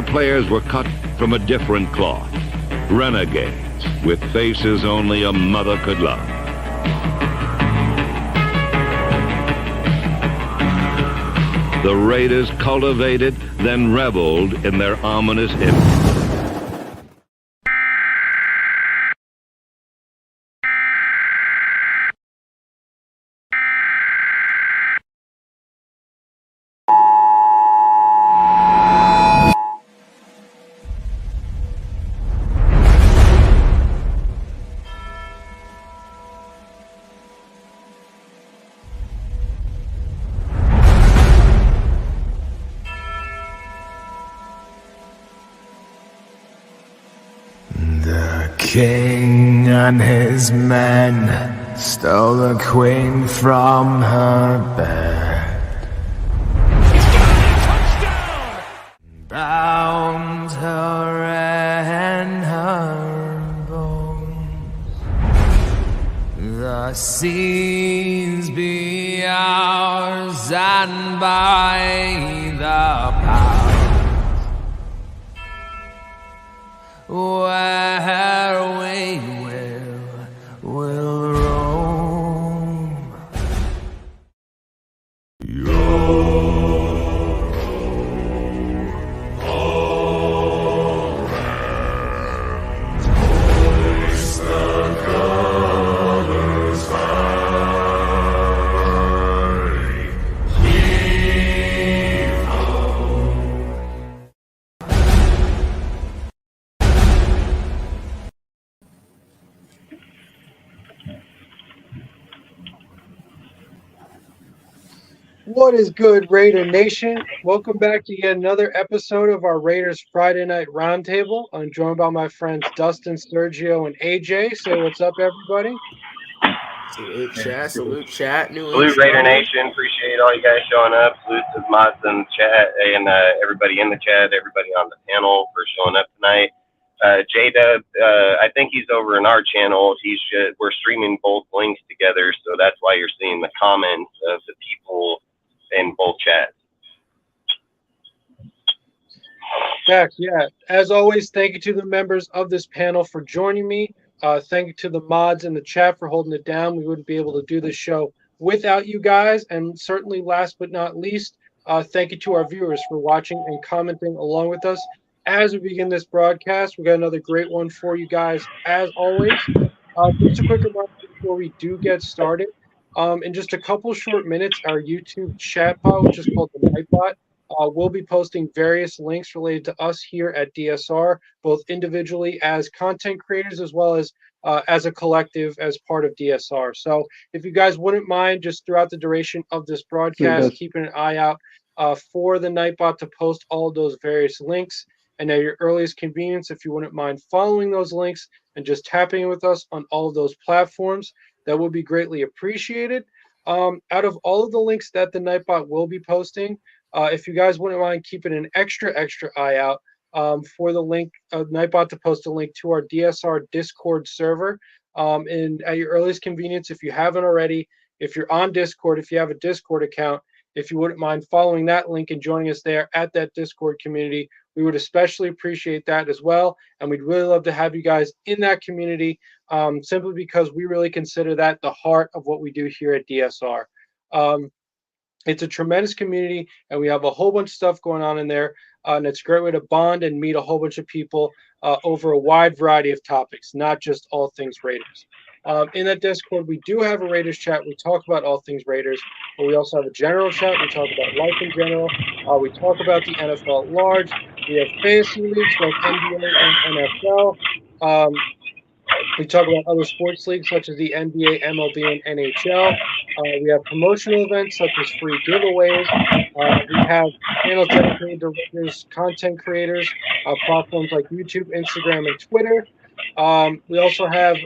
players were cut from a different cloth. Renegades with faces only a mother could love. The Raiders cultivated, then reveled in their ominous image. The king and his men stole the queen from her bed, bound her in her bones. The seas be ours, and by the power where we will roam. Hoist the colors high, heave ho. What is good, Raider Nation? Welcome back to yet another episode of our Raiders Friday Night Roundtable. I'm joined by my friends Dustin, Sergio, and AJ. Say what's up, everybody. Salute chat, salute chat. Salute Raider Nation. Appreciate all you guys showing up. Salute to the mods in the chat and everybody in the chat, everybody on the panel for showing up tonight. J-Dub, I think he's over in our channel. We're streaming both links together, so that's why you're seeing the comments of the people in both chats. Back, yeah. As always, thank you to the members of this panel for joining me. Thank you to the mods in the chat for holding it down. We wouldn't be able to do this show without you guys. And certainly, last but not least, thank you to our viewers for watching and commenting along with us. As we begin this broadcast, we got another great one for you guys, as always. Just a quick reminder before we do get started. In just a couple short minutes, our YouTube chat pod, which is called the Nightbot, we'll be posting various links related to us here at DSR, both individually as content creators as well as a collective as part of DSR. So if you guys wouldn't mind, just throughout the duration of this broadcast, keeping an eye out for the Nightbot to post all of those various links. And at your earliest convenience, if you wouldn't mind following those links and just tapping in with us on all of those platforms, that would be greatly appreciated. Out of all of the links that the Nightbot will be posting, if you guys wouldn't mind keeping an extra eye out for the link of Nightbot to post a link to our DSR Discord server. And at your earliest convenience, if you haven't already, if you're on Discord, if you have a Discord account, if you wouldn't mind following that link and joining us there at that Discord community, we would especially appreciate that as well. And we'd really love to have you guys in that community, simply because we really consider that the heart of what we do here at DSR. It's a tremendous community, and we have a whole bunch of stuff going on in there. And it's a great way to bond and meet a whole bunch of people over a wide variety of topics, not just all things Raiders. In that Discord, we do have a Raiders chat. We talk about all things Raiders, but we also have a general chat. We talk about life in general. We talk about the NFL at large. We have fantasy leagues like NBA and NFL. We talk about other sports leagues such as the NBA, MLB, and NHL. We have promotional events such as free giveaways. We have channels dedicated to Raiders content creators, platforms like YouTube, Instagram, and Twitter. We also have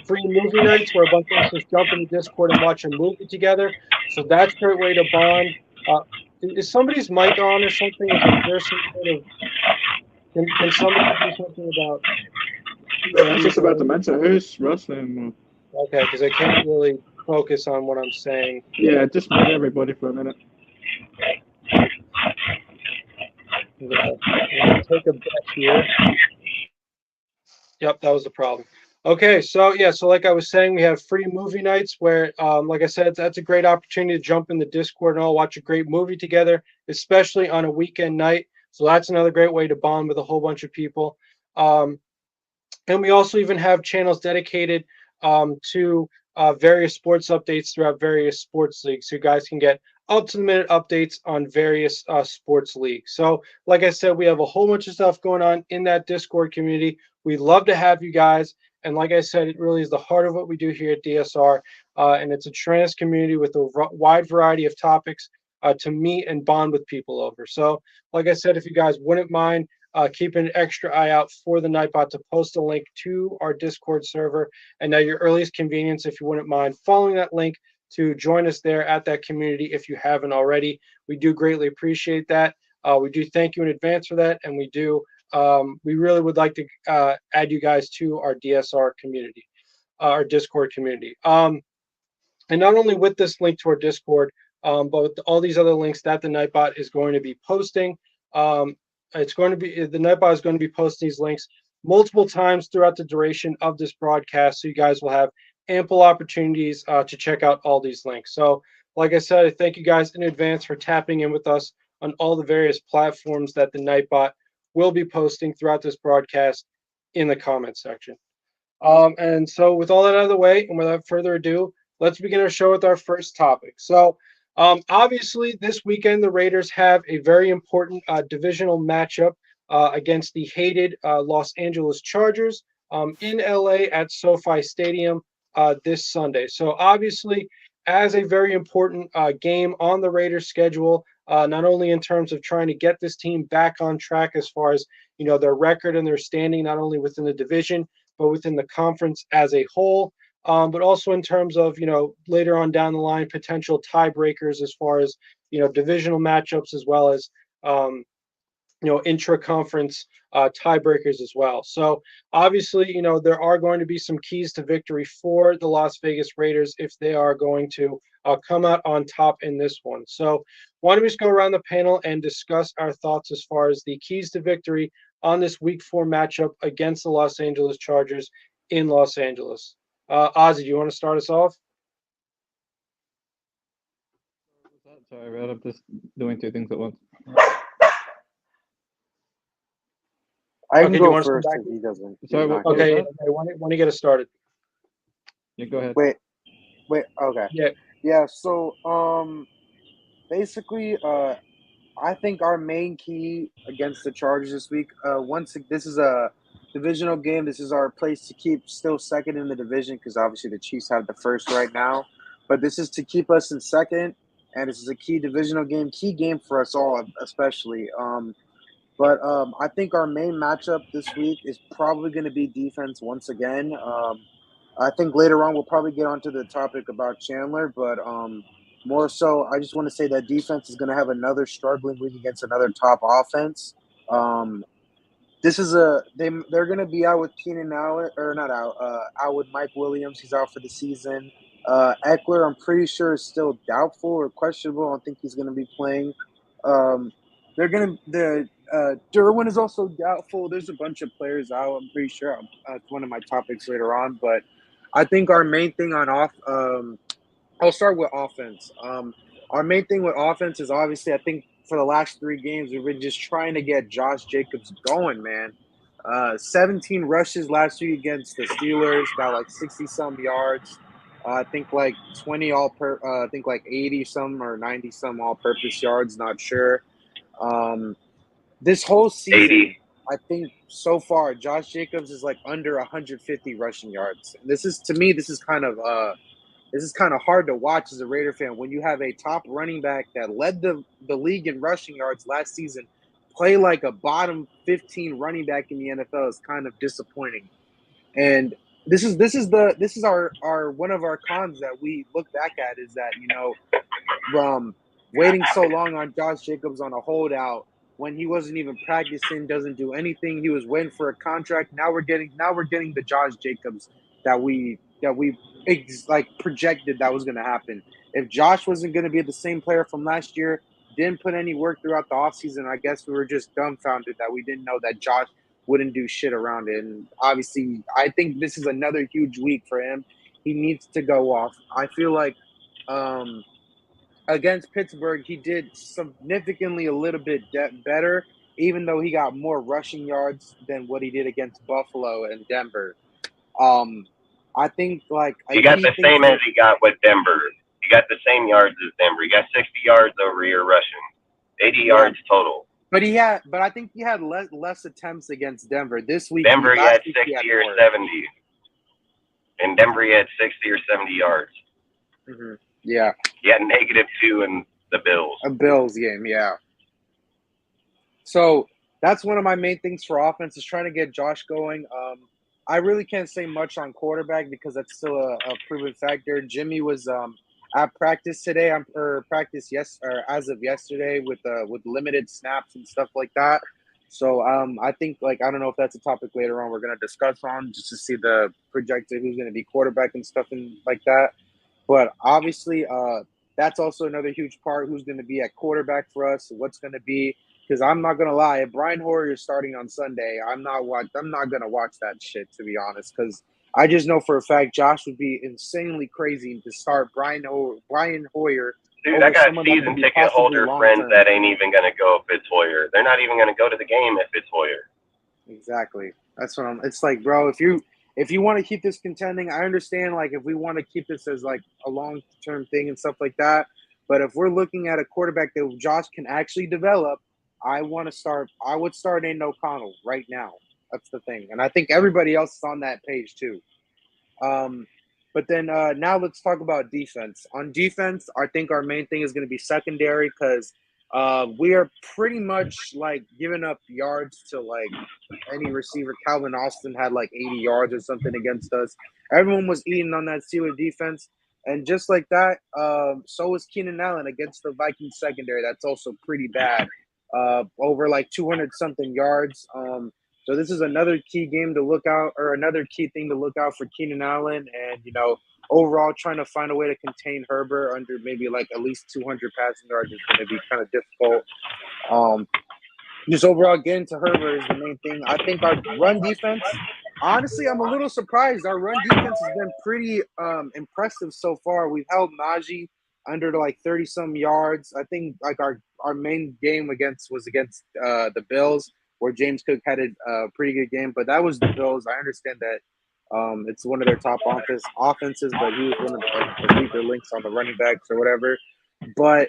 free movie nights where a bunch of us just jump in the Discord and watch a movie together. So that's a great way to bond. Is somebody's mic on or something? Is there some kind of, can somebody do something about? I was just about to mention who's wrestling. Okay, because I can't really focus on what I'm saying. Yeah, just mute everybody for a minute. I'm gonna take a bet here. Yep, that was the problem. Okay, so yeah, so like I was saying, we have free movie nights where, like I said, that's a great opportunity to jump in the Discord and all watch a great movie together, especially on a weekend night. So that's another great way to bond with a whole bunch of people. Um, and we also even have channels dedicated to various sports updates throughout various sports leagues. So you guys can get up to the minute updates on various sports leagues. So, like I said, we have a whole bunch of stuff going on in that Discord community. We'd love to have you guys. And like I said, it really is the heart of what we do here at DSR. And it's a trans community with a wide variety of topics to meet and bond with people over. So, like I said, if you guys wouldn't mind, keep an extra eye out for the Nightbot to post a link to our Discord server. And at your earliest convenience, if you wouldn't mind following that link to join us there at that community if you haven't already. We do greatly appreciate that. We do thank you in advance for that. And we really would like to add you guys to our DSR community, our Discord community. And not only with this link to our Discord, but with all these other links that the Nightbot is going to be posting. It's going to be the Nightbot is going to be posting these links multiple times throughout the duration of this broadcast, so you guys will have ample opportunities to check out all these links. So, like I said, I thank you guys in advance for tapping in with us on all the various platforms that the Nightbot will be posting throughout this broadcast in the comments section. And so, with all that out of the way, and without further ado, let's begin our show with our first topic. So, obviously, this weekend the Raiders have a very important divisional matchup against the hated Los Angeles Chargers in LA at SoFi Stadium this Sunday. So, obviously, as a very important game on the Raiders' schedule, not only in terms of trying to get this team back on track as far as their record and their standing, not only within the division but within the conference as a whole. But also in terms of later on down the line potential tiebreakers as far as divisional matchups as well as intra-conference tiebreakers as well. So obviously there are going to be some keys to victory for the Las Vegas Raiders if they are going to come out on top in this one. So why don't we just go around the panel and discuss our thoughts as far as the keys to victory on this Week 4 matchup against the Los Angeles Chargers in Los Angeles. Ozzy, do you want to start us off? Sorry, Red, I'm just doing two things at once. I can do you go want to first come back? if he doesn't. Sorry, he's not what was Okay, good. that? why don't you get us started? Yeah, go ahead. Wait. Okay. Yeah. Yeah. So, basically, I think our main key against the Chargers this week. This is a divisional game. This is our place to keep still second in the division because obviously the Chiefs have the first right now. But this is to keep us in second, and this is a key divisional game, key game for us all, especially. But I think our main matchup this week is probably going to be defense once again. I think later on we'll probably get onto the topic about Chandler, but more so, I just want to say that defense is going to have another struggling week against another top offense. They're going to be out with Keenan Allen, or not out, out with Mike Williams. He's out for the season. Eckler, I'm pretty sure, is still doubtful or questionable. I don't think he's going to be playing. Derwin is also doubtful. There's a bunch of players out. I'm pretty sure. It's one of my topics later on, but I think our main thing on I'll start with offense. Our main thing with offense is obviously, I think for the last 3 games, we've been just trying to get Josh Jacobs going, man. 17 rushes last week against the Steelers, got like 60-some yards. I think like 80-some or 90-some all-purpose yards, not sure. This whole season, 80. I think so far, Josh Jacobs is like under 150 rushing yards. This is kind of hard to watch as a Raider fan when you have a top running back that led the league in rushing yards last season play like a bottom 15 running back in the NFL is kind of disappointing. And this is our one of our cons that we look back at is that waiting so long on Josh Jacobs on a holdout when he wasn't even practicing, doesn't do anything. He was waiting for a contract. Now we're getting the Josh Jacobs that we projected that was going to happen. If Josh wasn't going to be the same player from last year, didn't put any work throughout the offseason. I guess we were just dumbfounded that we didn't know that Josh wouldn't do shit around it. And obviously, I think this is another huge week for him. He needs to go off. I feel like against Pittsburgh, he did significantly a little bit better, even though he got more rushing yards than what he did against Buffalo and Denver. I think like he got the same as he got with Denver. He got the same yards as Denver. He got 60 yards over here rushing, 80 yards total. But I think he had less attempts against Denver this week. Denver he had 60 or 70, and Denver he had 60 or 70 yards. Mm-hmm. Yeah, he had -2 in the Bills. A Bills game, yeah. So that's one of my main things for offense is trying to get Josh going. I really can't say much on quarterback because that's still a proven factor. Jimmy was at practice today, as of yesterday with limited snaps and stuff like that. So I think I don't know if that's a topic later on we're gonna discuss on just to see the projected who's gonna be quarterback and stuff and like that. But obviously that's also another huge part. Who's gonna be at quarterback for us? What's gonna be? Because I'm not gonna lie, if Brian Hoyer is starting on Sunday, I'm not gonna watch that shit, to be honest. Because I just know for a fact Josh would be insanely crazy to start Brian Hoyer. Dude, I got season ticket holder friends that ain't even gonna go if it's Hoyer. They're not even gonna go to the game if it's Hoyer. Exactly. That's what it's like, bro. If you want to keep this contending, I understand. Like if we want to keep this as like a long-term thing and stuff like that. But if we're looking at a quarterback that Josh can actually develop, I would start Aiden O'Connell right now. That's the thing. And I think everybody else is on that page too. But then now let's talk about defense. On defense, I think our main thing is going to be secondary because we are pretty much like giving up yards to like any receiver. Calvin Austin had like 80 yards or something against us. Everyone was eating on that Steelers defense. And just like that, so was Keenan Allen against the Vikings secondary. That's also pretty bad. Over like 200-something yards. So this is another key game to look out, or another key thing to look out for Keenan Allen. And, overall trying to find a way to contain Herbert under maybe like at least 200 passing yards is going to be kind of difficult. Just overall getting to Herbert is the main thing. I think our run defense, honestly, I'm a little surprised. Our run defense has been pretty impressive so far. We've held Najee under like 30-some yards. I think like our main game was against the Bills, where James Cook had a pretty good game. But that was the Bills. I understand that it's one of their top offenses, but he was one of the weaker links on the running backs or whatever. But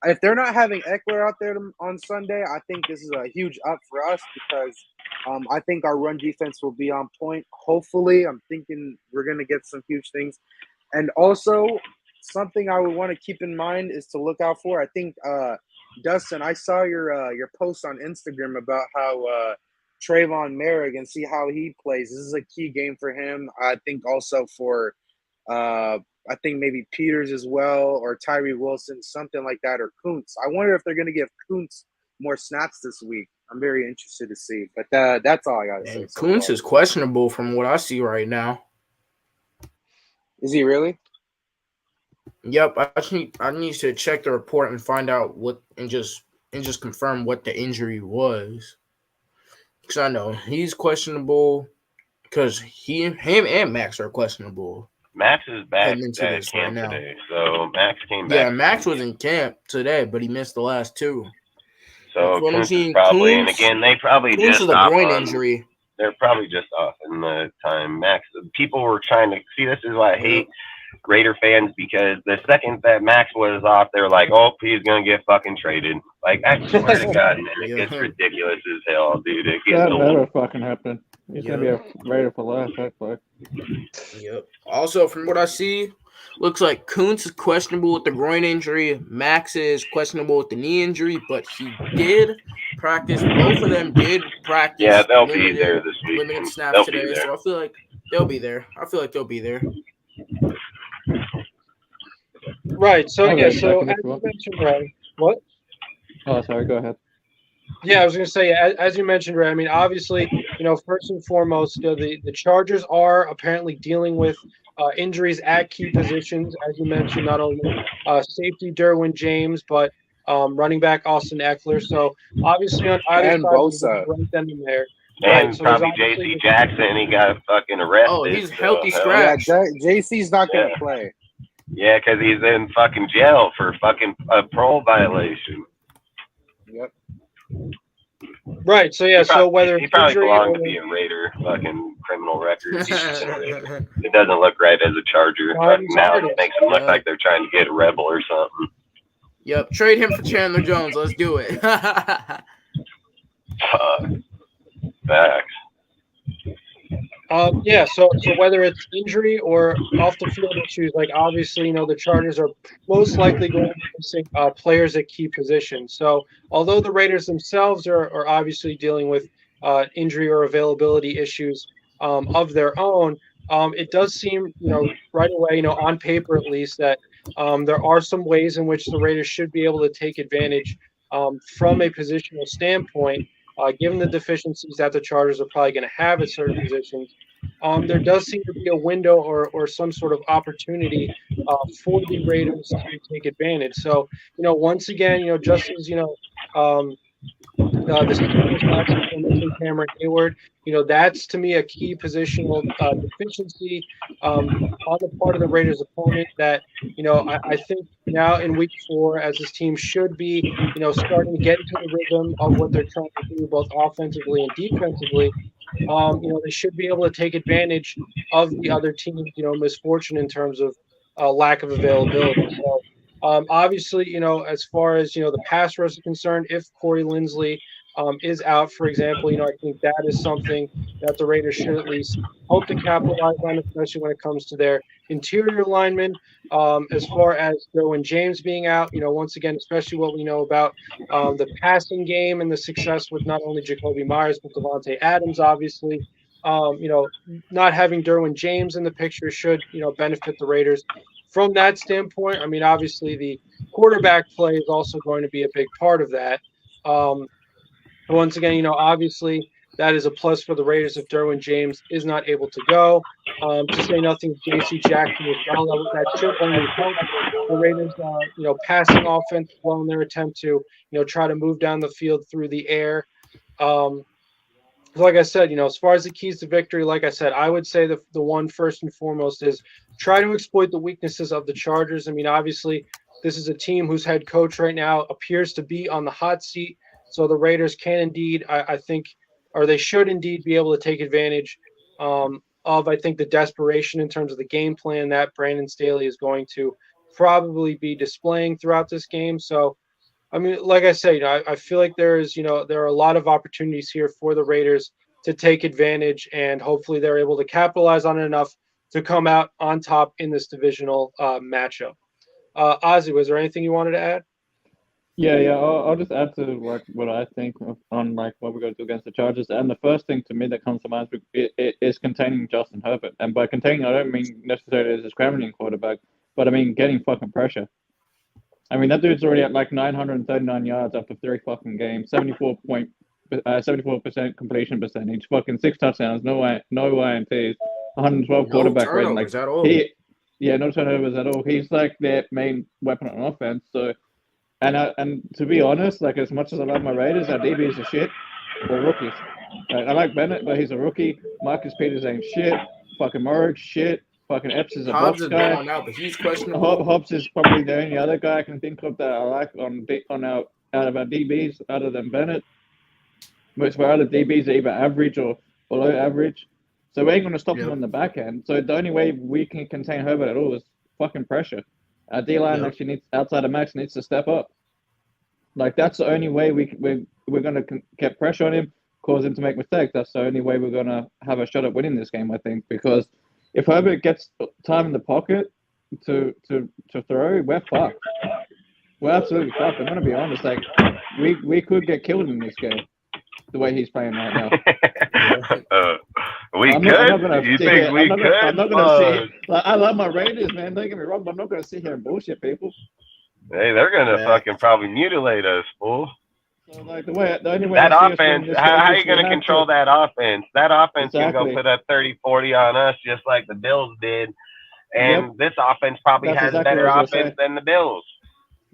if they're not having Eckler out there on Sunday, I think this is a huge up for us because I think our run defense will be on point. Hopefully, I'm thinking we're going to get some huge things. And also, something I would want to keep in mind is to look out for. I think, Dustin, I saw your post on Instagram about how Trayvon Merrick and see how he plays. This is a key game for him. I think also for I think maybe Peters as well, or Tyree Wilson, something like that, or Kuntz. I wonder if they're going to give Kuntz more snaps this week. I'm very interested to see. But that's all I got to say. Kuntz is questionable from what I see right now. Is he really? Yep, I need to check the report and find out what and just confirm what the injury was. Because I know he's questionable because him and Max are questionable. Max is back at camp today, so Max came back. Yeah, Max was in camp today, but he missed the last two. So Kuntz is probably, and again, they probably just is a groin injury. They're probably just off in the time. Max, people were trying to see. This is why I hate Raider fans, because the second that Max was off, they're like, "Oh, he's gonna get fucking traded." Like, I swear to God, man, it gets ridiculous as hell, dude. It gets that old. never fucking happened. He's gonna be a Raider for life. That's like. Yep. Also, from what I see, looks like Kuntz is questionable with the groin injury. Max is questionable with the knee injury, but he did practice. Both of them did practice. Yeah, they'll be there this week. Limited snaps today, so I feel like they'll be there. Right. So yeah. So as you mentioned, Ray, what? Oh, sorry. Go ahead. Yeah, I was going to say, as you mentioned, Ray. I mean, obviously, first and foremost, the Chargers are apparently dealing with injuries at key positions, as you mentioned. Not only safety Derwin James, but running back Austin Eckler. So obviously on either And side, Bosa. rank them in there. And Right. So there's probably obviously J.C. Jackson. He got fucking arrested. Oh, he's so, healthy hell, scratch. Yeah, JC's not going to Yeah. play. Yeah, because he's in fucking jail for fucking a parole violation. Yep. right. So yeah. So whether he it's probably injury belonged or to be a Raider, fucking criminal records. It doesn't look right as a Charger. Right, Fucking now it's it makes him look Yeah. like they're trying to get a rebel or something. Yep, trade him for Chandler Jones. Let's do it. Fuck. Facts. Yeah, so whether it's injury or off the field issues, like obviously, the Chargers are most likely going to be missing players at key positions. So although the Raiders themselves are obviously dealing with injury or availability issues of their own, it does seem, right away, on paper at least, that there are some ways in which the Raiders should be able to take advantage from a positional standpoint. Given the deficiencies that the Chargers are probably going to have at certain positions, there does seem to be a window or some sort of opportunity for the Raiders to take advantage. So, once again, just as the Steelers last year when missing Cameron Hayward, that's to me a key positional deficiency on the part of the Raiders' opponent that I think now in week 4, as this team should be, starting to get into the rhythm of what they're trying to do both offensively and defensively. They should be able to take advantage of the other team's, misfortune in terms of lack of availability. So, obviously, as far as the pass rush is concerned, if Corey Linsley is out, for example, I think that is something that the Raiders should at least hope to capitalize on, especially when it comes to their interior linemen. As far as Derwin James being out, once again, especially what we know about the passing game and the success with not only Jacoby Myers but Devontae Adams, obviously. Not having Derwin James in the picture should benefit the Raiders from that standpoint. I mean, obviously the quarterback play is also going to be a big part of that. Once again, obviously that is a plus for the Raiders if Derwin James is not able to go. To say nothing of J.C. Jackson as well, that should only help the Raiders, passing offense as well in their attempt to, try to move down the field through the air. Like I said, as far as the keys to victory, like I said, I would say the one first and foremost is try to exploit the weaknesses of the Chargers. I mean, obviously, this is a team whose head coach right now appears to be on the hot seat. So the Raiders can indeed, I think, or they should indeed be able to take advantage of, I think, the desperation in terms of the game plan that Brandon Staley is going to probably be displaying throughout this game. So, I mean, like I say, I feel like there are a lot of opportunities here for the Raiders to take advantage, and hopefully they're able to capitalize on it enough to come out on top in this divisional matchup. Ozzy, was there anything you wanted to add? Yeah. I'll just add to what I think on what we're going to do against the Chargers. And the first thing to me that comes to mind is containing Justin Herbert. And by containing, I don't mean necessarily as a scrambling quarterback, but I mean getting fucking pressure. I mean, that dude's already at 939 yards after 3 fucking games, 74% completion percentage, fucking 6 touchdowns, no INTs, 112 quarterback rating. Turnovers at all. No turnovers at all. He's like their main weapon on offense. So, and to be honest, as much as I love my Raiders, our DBs are shit or rookies. I like Bennett, but he's a rookie. Marcus Peters ain't shit. Fucking Morrig shit. Fucking Epps is a Hobbs box is guy. balling out, but he's questionable. Hobbs is probably the only other guy I can think of that I like out of our DBs, other than Bennett. Most of our other DBs are either average or below average. So we ain't going to stop him on the back end. So the only way we can contain Herbert at all is fucking pressure. Our D-line actually needs, outside of Max, needs to step up. That's the only way we're going to get pressure on him, cause him to make mistakes. That's the only way we're going to have a shot at winning this game, I think, because if Herbert gets time in the pocket to throw, we're fucked. We're absolutely fucked. I'm going to be honest. We could get killed in this game, the way he's playing right now. You think we could? I'm not going to sit. I love my Raiders, man. Don't get me wrong, but I'm not going to sit here and bullshit people. Hey, they're going to fucking probably mutilate us, fool. So the only way that offense, how are you going to control that offense? That offense can go put up 30, 40 on us just like the Bills did. And this offense probably has better offense than the Bills.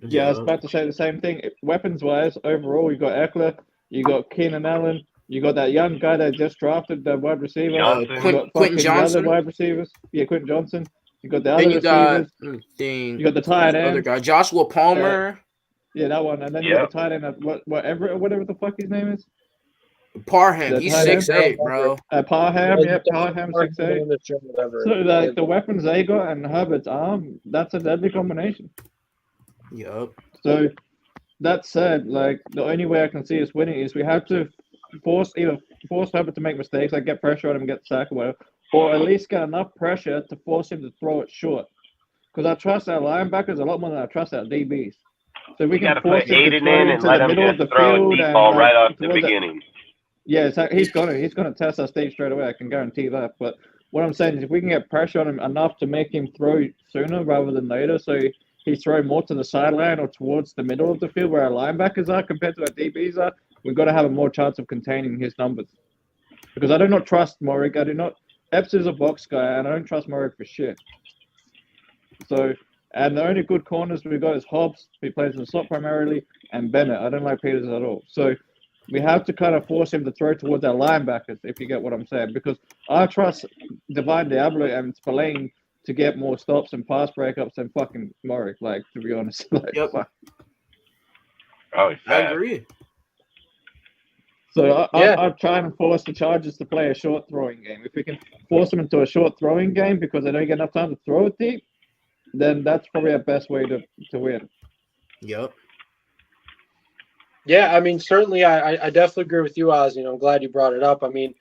Yeah, I was about to say the same thing. Weapons-wise, overall, you got Eckler, you got Keenan Allen, you got that young guy that just drafted, the wide receiver. Johnson. You got Quentin fucking the other Johnson. wide receivers. Yeah, Quentin Johnson. You got the Then other you got receivers. let me think, You got the tight other end. guy, Joshua Palmer, Yeah, that one. And then you got the tight end of whatever the fuck his name is. Parham. The He's tight end. 6'8", bro. Parham, Yeah, yeah, that's Parham Parham 6'8". doing the show, whatever. So like the weapons they got and Herbert's arm, that's a deadly combination. Yup. So that said, like the only way I can see us winning is we have to force Herbert to make mistakes, like get pressure on him, get sacked or whatever, or at least get enough pressure to force him to throw it short. Because I trust our linebackers a lot more than I trust our DBs. So we can got to force put him to Aiden throw in and into let the him middle of just the throw a field deep and ball like right off the towards beginning. Yeah, so he's gonna test our stage straight away. I can guarantee that. But what I'm saying is, if we can get pressure on him enough to make him throw sooner rather than later, so he's throwing more to the sideline or towards the middle of the field where our linebackers are compared to our DBs are, we've got to have a more chance of containing his numbers. Because I do not trust Morik. I do not. Epps is a box guy, and I don't trust Morik for shit. So, and the only good corners we've got is Hobbs, who plays in the slot primarily, and Bennett. I don't like Peters at all. So we have to kind of force him to throw towards our linebackers, if you get what I'm saying. Because I trust Divine Diablo and Spillane to get more stops and pass breakups than fucking Morik, like, to be honest. Like, Yep. fuck. Oh, he's I fast. agree. So Yeah. I'm trying to force the Chargers to play a short throwing game. If we can force them into a short throwing game because they don't get enough time to throw it deep, then that's probably our best way to win. Yep. Yeah, I mean, certainly, I definitely agree with you, Oz. I'm glad you brought it up. I mean,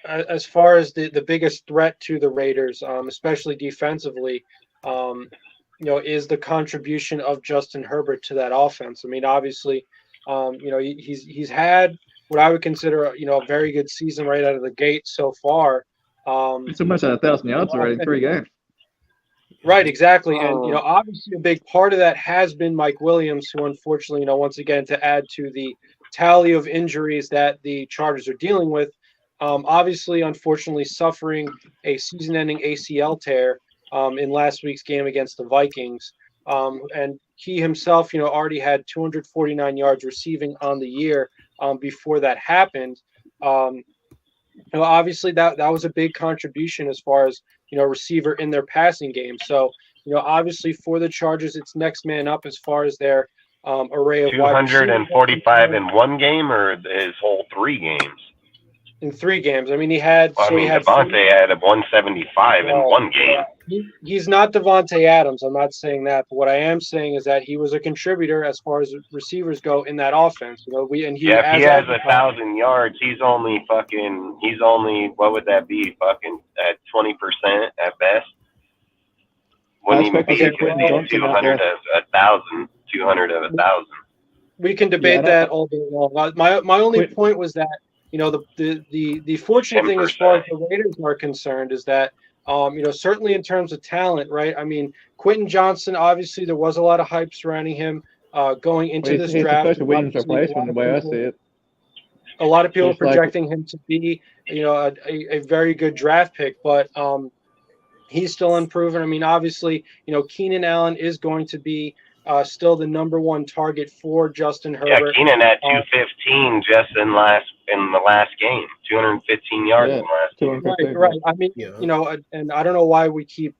as far as the biggest threat to the Raiders, especially defensively, is the contribution of Justin Herbert to that offense. I mean, obviously, he's had what I would consider, a very good season right out of the gate so far. It's almost at 1,000 yards already in 3 games. Right, exactly. And, obviously a big part of that has been Mike Williams, who unfortunately, once again, to add to the tally of injuries that the Chargers are dealing with, obviously, unfortunately, suffering a season-ending ACL tear in last week's game against the Vikings. And he himself, already had 249 yards receiving on the year before that happened. Obviously that was a big contribution as far as receiver in their passing game. So obviously for the Chargers, it's next man up as far as their array of wide receivers. 245 in one game, or his whole 3 games? In 3 games. I mean, he had. Devontae had a 175 in one game. He's not Devontae Adams. I'm not saying that, but what I am saying is that he was a contributor as far as receivers go in that offense. If he has 1,000 yards, he's only what would that be? Fucking at 20% at best. Wouldn't even be 200 of 1,000. 200 of 1,000. We can debate that all day long. My only point was that the fortunate 10%. Thing as far as the Raiders are concerned is that certainly in terms of talent, right? I mean, Quentin Johnson, obviously there was a lot of hype surrounding him going into this draft. He's the Williams replacement, the way I see it. A lot of people projecting him to be, a very good draft pick, but he's still unproven. I mean, obviously, Keenan Allen is going to be still the number 1 target for Justin Herbert. Yeah, Keenan had 215 just in the last game, 215 yards in the last game. Right. I mean, and I don't know why we keep,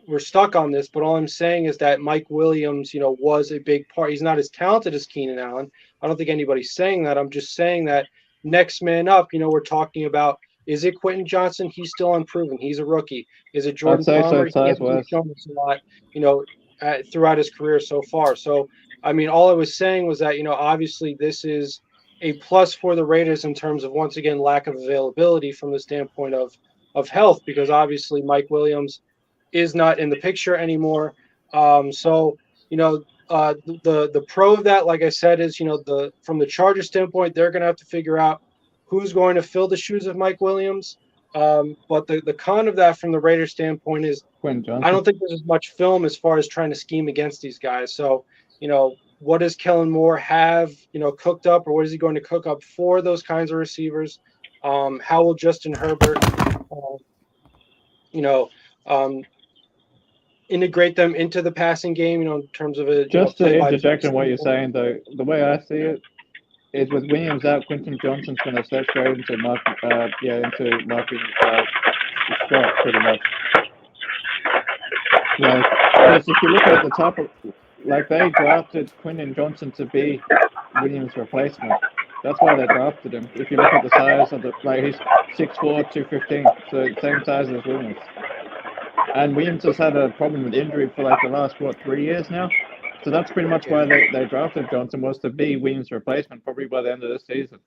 we're stuck on this, but all I'm saying is that Mike Williams, was a big part. He's not as talented as Keenan Allen. I don't think anybody's saying that. I'm just saying that next man up, we're talking about, is it Quentin Johnson? He's still unproven. He's a rookie. Is it Jordan Palmer? He hasn't shown us a lot, throughout his career so far. So, I mean, all I was saying was that, obviously this is a plus for the Raiders in terms of, once again, lack of availability from the standpoint of health, because obviously Mike Williams is not in the picture anymore. So, the pro of that, like I said, is, from the Chargers standpoint, they're going to have to figure out who's going to fill the shoes of Mike Williams. But the con of that from the Raiders standpoint is I don't think there's as much film as far as trying to scheme against these guys. So, what does Kellen Moore have, cooked up, or what is he going to cook up for those kinds of receivers? How will Justin Herbert, integrate them into the passing game, in terms of a Just to play by interject play. on what you're saying, though, the way I see it is with Williams out, Quentin Johnson's going to step straight into marking Scott pretty much. Like, because if you look at the top of, like, they drafted Quentin Johnson to be Williams' replacement. That's why they drafted him. If you look at the size of he's 6'4", 215, so same size as Williams. And Williams has had a problem with injury for like the last 3 years now. So that's pretty much why they drafted Johnson, was to be Williams' replacement probably by the end of this season.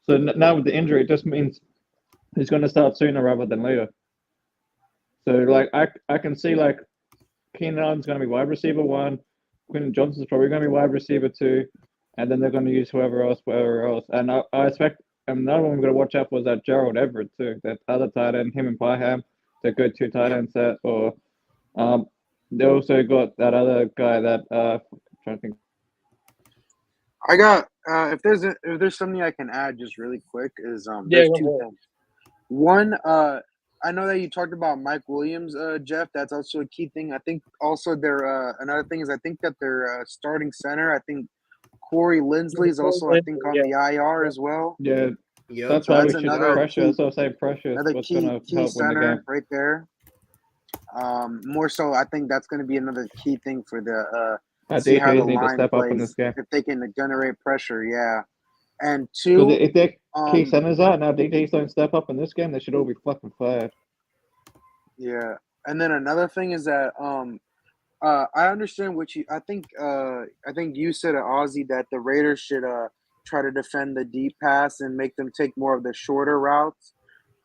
So now with the injury, it just means he's going to start sooner rather than later. So like I can see like Keenan Allen's going to be wide receiver 1, Quentin Johnson's probably going to be wide receiver 2, and then they're going to use whoever else. And I expect another one we're going to watch out for is that Gerald Everett too, that other tight end, him and Parham. They're good 2 tight end set. Or they also got that other guy that I'm trying to think. I got if there's something I can add just really quick is there's 2 things. One, I know that you talked about Mike Williams, Jeff. That's also a key thing. I think also their another thing is I think that their starting center, I think Corey Lindsley is also I think on the IR as well. Yeah. Yep. That's why we should pressure. That's what I'm saying. Pressure. Another key center right there. More so, I think that's going to be another key thing for the see how the line plays if they can generate pressure. Yeah, and 2, if their key centers out now, DTs don't step up in this game, they should all be fucking fired. Yeah, and then another thing is that I understand what you. I think you said, Ozzy, that the Raiders should try to defend the deep pass and make them take more of the shorter routes.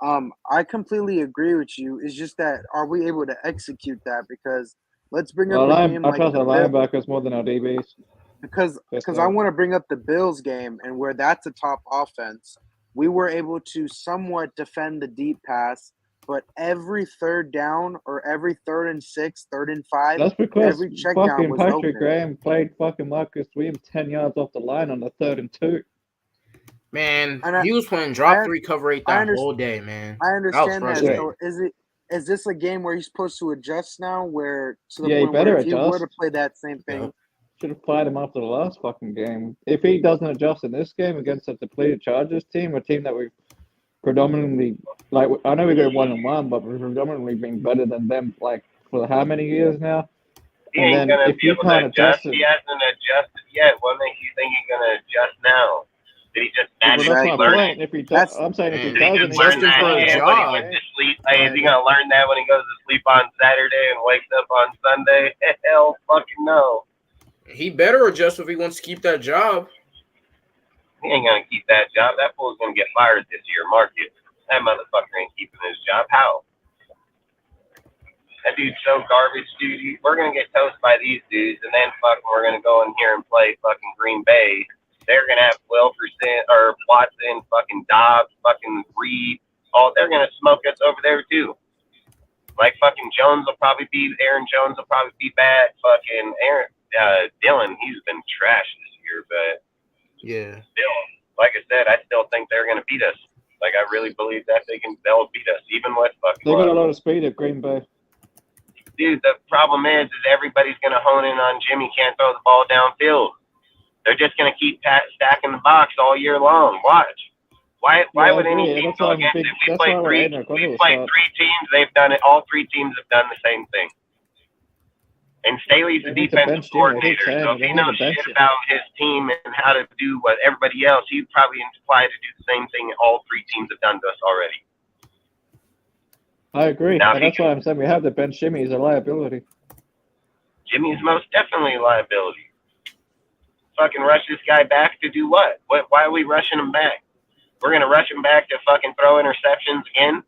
I completely agree with you. It's just that are we able to execute that? Because let's bring up the game. I trust our linebackers more than our DBs. Because I want to bring up the Bills game, and where that's a top offense, we were able to somewhat defend the deep pass. But every third down or every 3rd and 6, 3rd and 5, that's because every check down was Patrick open. Graham played fucking Marcus Williams 10 yards off the line on the 3rd and 2. Man, he was playing drop 3 cover 8 that whole day, man. I understand that. So is this a game where he's supposed to adjust now? Where to the point where if he were to play that same thing, should have played him after the last fucking game. If he doesn't adjust in this game against a depleted Chargers team, a team that we've predominantly, like, I know we go 1-1, but we've predominantly been better than them, like, for how many years now? He ain't going to be able to adjust. He hasn't adjusted yet. What makes you think he's going to adjust now? Did he just magically learn it? If he does, I'm saying if he doesn't, learn that when he went to sleep. Hey, is he going to learn that when he goes to sleep on Saturday and wakes up on Sunday? Hell fucking no. He better adjust if he wants to keep that job. He ain't going to keep that job. That fool's going to get fired this year. Mark it. That motherfucker ain't keeping his job. How? That dude's so garbage, dude. We're going to get toast by these dudes, and then fucking we're going to go in here and play fucking Green Bay. They're going to have Wilkerson or Watson, fucking Dobbs, fucking Reed. They're going to smoke us over there, too. Like fucking Aaron Jones will probably be bad. Fucking Dylan, he's been trash this year, but yeah. Still, like I said, I still think they're going to beat us. Like, I really believe that they'll beat us, even with fucking. They got a lot of speed at Green Bay. Dude, the problem is everybody's going to hone in on Jimmy. Can't throw the ball downfield. They're just going to keep stacking the box all year long. Watch. Why would any team go against it? We played three teams. They've done it. All 3 teams have done the same thing. And Staley's the defensive coordinator, so if he knows shit about his team and how to do what everybody else, he'd probably apply to do the same thing all 3 teams have done to us already. I agree. And that's why I'm saying we have to bench Jimmy as a liability. Jimmy's most definitely a liability. Fucking rush this guy back to do what? Why are we rushing him back? We're going to rush him back to fucking throw interceptions again?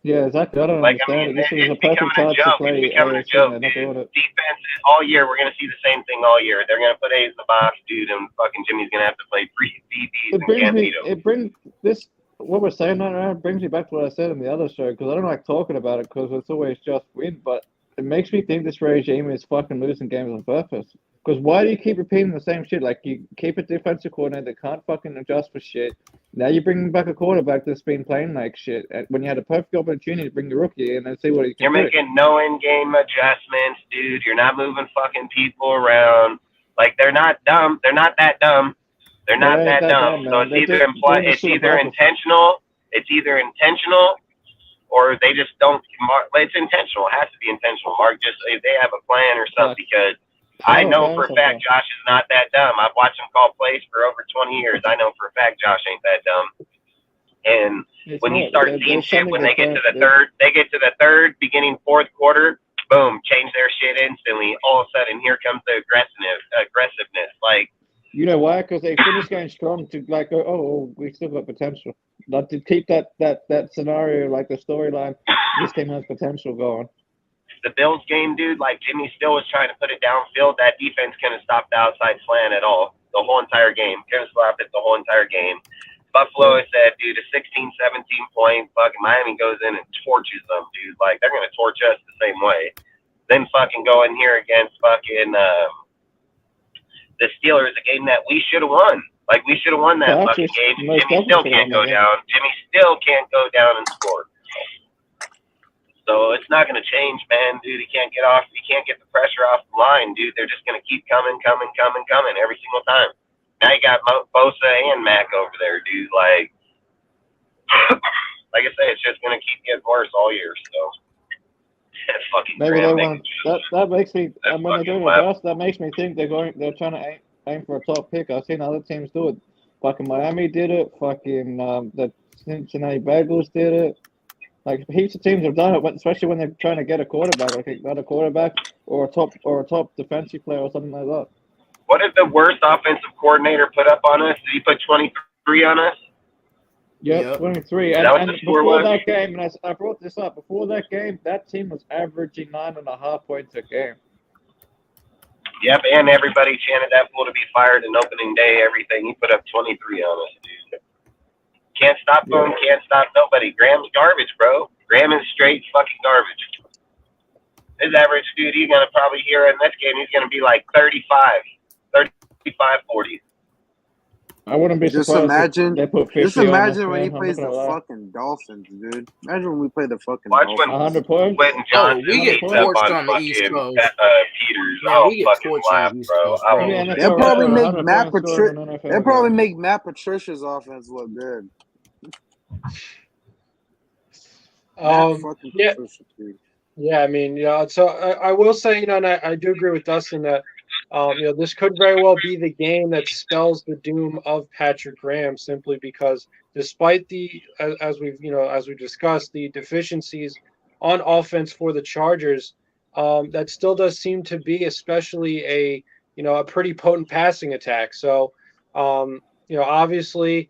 Yeah, exactly. I don't understand. This is a perfect chance to play. It's becoming a joke, dude. Defense all year, we're going to see the same thing all year. They're going to put A's in the box, dude, and fucking Jimmy's going to have to play 3 DBs and can't beat him. It brings this, what we're saying right now, brings me back to what I said in the other show, because I don't like talking about it because it's always just win, but it makes me think this regime is fucking losing games on purpose. Because why do you keep repeating the same shit? Like, you keep a defensive coordinator that can't fucking adjust for shit. Now you're bringing back a quarterback that's been playing like shit. When you had a perfect opportunity to bring the rookie in and see what he can You're do. making no in-game adjustments, dude. You're not moving fucking people around. Like, they're not dumb. They're not that dumb. They're not They ain't that that dumb. dumb, So man. They it's either just doing this it's shit on either purpose. intentional. It's either intentional, or they just don't. It's intentional. It has to be intentional. Mark just they have a plan or something, because I know for a fact Josh is not that dumb. I've watched him call plays for over 20 years. I know for a fact Josh ain't that dumb. And when you start seeing shit, when they get to the third, beginning fourth quarter, boom, change their shit instantly. All of a sudden, here comes the aggressiveness. Like, you know why? Because they finished going strong to like go, oh, we still got potential. Like, to keep that scenario, like the storyline, this team has potential going. The Bills game, dude, like Jimmy still was trying to put it downfield. That defense couldn't stop the outside slant at all. The whole entire game. Couldn't stop it the whole entire game. Buffalo is said, dude, a 16, 17 point, fucking Miami goes in and torches them, dude. Like, they're going to torch us the same way. Then fucking go in here against fucking the Steelers, a game that we should have won. Like, we should have won that fucking game. Jimmy still can't go down. Jimmy still can't go down and score. So it's not going to change, man, dude. He can't get the pressure off the line, dude. They're just going to keep coming every single time. Now you got Bosa and Mac over there, dude. Like I say, it's just going to keep getting worse all year. So that's fucking. Maybe they want that makes me. When they're doing the that makes me think they're trying to aim for a top pick. I've seen other teams do it. Fucking Miami did it. Fucking the Cincinnati Bengals did it. Like, heaps of teams have done it, especially when they're trying to get a quarterback, like a quarterback or a top defensive player or something like that. What did the worst offensive coordinator put up on us? Did he put 23 on us? Yep. 23. And before that game, and I brought this up, before that game, that team was averaging 9.5 points a game. Yep, and everybody chanted that fool to be fired in opening day, everything. He put up 23 on us, dude. Can't stop him, can't stop nobody. Graham's garbage, bro. Graham is straight fucking garbage. His average, dude, he's going to probably hear in this game, he's going to be like 35, 40. I wouldn't be surprised if they put 50 just imagine on us, when man. he plays the fucking Dolphins, dude. Imagine when we play the fucking Dolphins. 100 points? Quentin Johnson, we get torched on the East Coast. Peters, yeah, we get fucking torched laugh, on the East bro. Coast, bro. Yeah, they'll probably make Matt Patricia. They'll probably make Matt Patricia's offense look good. Yeah. Yeah, I mean, so I will say, and I do agree with Dustin that, this could very well be the game that spells the doom of Patrick Graham, simply because despite as we've discussed, the deficiencies on offense for the Chargers, that still does seem to be especially a pretty potent passing attack. So, obviously,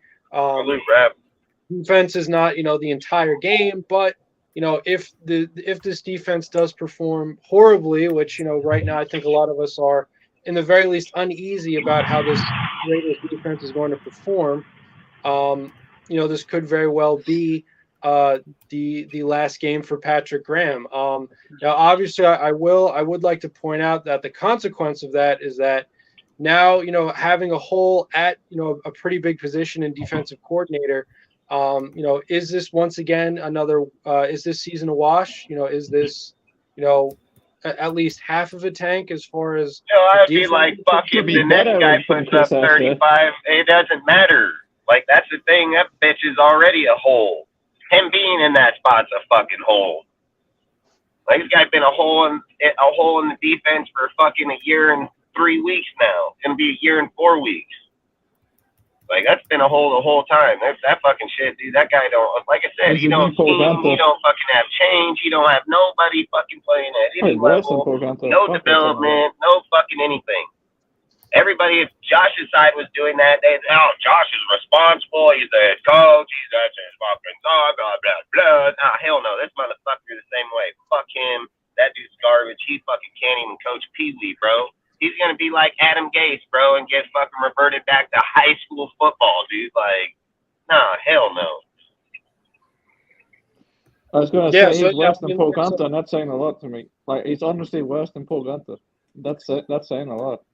defense is not, the entire game, but if this defense does perform horribly, which right now I think a lot of us are, in the very least, uneasy about how this Raiders defense is going to perform, this could very well be the last game for Patrick Graham. Now, obviously, I would like to point out that the consequence of that is that now, having a hole at a pretty big position in defensive coordinator. Is this once again another? Is this season a wash? Is this, at least half of a tank as far as? I'd be like, fuck it. The next guy puts up 35. It doesn't matter. Like, that's the thing. That bitch is already a hole. Him being in that spot's a fucking hole. Like, this guy's been a hole in the defense for fucking a year and 3 weeks now. It's gonna be a year and 4 weeks. Like, that's been a hole the whole time. That fucking shit, dude. That guy don't, like I said, he don't fucking have change. He don't have nobody fucking playing at any level. No development, no fucking anything. Everybody, if Josh's side was doing that, Josh is responsible. He's the head coach. He's his fucking blah, blah, blah, blah. Nah, hell no. This motherfucker the same way. Fuck him. That dude's garbage. He fucking can't even coach Pee Wee, bro. He's going to be like Adam Gase, bro, and get fucking reverted back to high school football, dude. Like, nah, hell no. I was going to say he's worse than Paul Gunther, and that's saying a lot to me. Like, he's honestly worse than Paul Gunther. That's saying a lot.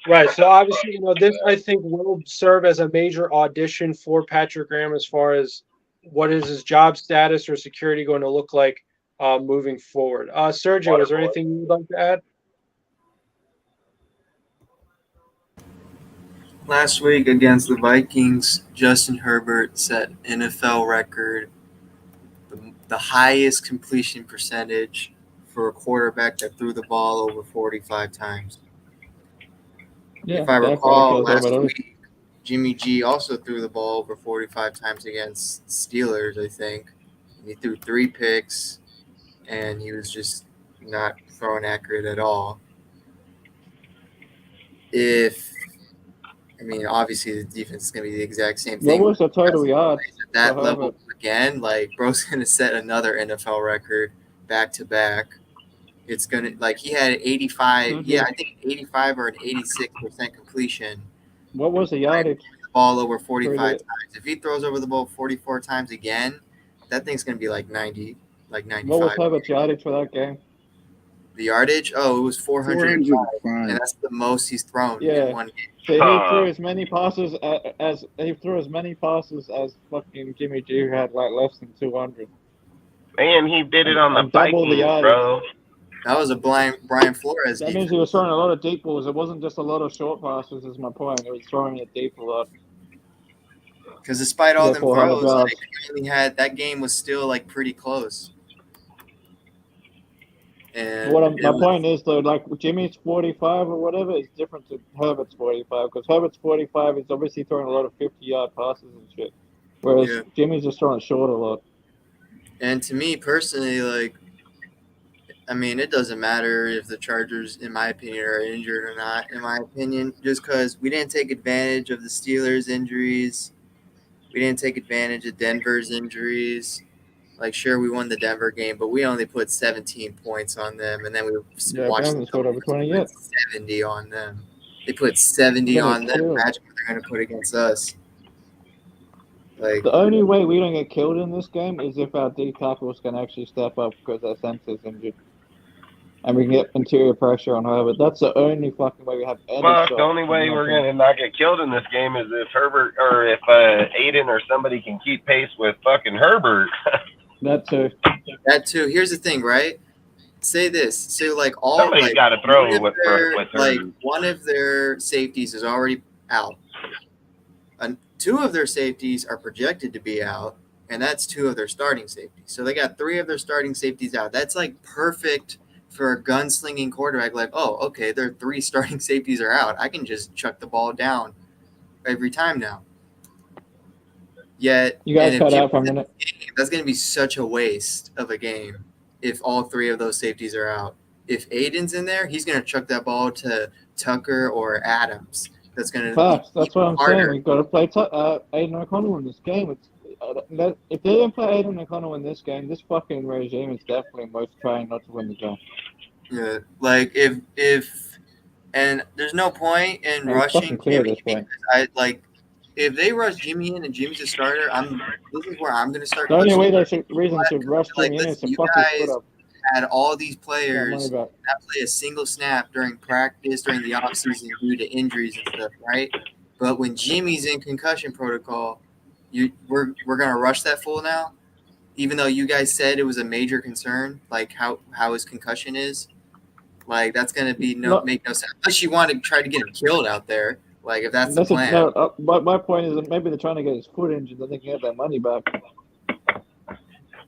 Right. So obviously, this I think will serve as a major audition for Patrick Graham as far as what is his job status or security going to look like moving forward. Sergio, is there anything you would like to add? Last week against the Vikings, Justin Herbert set NFL record, the highest completion percentage for a quarterback that threw the ball over 45 times. Yeah, If I definitely. recall, That's last about it. week, Jimmy G also threw the ball over 45 times against Steelers, I think. He threw 3 picks, and he was just not throwing accurate at all. Obviously the defense is going to be the exact same What thing. was the total yards At that for level Herbert? again, like bro's going to set another NFL record back to back. It's going to like he had 85. Mhm. Yeah, I think 85 or an 86% completion. What was the yardage? The ball over 45 For the- times. If he throws over the ball 44 times again, that thing's going to be like 90, like What was 95. Herbert's yardage for that game? The yardage? Oh, it was 405, 405. and that's the most he's thrown Yeah. in one game. So he Huh. threw as many passes as fucking Jimmy G, who had like less than 200. Man, he did it on the And double the Vikings, yardage. bro. That was a Brian Flores That defense. means he was throwing a lot of deep balls. It wasn't just a lot of short passes. Is my point. It was throwing it deep a lot. Because despite all Yeah, them 400 throws, yards. he only had that game was still like pretty close. And My point is though, like Jimmy's 45 or whatever is different to Herbert's 45 because Herbert's 45 is obviously throwing a lot of 50-yard passes and shit, whereas Yeah. Jimmy's just throwing short a lot. And to me personally, it doesn't matter if the Chargers, in my opinion, are injured or not. In my opinion, just because we didn't take advantage of the Steelers' injuries, we didn't take advantage of Denver's injuries. Like, sure, we won the Denver game, but we only put 17 points on them, and then we watched Haven't scored over 20 yet. 70 on them. They put 70 Gonna on them. kill. Imagine what they're going to put against us. Like, The only way we don't get killed in this game is if our D tackles can actually step up because our center's injured. And we can get interior pressure on Herbert. That's the only fucking way we have any Well, shot. the only way we're going to not get killed in this game is if Herbert or if Aiden or somebody can keep pace with fucking Herbert. That too. that too. Here's the thing, right? Say this. So, like, all Somebody's like, gotta throw one of with their- Herbert. like one of their safeties is already out. And 2 of their safeties are projected to be out, and that's 2 of their starting safeties. So they got 3 of their starting safeties out. That's like perfect for a gunslinging quarterback. Like, oh, okay, their 3 starting safeties are out. I can just chuck the ball down every time now. Yet, You guys and if cut out for a Jimmy's in minute. the game, that's going to be such a waste of a game if all 3 of those safeties are out. If Aiden's in there, he's going to chuck that ball to Tucker or Adams. That's going to Facts. be That's what I'm harder. saying. We've got to play Aiden O'Connell in this game. If they don't play Aiden O'Connell in this game, this fucking regime is definitely most trying not to win the game. Yeah, like if and there's no point in And it's rushing fucking clear at Jimmy this point. because if they rush Jimmy in and Jimmy's a starter, this is where I'm going to start. The only way pushing. reason to rush Like, Jimmy in is listen, to you fuck his guys foot up. had all these Don't worry players about it. not play a single snap during practice during the offseason due to injuries and stuff, right? But when Jimmy's in concussion protocol, we're gonna rush that fool now, even though you guys said it was a major concern, like how his concussion is. Like that's gonna be make no sense unless you want to try to get him killed out there. Like if that's the plan. But my point is that maybe they're trying to get his foot injured, then they can get their money back.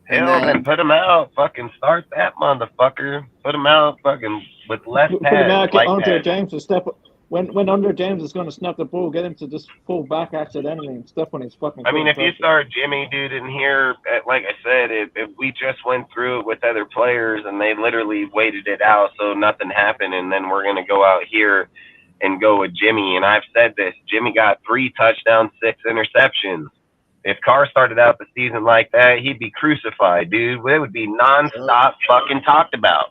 Hell, then put him out. Fucking start that motherfucker. Put him out fucking with left Put him out, pads. get Like Andre that. James to step up. When Andre James is going to snap the ball, get him to just pull back accidentally and step on his fucking I mean, foot if you and start Jimmy, dude, in here, like I said, if we just went through it with other players and they literally waited it out so nothing happened, and then we're going to go out here and go with Jimmy. And I've said this, Jimmy got 3 touchdowns, 6 interceptions. If Carr started out the season like that, he'd be crucified, dude. It would be nonstop fucking talked about.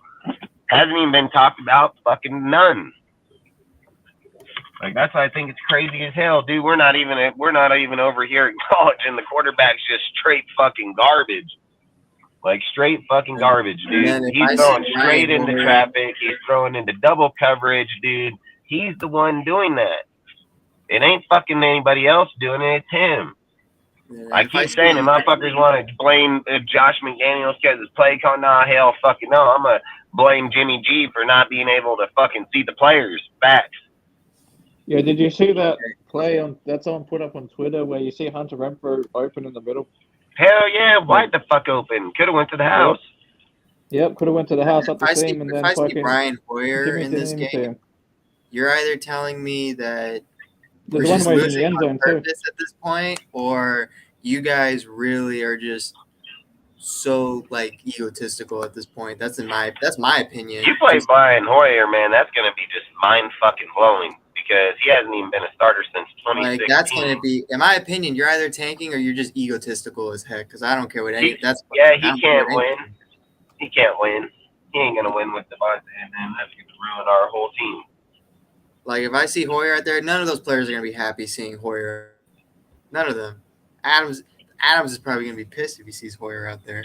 Hasn't even been talked about, fucking none. Like that's why I think it's crazy as hell, dude. We're not even over here acknowledging the quarterback's just straight fucking garbage. Like straight fucking garbage, dude. He's throwing straight into traffic. He's throwing into double coverage, dude. He's the one doing that. It ain't fucking anybody else doing it. It's him. Yeah, I keep saying it. Motherfuckers want to blame Josh McDaniels because his play call. Nah, hell fucking no. I'm going to blame Jimmy G for not being able to fucking see the players. Facts. Yeah, did you see that play that someone put up on Twitter where you see Hunter Renfro open in the middle? Hell yeah, wide the fuck open. Could have went to the house. Yep, could have went to the house up the If seam and then I see fucking Brian Hoyer Jimmy in didn't this even see game, him. you're either telling me that we're There's one just way in the losing end on zone too. purpose at this point, or you guys really are just so like egotistical at this point. That's my opinion. You play Just, Brian Hoyer, man, that's going to be just mind fucking blowing because he hasn't even been a starter since 2016. like that's gonna be, in my opinion, you're either tanking or you're just egotistical as heck. Because I don't care what any. He That's yeah, I he don't care can't what any- win. He can't win. He ain't going to win with Devontae, and then that's going to ruin our whole team. Like if I see Hoyer out there, none of those players are gonna be happy seeing Hoyer. None of them. Adams is probably gonna be pissed if he sees Hoyer out there.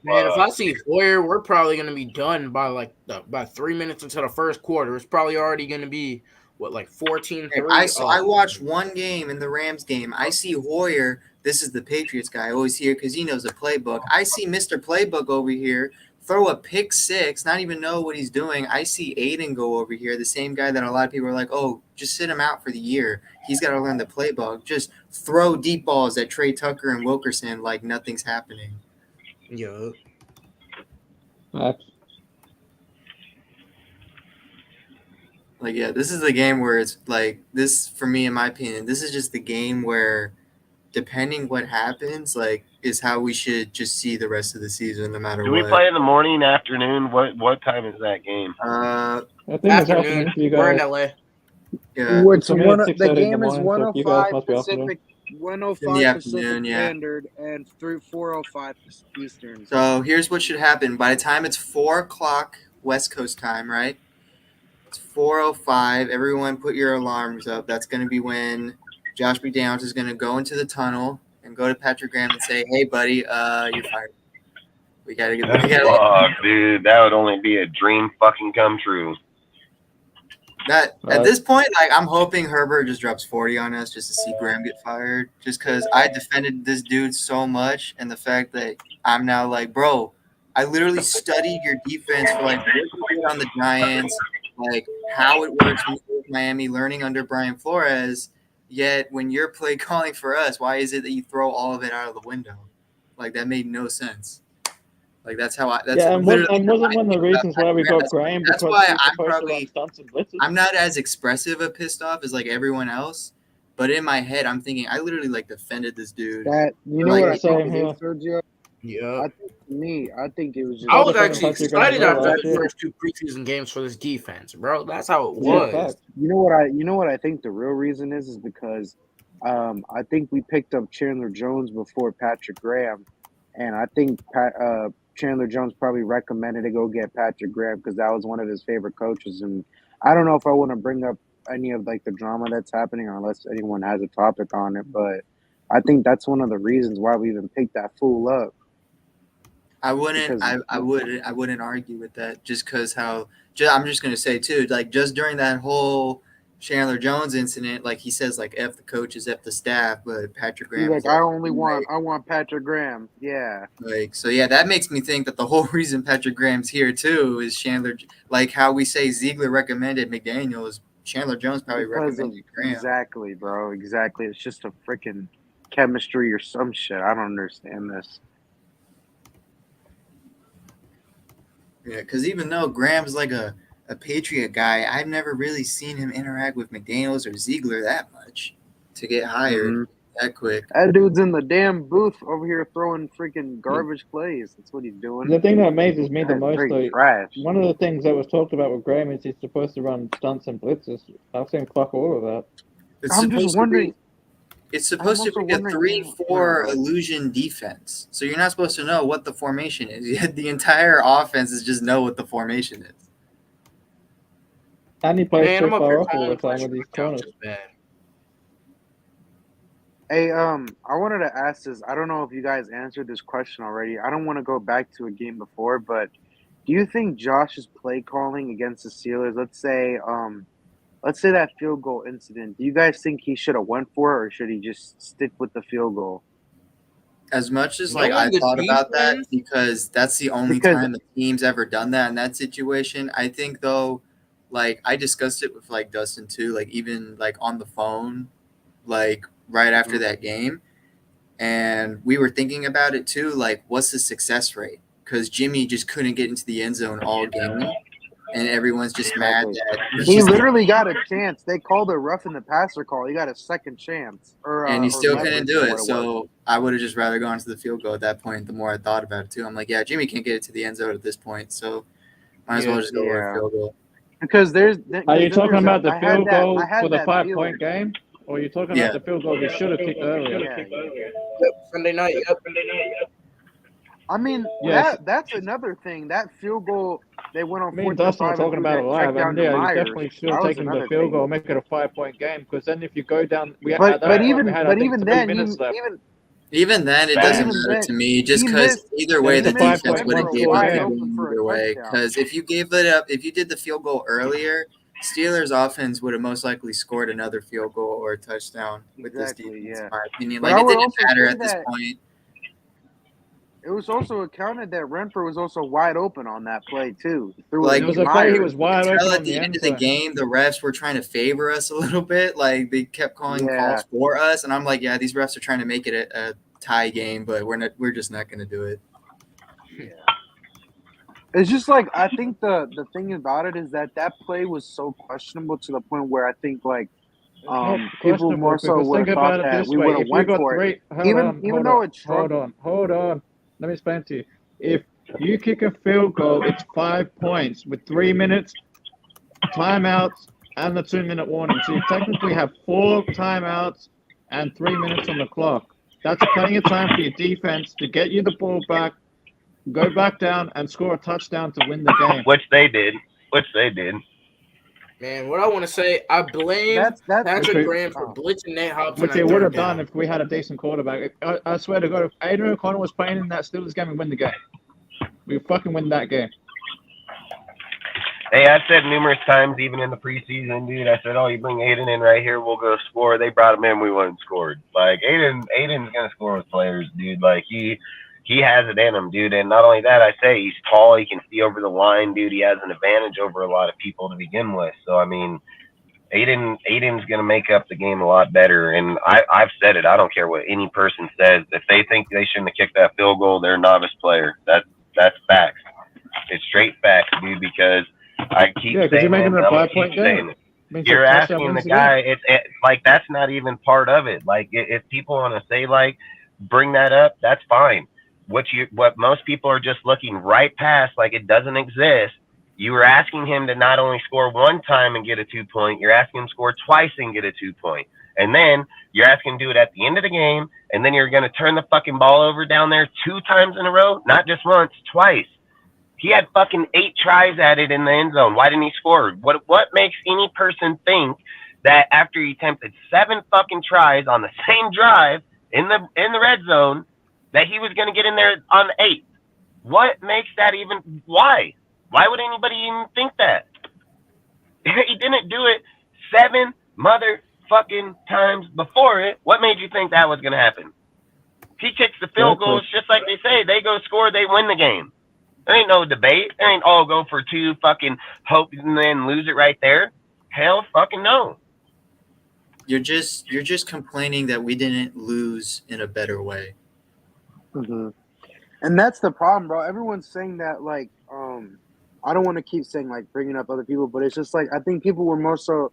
Man, if I see Hoyer, we're probably gonna be done by by 3 minutes into the first quarter. It's probably already gonna be like 14-3. I watched one game in the Rams game. I see Hoyer. This is the Patriots guy. I always hear because he knows the playbook. I see Mr. Playbook over here throw a pick six, not even know what he's doing. I see Aiden go over here, the same guy that a lot of people are like, oh, just sit him out for the year. He's got to learn the playbook. Just throw deep balls at Trey Tucker and Wilkerson like nothing's happening. Yeah. Like, yeah, this is the game where it's like this, for me, in my opinion, this is just the game where depending what happens, like, is how we should just see the rest of the season, no matter Do what. we play in the morning, afternoon? What time is that game? I think it's afternoon for you We're in guys. LA. Yeah. Which For me, one? it's The 6:30 in the game is morning, so you guys 105 must be afternoon. Pacific, In 105 the Pacific afternoon, yeah. Standard, and through 405 Eastern. So here's what should happen. By the time it's 4 o'clock West Coast time, right? It's 4:05. Everyone put your alarms up. That's going to be when Josh McDaniels is going to go into the tunnel and go to Patrick Graham and say, hey, buddy, you're fired. We got to get Fuck, dude. That would only be a dream fucking come true. that. At this point, like, I'm hoping Herbert just drops 40 on us just to see Graham get fired. Just because I defended this dude so much, and the fact that I'm now like, bro, I literally studied your defense for like what you did on the Giants, like how it works with Miami, learning under Brian Flores. Yet when you're play calling for us, why is it that you throw all of it out of the window? Like that made no sense. Like that's how I. That's and wasn't one of the reasons why we got Graham That's because why he's I'm supposed to probably. run stunts and blitzes? I'm not as expressive of pissed off as like everyone else, but in my head, I'm thinking I literally like defended this dude. That you know Like, what I think same it here. is, Sergio? Yeah. I think for me, I think it was just. I was Patrick actually Graham excited as well, after the right? first two preseason games for this defense, bro. That's how it Yeah, was. fact. You know what I think the real reason is because I think we picked up Chandler Jones before Patrick Graham, and I think Chandler Jones probably recommended to go get Patrick Graham because that was one of his favorite coaches. And I don't know if I want to bring up any of like the drama that's happening, or unless anyone has a topic on it, but I think that's one of the reasons why we even picked that fool up. I wouldn't. Because- I wouldn't argue with that. Just because how. I'm just gonna say too. Like just during that whole Chandler Jones incident, like he says, like f the coaches, f the staff, but Patrick He's Graham. like, is I want Patrick Graham. Yeah. Like so, yeah. That makes me think that the whole reason Patrick Graham's here too is Chandler. Like how we say Ziegler recommended McDaniels, Chandler Jones probably Because of, recommended Graham. exactly, bro. Exactly. It's just a freaking chemistry or some shit. I don't understand this. Yeah, because even though Graham's like a Patriot guy, I've never really seen him interact with McDaniels or Ziegler that much to get hired that quick. That dude's in the damn booth over here throwing freaking garbage plays. That's what he's doing. The thing that amazes me the That's most, freaking though, trash. one of the things that was talked about with Graham is he's supposed to run stunts and blitzes. I've seen fuck all of that. I'm just wondering. It's supposed to I'm be a also wondering- 3-4 illusion defense. So you're not supposed to know what the formation is. Yet the entire offense is just know what the formation is. And he plays Man, so I'm up far here off all calling the time pressure with these down corners. just bad. Hey, I wanted to ask this. I don't know if you guys answered this question already. I don't want to go back to a game before, but do you think Josh's play calling against the Steelers, let's say, let's say that field goal incident. Do you guys think he should have went for it, or should he just stick with the field goal? As much as like Knowing I the thought about that, defense, because that's the only Because time the team's ever done that in that situation. I think though, like I discussed it with like Dustin too, like even like on the phone, like right after that game, and we were thinking about it too. Like, what's the success rate? Because Jimmy just couldn't get into the end zone all game, and everyone's just mad exactly. that he's He just literally got a chance. They called a rough in the passer call. He got a second chance, and he or still couldn't leverage do for it. what it was. So I would have just rather gone to the field goal at that point. The more I thought about it too, I'm like, yeah, Jimmy can't get it to the end zone at this point, so might as well just go for a field goal. Because there's. Are you talking about the I had field that- goal I had for the that 5-point feeling. game? Or are you talking Yeah. about the field goal they should have kicked earlier? Yeah. Sunday night. Yep. I mean, Yes. that's another thing. That field goal, they went on Me 4th and and Dustin 5 were and talking threw about it that live, check down and to yeah, you Myers. definitely should have That was taken the another field thing. goal, make it a 5-point game. Because then, if you go down, we But at that point, even we had, I think, even 3 then, minutes left. Even then, it But doesn't even matter then, to me, just he because missed- either way, It's the a 5-point defense would have one given score it game. to him either way. Because if you gave it up, if you did the field goal earlier, Steelers offense would have most likely scored another field goal or a touchdown with Exactly, this defense, yeah. in my opinion. But Like, I it would didn't also matter say at this that- point. It was also accounted that Renfrew was also wide open on that play too. Like, There was a play he was wide Until open at on the the end end of the zone. game, the refs were trying to favor us a little bit. Like, they kept calling calls for us, and I'm like, yeah, these refs are trying to make it a tie game, but we're just not going to do it. It's just like, I think the thing about it is that play was so questionable to the point where I think like Not people more so questionable, because would think have about thought it that this we way. would have If you went got for it. hold Even on, though it's hold on. Let me explain to you. If you kick a field goal, it's 5 points with 3 minutes, timeouts, and the 2-minute warning. So you technically have 4 timeouts and 3 minutes on the clock. That's plenty of time for your defense to get you the ball back, go back down, and score a touchdown to win the game. Which they did. Man, what I want to say, I blame that's Patrick Graham for blitzing Nate Hobson. Which they would have done if we had a decent quarterback. I swear to God, if Adrian O'Connell was playing in that Steelers game, we win the game. We fucking win that game. Hey, I've said numerous times, even in the preseason, dude. I said, "Oh, you bring Aiden in right here, we'll go score." They brought him in, we went and scored. Like Aiden's gonna score with players, dude. Like he has it in him, dude. And not only that, I say he's tall, he can see over the line, dude. He has an advantage over a lot of people to begin with. So I mean, Aiden's gonna make up the game a lot better. And I've said it. I don't care what any person says. If they think they shouldn't have kicked that field goal, they're a novice player. That's facts. It's straight facts, dude. Because I keep saying you're making it, a I'm 5-point keep saying game. it. You're asking the guy. It's like that's not even part of it. Like if people want to say like bring that up, that's fine. What most people are just looking right past, like it doesn't exist. You were asking him to not only score one time and get a 2-point, you're asking him to score twice and get a 2-point. And then you're asking him to do it at the end of the game, and then you're going to turn the fucking ball over down there 2 times in a row, not just once, twice. He had fucking 8 tries at it in the end zone. Why didn't he score? What makes any person think that after he attempted 7 fucking tries on the same drive in the red zone that he was going to get in there on the 8th? What makes that even? Why? Why would anybody even think that? He didn't do it 7 motherfucking times before it. What made you think that was going to happen? He kicks the field goals just like they say. They go score, they win the game. There ain't no debate. There ain't all go for 2 fucking hope and then lose it right there. Hell fucking no. You're just complaining that we didn't lose in a better way. Mm-hmm. And that's the problem, bro. Everyone's saying that, like, I don't want to keep saying like bringing up other people, but it's just like I think people were more so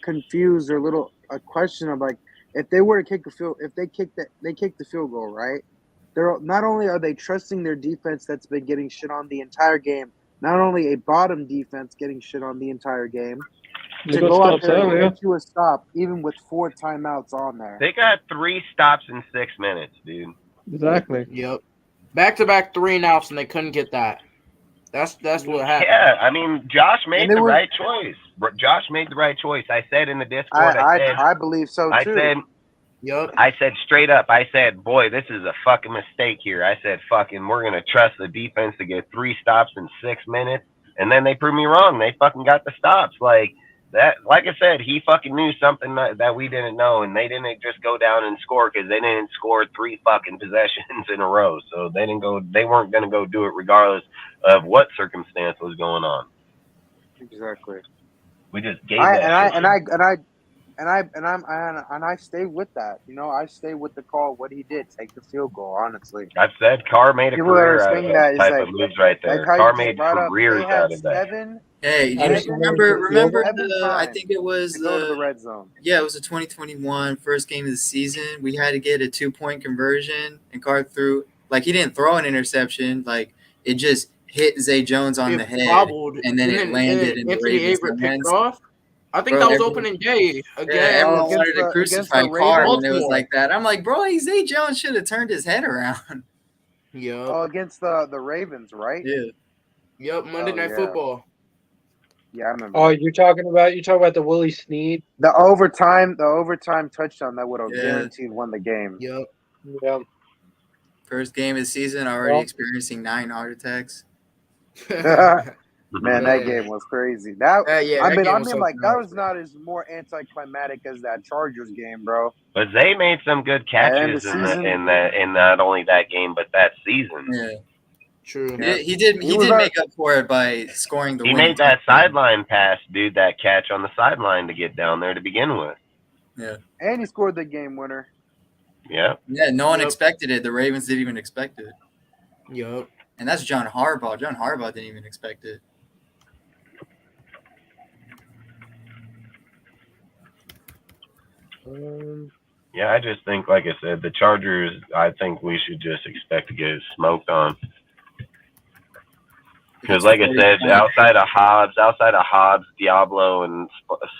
confused or a question of like if they were to kick they kick the field goal, right? They're not only are they trusting their defense that's been getting shit on the entire game, not only a bottom defense getting shit on the entire game, to go out there and get you a stop, even with 4 timeouts on there. They got 3 stops in 6 minutes, dude. Exactly. Yep. Back-to-back 3-and-outs, and they couldn't get that. That's what happened. Yeah, I mean, Josh made the right choice. Josh made the right choice. I said in the Discord, I believe so too. I said straight up, I said, boy, this is a fucking mistake here. I said, fucking, we're going to trust the defense to get 3 stops in 6 minutes. And then they proved me wrong. They fucking got the stops. Like, That, like I said, he fucking knew something that we didn't know, and they didn't just go down and score because they didn't score 3 fucking possessions in a row. So they didn't go. They weren't gonna go do it regardless of what circumstance was going on. Exactly. We just gave I that and I shit. and I and I and I and I'm and I stay with that. You know, I stay with the call. What he did, take the field goal. Honestly, I've said Carr made a people that are career out of saying those that is type like of moves right there. how Carr you just made brought up. They careers had out of that. 7. Hey, you Anderson remember made the field goal. I think it was to go to the red zone. yeah, it was the 2021 first game of the season. We had to get a 2-point conversion, and Carr threw he didn't throw an interception, it just hit Zay Jones on the head, bobbled, and then it landed in the Anthony Ravens' Averett picked hands. it off. I think Bro, that was everyone- opening day Yeah, again. everyone against wanted to the crucify Ravens? Carr when it was Baltimore. like that. I'm like, bro, Zay Jones should have turned his head around. Yep. Oh, against the Ravens, right? Yeah. Yep. Monday Night yeah. Football. Yeah, I remember. Oh, you're talking about the Willie Snead. The overtime touchdown that would have Yeah. guaranteed won the game. Yep. Yeah. First game of the season, already Well- experiencing 9 heart attacks. Man, that game was crazy. That yeah, I that mean, game was so that nuts. was not as more anticlimactic as that Chargers game, bro. But Zay made some good catches And the in not only that game but that season. Yeah. True. Yeah, he did was make up for it by scoring the He winning made that touchdown. sideline pass, dude. That catch on the sideline to get down there to begin with. And he scored the game winner. Yeah. Yeah, no one Yep. expected it. The Ravens didn't even expect it. Yep. And that's John Harbaugh. John Harbaugh didn't even expect it. Yeah, I just think, like I said, the Chargers, I think we should just expect to get smoked on. Because, like I said, outside of Hobbs, Diablo, and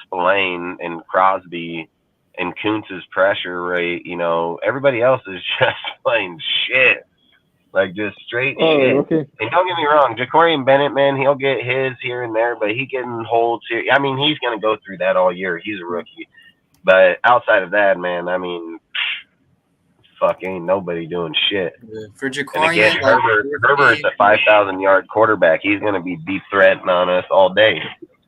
Spillane, and Crosby, and Kuntz's pressure rate, everybody else is just playing shit. Like, just straight shit. Okay. And don't get me wrong, Jacorian Bennett, man, he'll get his here and there, but he getting holds here. I mean, he's going to go through that all year. He's a rookie. But outside of that, man, I mean, fuck, ain't nobody doing shit. For And Jacorian, again, Herbert's a 5,000-yard quarterback. He's going to be deep threatening on us all day.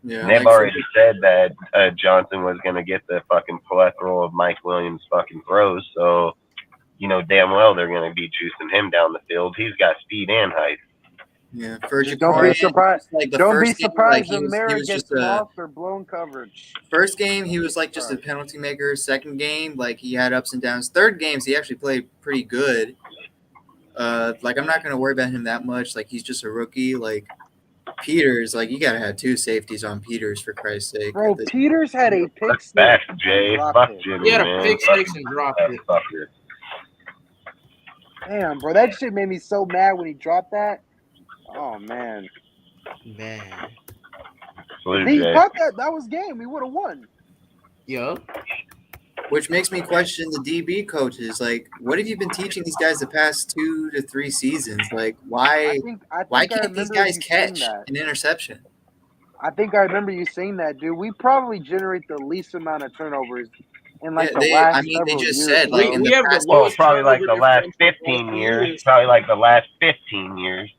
yeah, And they've already said that Johnson was going to get the fucking plethora of Mike Williams fucking throws. So, damn well they're going to be juicing him down the field. He's got speed and height. yeah, for Just Jacorian, don't be surprised. the Don't be first game, surprised he if was Merritt gets just a lost or blown coverage. first game. He was just a penalty maker. Second game, he had ups and downs. Third games, he actually played pretty good. I'm not gonna worry about him that much. He's just a rookie. Peters, you gotta have 2 safeties on Peters for Christ's sake. Bro, Peters had a pick six. Back, Jay. Dropped Fuck it. Jimmy, He had a man. pick six and dropped Fuck it. that fucker. Damn, bro, that shit made me so mad when he dropped that. Oh man, Man. Salute, he Jay. caught that. That was game. We would have won. Yep. Which makes me question the DB coaches. What have you been teaching these guys the past 2 to 3 seasons? Why I think why I can't these remember guys you saying catch that. an interception? I think I remember you saying that, dude. We probably generate the least amount of turnovers in the they last they several just years. said bro. in we the have the past, Well, lowest probably like turnover the last differential 15 last years. Probably like the last 15 years.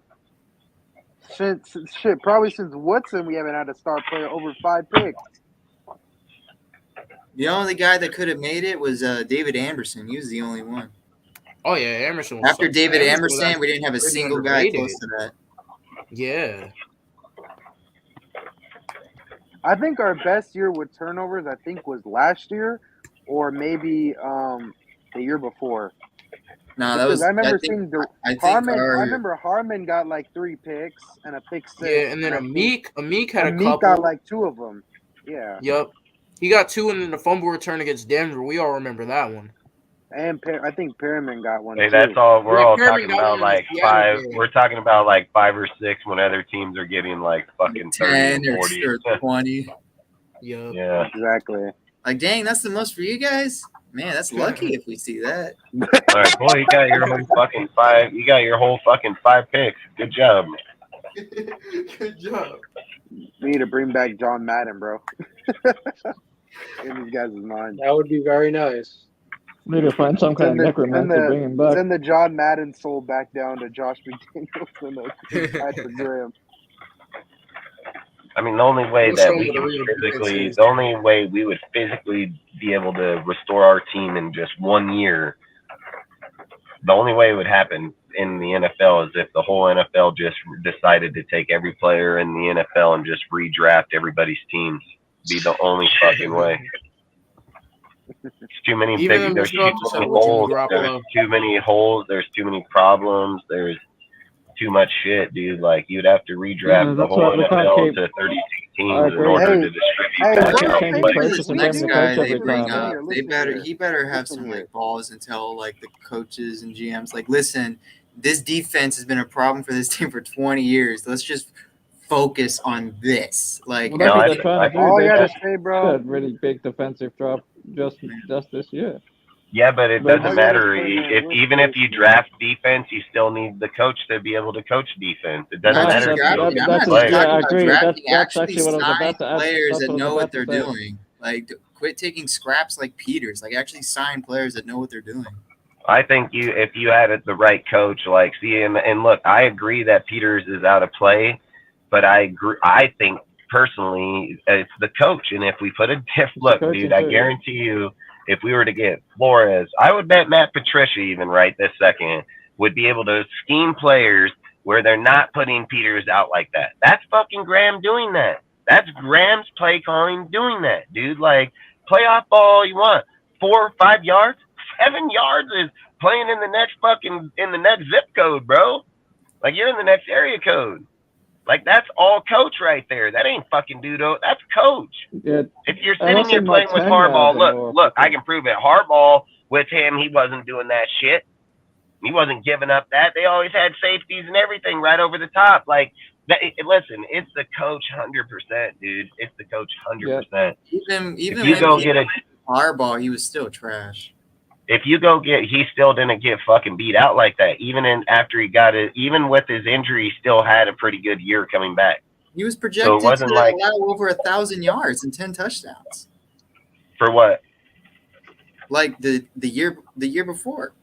Shit, probably since Woodson, we haven't had a star player over 5 picks. the only guy that could have made it was David Anderson. He was the only one. Oh yeah, Emerson was After so- David was Emerson, actually we didn't have a pretty single guy underrated. close to that. Yeah. I think our best year with turnovers, was last year, or maybe the year before. No, that Because was. I remember think, seeing I think Harmon. our, I remember Harmon got 3 picks and a pick 6. Yeah, and then I think Amik had a Amik couple. got 2 of them. Yeah, Yep. He got 2 and then the fumble return against Denver. We all remember that one. and I think Perriman got 1 Hey, too. that's all. We're Yeah, all Perriman talking got about one in the Seattle 5. game. We're talking about 5 or 6 when other teams are getting fucking 30 10 and 40. or 20. Yep. Yeah. Exactly. Dang, that's the most for you guys? Man, that's lucky if we see that. All right, boy, you got your whole fucking 5. You got your whole fucking 5 picks. Good job. Good job. We need to bring back John Madden, bro. In these guys' mind. That would be very nice. We need to find some kind of necromancer to bring him back. Send the John Madden soul back down to Josh McDaniels and Patrick Graham. I mean, the only way We'll that show 'em we what a can real defense physically, is. the only way we would physically be able to restore our team in just 1 year, the only way it would happen in the NFL is if the whole NFL just decided to take every player in the NFL and just redraft everybody's teams. Be the only fucking way. There's too many Even big. we'll There's still have too to many settle with Jimmy holes. There's Garoppolo. too many holes. There's too many problems. There's too much shit, dude. Like you'd have to redraft the that's whole why we can't NFL keep. to 32 I teams in agree. order Hey, to distribute hey, that I keep amount of changing players. Whoever coaches this and next blaming the guy coach they every bring time. up, he better have Listen some here. like balls and tell like the coaches and GMs like, listen, this defense has been a problem for this team for 20 years. Let's just focus on this. Like Well, that's what I they're think trying to do. All I They gotta just say, did bro. a really big defensive drop just this year. Yeah, but it But doesn't All you gotta matter. say, man, If listen, even if you listen. draft defense, you still need the coach to be able to coach defense. It doesn't not just matter if you drafting. don't I'm not get just play. yeah, talking I about agree. drafting. That's Actually actually what I was sign about to add. players That's that what I was know what about they're to say. doing. Like, quit taking scraps like Peters. Like, actually sign players that know what they're doing. I think if you had the right coach, like see, and look, I agree that Peters is out of play, but I think personally it's the coach, and if we put a It's the look, coaching dude, I too. guarantee you, if we were to get Flores, I would bet Matt Patricia even right this second would be able to scheme players where they're not putting Peters out like that. That's fucking Graham doing that. That's Graham's play calling doing that, dude. Like playoff ball all you want, 4 or 5 yards, 7 yards is playing in the next zip code, bro. Like you're in the next area code. Like that's all coach right there. That ain't fucking Dudo. That's coach. Yeah, If you're I sitting also here playing not with 10 yards Harbaugh, anymore. look, I can prove it. Harbaugh with him, he wasn't doing that shit. He wasn't giving up that. They always had safeties and everything right over the top. Like, listen, it's the coach 100%, dude. It's the coach 100%. Even If you when go he get a Harbaugh, he was still trash. if you go get, he still didn't get fucking beat out like that. Even after he got it, even with his injury, he still had a pretty good year coming back. He was So projected it wasn't to like allow over 1,000 yards and 10 touchdowns. for what? Like the year before.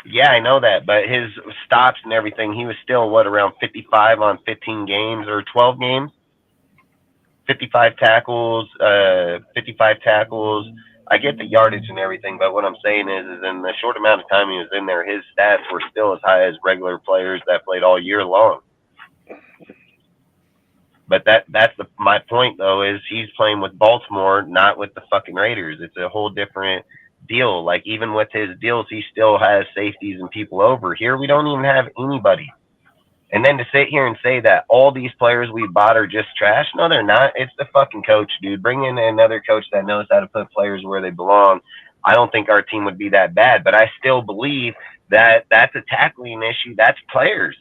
Yeah, I know that, but his stops and everything, he was still around 55 on 15 games or 12 games. 55 tackles, 55 tackles. I get the yardage and everything, but what I'm saying is in the short amount of time he was in there, his stats were still as high as regular players that played all year long. But that's my point though, is he's playing with Baltimore, not with the fucking Raiders. It's a whole different deal. Like even with his deals, he still has safeties and people over. Here we don't even have anybody. And then to sit here and say that all these players we bought are just trash, no, they're not. It's the fucking coach, dude. Bring in another coach that knows how to put players where they belong. I don't think our team would be that bad, but I still believe that that's a tackling issue. That's players.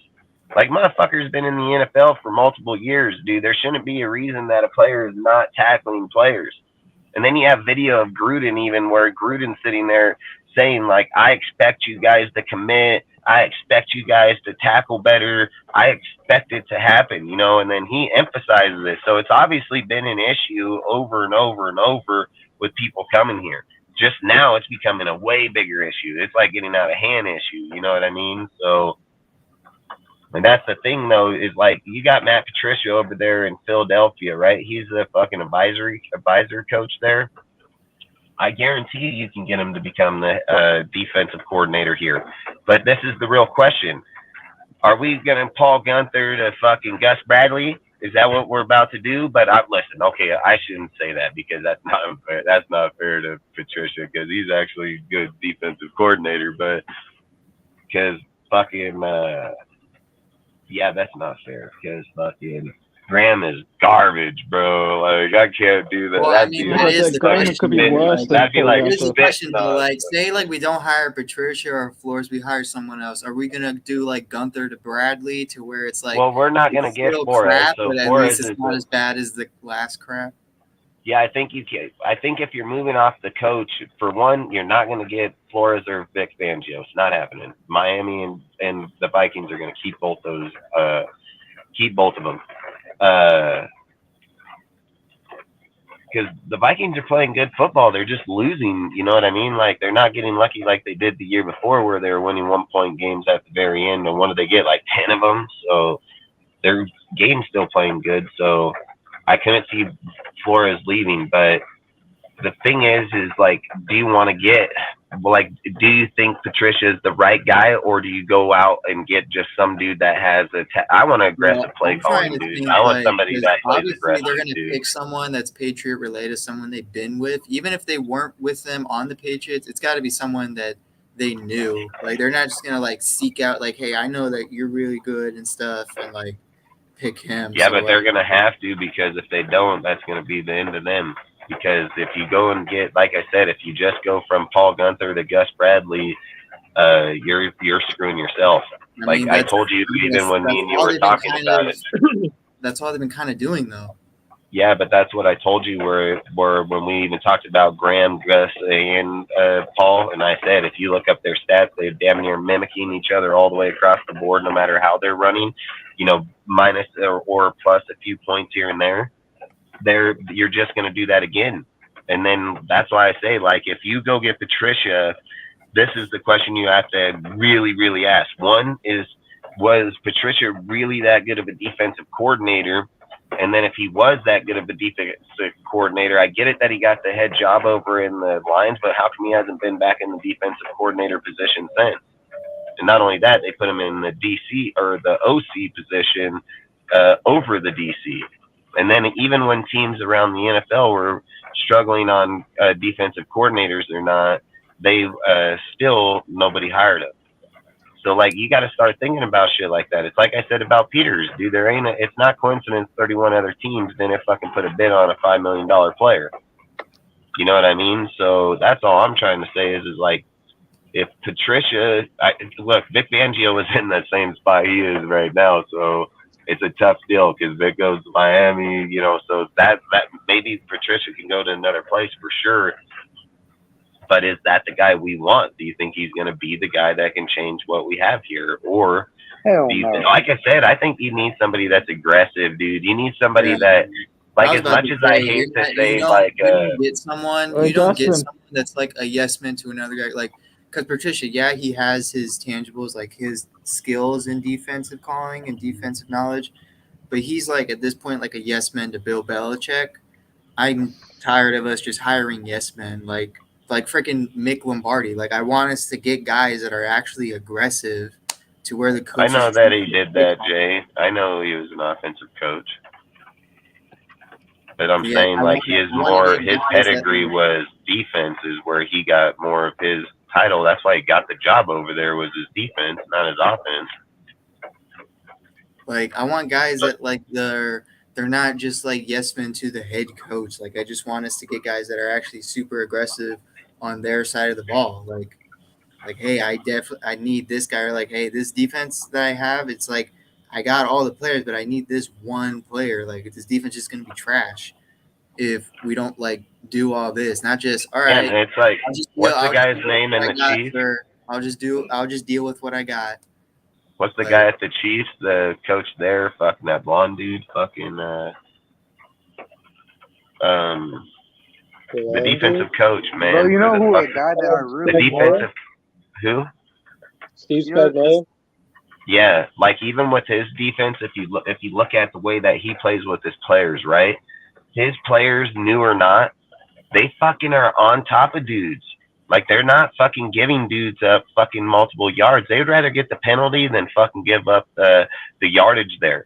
Like, motherfucker's been in the NFL for multiple years, dude. There shouldn't be a reason that a player is not tackling players. And then you have video of Gruden even where Gruden's sitting there saying, like, I expect you guys to commit. I expect you guys to tackle better. I expect it to happen, you know, and then he emphasizes it. So it's obviously been an issue over and over and over with people coming here. Just now it's becoming a way bigger issue. It's like getting out of hand issue, you know what I mean? So, and that's the thing, though, is like you got Matt Patricia over there in Philadelphia, right? He's the fucking advisor coach there. I guarantee you can get him to become the defensive coordinator here. But this is the real question. Are we going to Paul Gunther to fucking Gus Bradley? Is that what we're about to do? But listen, okay, I shouldn't say that because that's not fair. That's not fair to Patricia because he's actually a good defensive coordinator. But because fucking, yeah, that's not fair because fucking Graham is garbage, bro. Like I can't do that. Well, I mean, Yeah, that but is the Graham question. could be worse than That'd be Paul like It is the Gunther. question though. spit Like, say like we don't hire Patricia or Flores, we hire someone else. Are we gonna do like Gunther to Bradley to where it's like well, we're not gonna it's get still Flores, crap, so but at Flores least it's is not as bad as the last crap? yeah. I think you can. I think if you're moving off the coach, for one, you're not gonna get Flores or Vic Fangio. It's not happening. Miami and the Vikings are gonna keep both those. Keep both of them. Because the Vikings are playing good football. They're just losing. You know what I mean? Like, they're not getting lucky like they did the year before where they were winning 1-point games at the very end. And what did they get? Like 10 of them? So they're Gaines still playing good, so I couldn't see Flores leaving. But the thing is like, do you want to get like, do you think Patricia is the right guy, or do you go out and get just some dude that has I want an aggressive play I'm trying calling to dude. think I want like, somebody 'cause that plays obviously aggressive, they're gonna dude. pick someone that's Patriot related, someone they've been with. Even if they weren't with them on the Patriots, it's got to be someone that they knew. Like they're not just gonna like seek out like, hey, I know that you're really good and stuff, and like pick him. Yeah, So but like, they're gonna have to, because if they don't, that's gonna be the end of them. Because if you go and get, like I said, if you just go from Paul Gunther to Gus Bradley, you're screwing yourself. I Like mean, I told you, even when me that's and you all were they've been talking kind about of. it. That's all they've been kind of doing though. Yeah, but that's what I told you. Where when we even talked about Graham, Gus, and Paul, and I said if you look up their stats, they're damn near mimicking each other all the way across the board, no matter how they're running. You know, minus or plus a few points here and there. You're just going to do that again. And then that's why I say, like, if you go get Patricia, this is the question you have to really, really ask. One is, was Patricia really that good of a defensive coordinator? And then if he was that good of a defensive coordinator, I get it that he got the head job over in the Lions, but how come he hasn't been back in the defensive coordinator position since? And not only that, they put him in the DC or the OC position over the DC. And then even when teams around the NFL were struggling on defensive coordinators or not, they still nobody hired him. So like, you got to start thinking about shit like that. It's like I said about Peters, dude. It's not coincidence 31 other teams didn't fucking put a bid on a $5 million player. You know what I mean? So that's all I'm trying to say is like, if Patricia, look, Vic Fangio is in that same spot he is right now, so it's a tough deal because Vic goes to Miami, you know, so that maybe Patricia can go to another place for sure. But is that the guy we want? Do you think he's going to be the guy that can change what we have here? Or Hell do you no. like I said, I think you need somebody that's aggressive, dude. You need somebody that, I like, was as about much to as I say, hate to say, you don't, like, you don't get someone, Well, you don't get Justin- someone that's like a yes man to another guy. Like, because Patricia, yeah, he has his tangibles, like his skills in defensive calling and defensive knowledge, but he's like at this point like a yes man to Bill Belichick. I'm tired of us just hiring yes men, like freaking Mick Lombardi. Like, I want us to get guys that are actually aggressive to where the I coaches. know that he did that, Jay. I know he was an offensive coach. But I'm Yeah, saying, I like, wanna his get guys pedigree was defense is where he got more of his title. That's why he got the job over there, was his defense, not his offense. Like, I want guys that like they're not just like yes men to the head coach. Like, I just want us to get guys that are actually super aggressive on their side of the ball. Like hey, I need this guy. Or like, hey, this defense that I have, it's like I got all the players, but I need this one player. Like, this defense is gonna be trash if we don't like do all this. Not just all right. And it's like, I'll just what's the I'll guy's just do name what in I the got, Chiefs? sir. I'll just deal with what I got. What's the Like, guy at the Chiefs? The coach there, fucking that blonde dude, fucking the defensive coach, man. Bro, you know who a fucking, guy that I the really defensive who? Steve You know, Spagnuolo. Yeah, like even with his defense, if you look at the way that he plays with his players, right? His players, new or not, they fucking are on top of dudes. Like, they're not fucking giving dudes up fucking multiple yards. They would rather get the penalty than fucking give up the yardage there.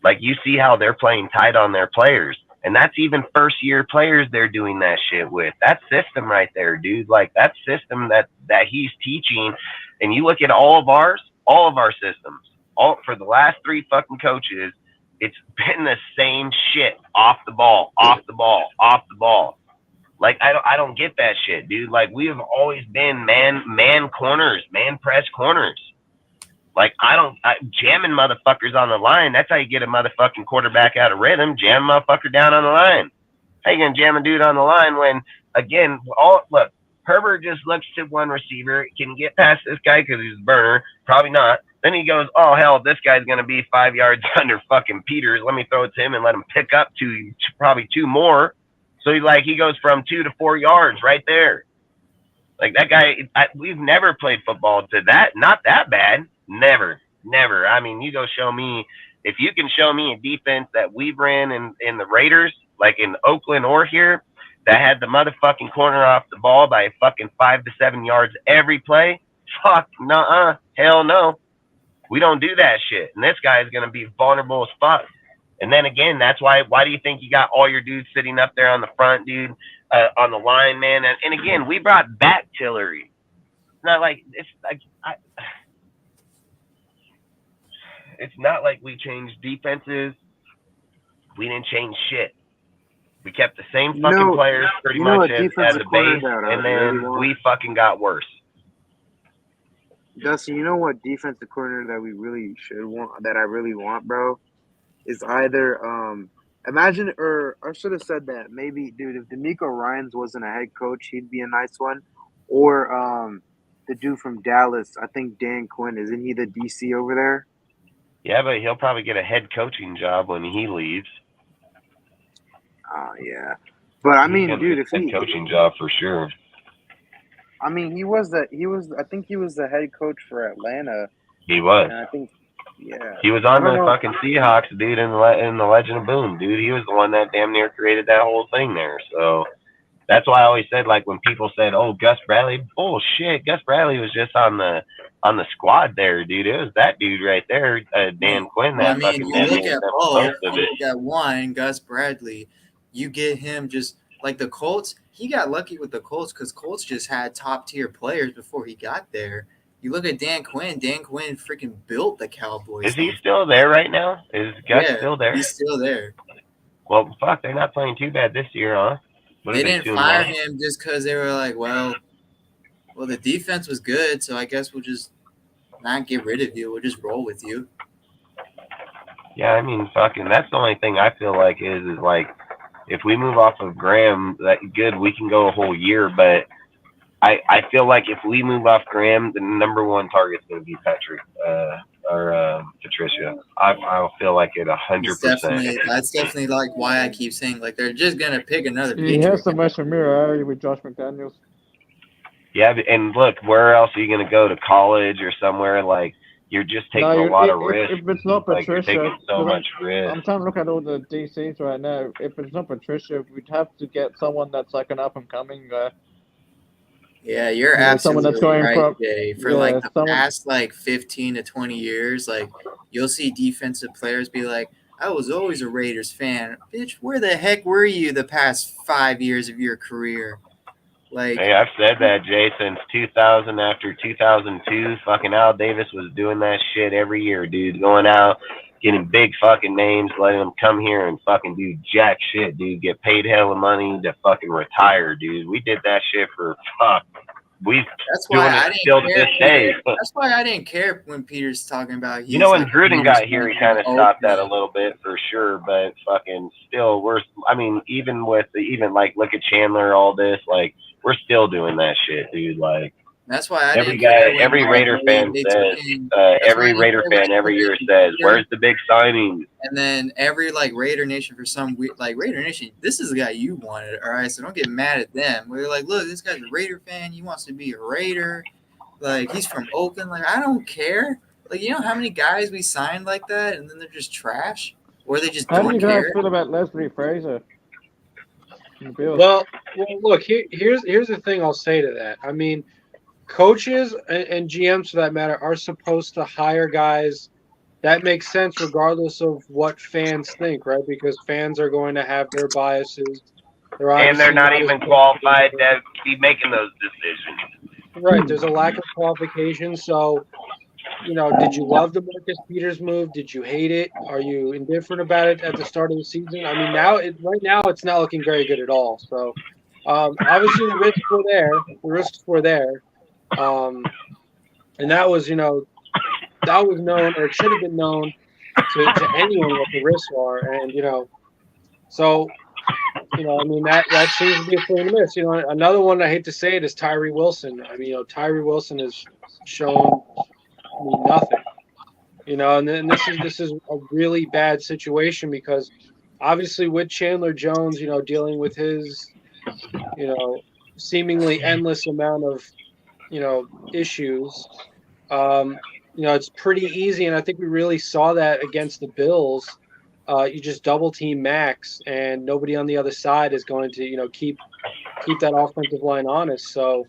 Like, you see how they're playing tight on their players. And that's even first year players they're doing that shit with. That system right there, dude. Like, that system that he's teaching. And you look at all of our systems, all for the last 3 fucking coaches, it's been the same shit. Off the ball, off the ball, off the ball. Like, I don't get that shit, dude. Like, we have always been man corners, man press corners. Like, jamming motherfuckers on the line. That's how you get a motherfucking quarterback out of rhythm. Jam a motherfucker down on the line. How you gonna jam a dude on the line when, again, look, Herbert just looks to one receiver. Can he get past this guy because he's a burner? Probably not. Then he goes, oh, hell, this guy's going to be 5 yards under fucking Peters. Let me throw it to him and let him pick up probably 2 more. So he goes from 2 to 4 yards right there. Like, that guy, we've never played football to that, not that bad. Never. I mean, you go show me If you can show me a defense that we've ran in the Raiders, like in Oakland or here, that had the motherfucking corner off the ball by fucking 5 to 7 yards every play, fuck, nuh-uh, hell no. We don't do that shit. And this guy is going to be vulnerable as fuck. And then again, that's why do you think you got all your dudes sitting up there on the front, dude, on the line, man? And again, we brought back Tillery. It's not like it's not like we changed defenses. We didn't change shit. We kept the same fucking players pretty much as the base, and then we fucking got worse. Dustin, you know what defensive coordinator that we really should want, that I really want, bro, is either imagine, or I should have said that maybe, dude, if D'Amico Ryans wasn't a head coach, he'd be a nice one, or the dude from Dallas, I think Dan Quinn, isn't he the DC over there? Yeah, but he'll probably get a head coaching job when he leaves. Oh yeah, but I mean, dude, if head coaching job for sure. I mean, I think he was the head coach for Atlanta. He was. And I think, yeah. He was on the fucking Seahawks, dude, in the Legend of Boom, dude. He was the one that damn near created that whole thing there. So that's why I always said, like, when people said, "Oh, Gus Bradley," bullshit. Gus Bradley was just on the squad there, dude. It was that dude right there, Dan Quinn. That I mean, you look at both. You look at one, Gus Bradley. You get him just like the Colts. He got lucky with the Colts because Colts just had top tier players before he got there. You look at Dan Quinn. Dan Quinn freaking built the Cowboys. Is he still there right now? Is Gus still there? He's still there. Well, fuck, they're not playing too bad this year, huh? They didn't fire him just because they were like, well, the defense was good, so I guess we'll just not get rid of you. We'll just roll with you. Yeah, I mean, fucking, that's the only thing I feel like is like, if we move off of Graham, that good, we can go a whole year. But I feel like if we move off Graham, the number one target's going to be Patrick or Patricia. I feel like it 100%. That's definitely like why I keep saying like they're just going to pick another. He has some much familiarity with Josh McDaniels. Yeah, and look, where else are you going to go to college or somewhere like? You're just taking a lot of risk. If it's not Patricia, you're taking so much risk. I'm trying to look at all the DCs right now. If it's not Patricia, we'd have to get someone that's like an up and coming guy. Yeah, you're absolutely right, Jay. For like the past like 15 to 20 years, like you'll see defensive players be like, "I was always a Raiders fan." Bitch, where the heck were you the past 5 years of your career? Like, hey, I've said that, Jay, since 2000. After 2002, fucking Al Davis was doing that shit every year, dude. Going out, getting big fucking names, letting them come here and fucking do jack shit, dude. Get paid hella money to fucking retire, dude. We did that shit for fuck. That's why I didn't care. That's why I didn't care when Peter's talking about. You know, when Gruden got here, he kind of stopped that a little bit for sure. But fucking still, even like look at Chandler, all this, like we're still doing that shit, dude. Like that's why every Raider fan says, every Raider fan every year says, "Where's the big signing?" And then every like Raider Nation for some like Raider Nation, this is the guy you wanted, all right? So don't get mad at them. We're like, look, this guy's a Raider fan. He wants to be a Raider. Like he's from Oakland. Like I don't care. Like you know how many guys we signed like that, and then they're just trash, or they just don't care. How do you guys feel about Leslie Frazier? Well, look, here's the thing I'll say to that. I mean, coaches and GMs, for that matter, are supposed to hire guys that make sense regardless of what fans think, right? Because fans are going to have their biases. And they're not even qualified to be making those decisions. Right. There's a lack of qualification. So, did you love the Marcus Peters move? Did you hate it? Are you indifferent about it at the start of the season? I mean, right now it's not looking very good at all. So, obviously the risks were there. The risks were there. And that was, that was known, or it should have been known to anyone what the risks are. And, so, I mean, that seems to be a thing to miss. Another one, I hate to say it, is Tyree Wilson. I mean, Tyree Wilson has shown me nothing, and then this is a really bad situation because obviously with Chandler Jones, dealing with his, seemingly endless amount of, issues. it's pretty easy, and I think we really saw that against the Bills. You just double team Max, and nobody on the other side is going to, keep that offensive line honest. So,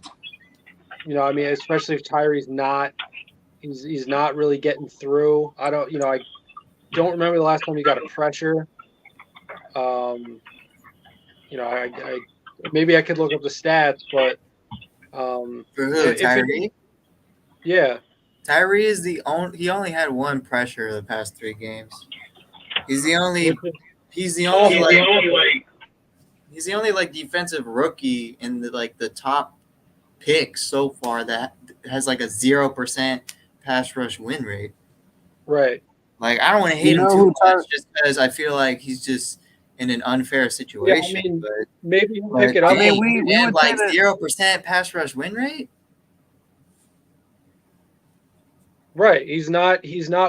I mean, especially if Tyree's not, he's not really getting through. I don't remember the last time he got a pressure. I maybe I could look up the stats, but For who? if it, Tyree? yeah, Tyree is the only. He only had one pressure the past 3 games. He's the only. which is He's the only awful. like. He's the only like defensive rookie in the top picks so far that has like a 0% pass rush win rate. Right. Like I don't want to hate him too much just because I feel like he's just in an unfair situation. mean, but maybe he'll pick it up. I mean, we and would like say that- 0% pass rush win rate. Right. He's not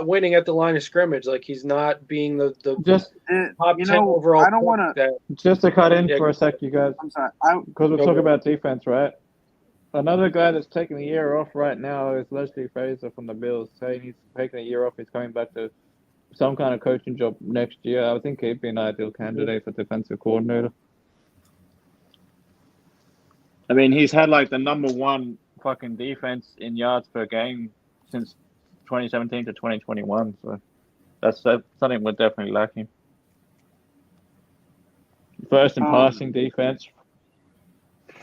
winning at the line of scrimmage. Like he's not being the Just top 10 overall. I don't want to. just to cut in Yeah, for a sec, you guys, I'm sorry. because we're Go talking ahead. about defense, right? Another guy that's taking a year off right now is Leslie Frazier from the Bills. Saying he's taking a year off. He's coming back to some kind of coaching job next year. I think he'd be an ideal candidate for defensive coordinator. I mean, he's had like the number 1 fucking defense in yards per game since 2017 to 2021. So that's something we're definitely lacking. First in passing defense.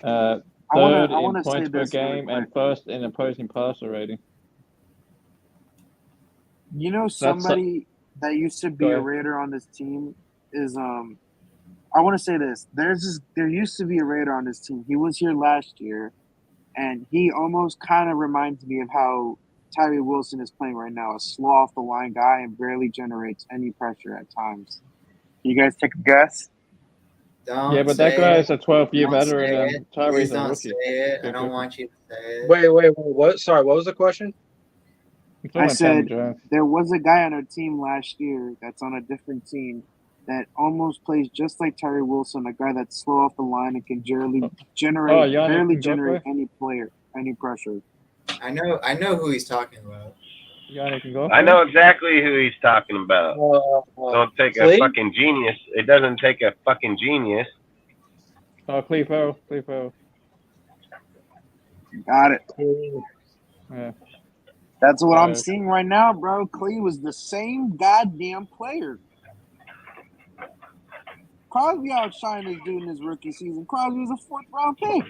Third in points per game and first in opposing passer rating. You know, somebody that used to be a Raider on this team is I want to say this. There used to be a Raider on this team. He was here last year, and he almost kind of reminds me of how Tyree Wilson is playing right now, a slow off the line guy and barely generates any pressure at times. You guys take a guess? Don't Yeah, but say that guy it. is a 12-year Don't say veteran, it. and Tyree's Please a don't rookie. say it. I don't want you to say it. Wait. What? Sorry. What was the question? I said there was a guy on our team last year that's on a different team that almost plays just like Tyree Wilson, a guy that's slow off the line and can barely generate any pressure. I know who he's talking about. Yannick can go. I know exactly who he's talking about. Don't take a fucking genius. It doesn't take a fucking genius. Cleve Farrell. Got it. Yeah. That's what I'm seeing right now, bro. Cleve was the same goddamn player. Crosby outshined this dude in his rookie season. Crosby was a 4th-round pick.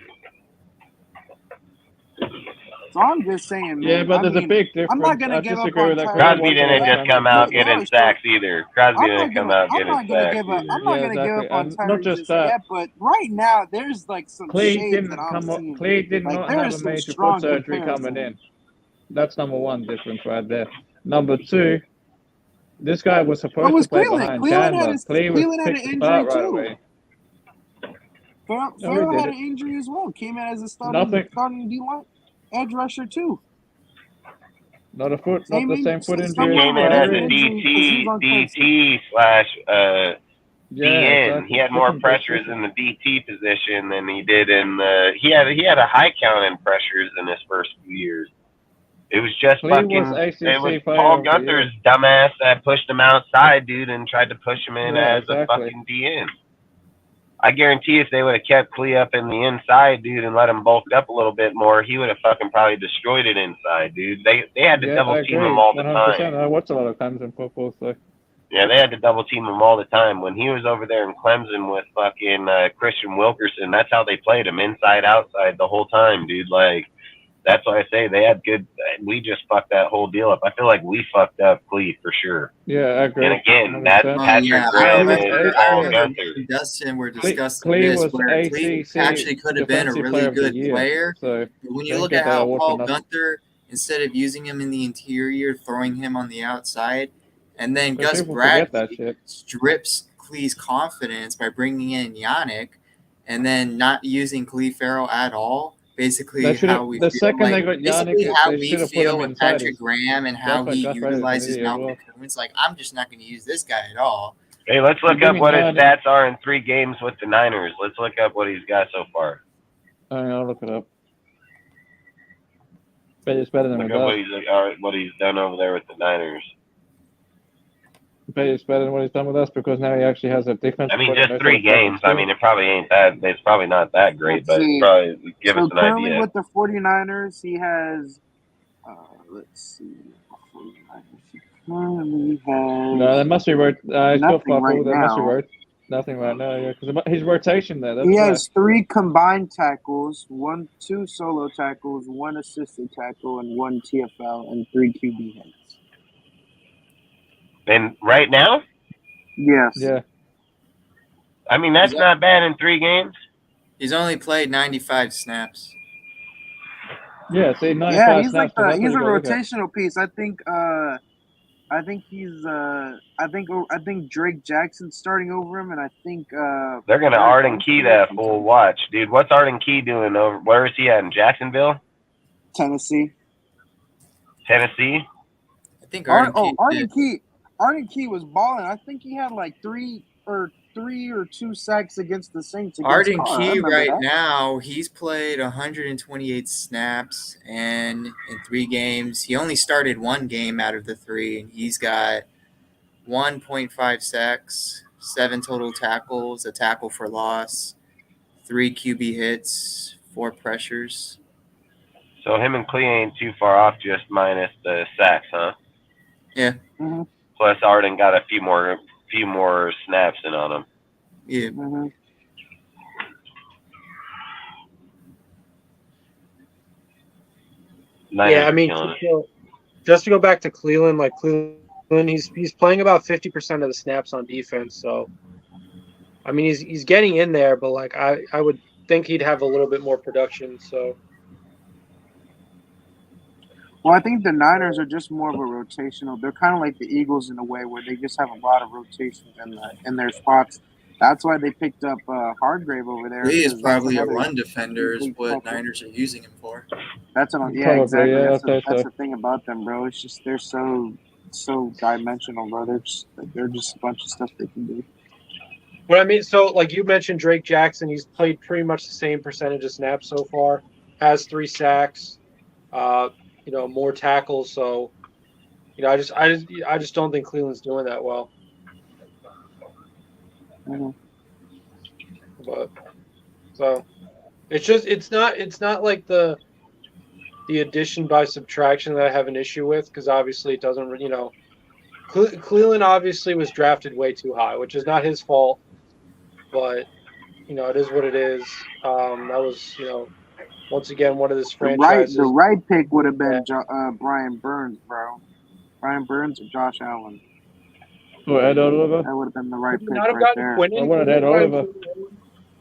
So I'm just saying, man. Yeah, but there's a big difference. I'm not gonna give up on Tyree. Crosby didn't just come out getting sacks either. Crosby didn't come out getting sacks either. I'm not gonna give up on Tyree not just that. yet, but right now there's like some shades that I'm seeing. Cleve did Like, not there have is a some major strong foot surgery coming in. That's number 1 difference right there. Number 2, this guy was supposed to play behind Chandler. Cleveland had an injury right too. away. Farrell had an injury as well. Came in as a starting D-line edge rusher too. Not the same foot injury. He came in as a DT slash DN. Exactly. He had more pressures in the DT position than he did in the. He had a high count in pressures in his first few years. It was just it was Paul Gunther's dumbass that pushed him outside, dude, and tried to push him in as a fucking DN. I guarantee if they would have kept Clee up in the inside, dude, and let him bulk up a little bit more, he would have fucking probably destroyed it inside, dude. They had to double team him all the time. I watch a lot of times in football, so. Yeah, they had to double team him all the time. When he was over there in Clemson with fucking Christian Wilkerson, that's how they played him, inside, outside the whole time, dude. Like, that's why I say they had good. We just fucked that whole deal up. I feel like we fucked up Clee for sure. Yeah, I agree. And again, that's Patrick Graham and Paul Gunther. Dustin, we're discussing Clee this was where Clee actually could have been a really good player. So when you look at how Paul Gunther, instead of using him in the interior, throwing him on the outside, and then Gus Bradley strips Clee's confidence by bringing in Yannick, and then not using Clee Farrell at all. Basically, how we feel with Patrick Graham and how he utilizes Malcolm Kuntz. Like, I'm just not going to use this guy at all. Hey, let's look up what his stats are in 3 games with the Niners. Let's look up what he's got so far. I'll look it up. Bet it's better than Look with at us. what he's done over there with the Niners. Bet it's better than what he's done with us because now he actually has a defense. I mean, just 3 games. I mean, it probably ain't that. It's probably not that great, but it's probably give us an currently idea. with the 49ers, he has. Let's see. 49ers. He currently has. No, that must be right. He's got nothing 5 right that must be now. right. Nothing right now, yeah. Because his rotation there. That's He why. has 3 combined tackles, 2 solo tackles, 1 assisted tackle, and 1 TFL, and 3 QB hits. And right now, Yes. Yeah. I mean, that's not bad in 3 games. He's only played 95 snaps. Yeah, see, 95 Yeah, he's snaps. like he's a what you gotta look at. rotational piece. I think Drake Jackson's starting over him, and I think They're gonna Arden Key that full watch, dude. What's Arden Key doing over? Where is he at in Jacksonville, Tennessee. Tennessee? I think Arden Key was balling. I think he had like 3 or 2 sacks against the Saints. Arden Key right now, he's played 128 snaps, and in 3 games, he only started 1 game out of the 3, and he's got 1.5 sacks, 7 total tackles, a tackle for loss, 3 QB hits, 4 pressures. So him and Klee ain't too far off, just minus the sacks, huh? Yeah. Mm-hmm. Plus Arden got a few more snaps in on him. Yeah. Mm-hmm. Yeah, I mean, just to go back to Cleveland, like Cleveland, he's playing about 50% of the snaps on defense. So, I mean, he's getting in there, but like I would think he'd have a little bit more production. So, well, I think the Niners are just more of a rotational. They're kind of like the Eagles in a way, where they just have a lot of rotations in their spots. That's why they picked up Hargrave over there. He is probably a run defender, is what Niners are using him for. That's what Probably, exactly. yeah, That's the thing about them, bro. It's just they're so dimensional, bro. They're just a bunch of stuff they can do. but I mean, so like you mentioned, Drake Jackson, he's played pretty much the same percentage of snaps so far. Has 3 sacks, more tackles. So, I just don't think Cleveland's doing that well. Mm-hmm. But so it's not like the addition by subtraction that I have an issue with, because obviously it doesn't, Cleveland obviously was drafted way too high, which is not his fault, but it is what it is. That was once again one of this franchises. The right pick would have been Brian Burns, bro. Brian Burns or Josh Allen. Oh, Ed Oliver? That would have been the right pick Not have right gotten there. Quinn. I wanted Ed Oliver.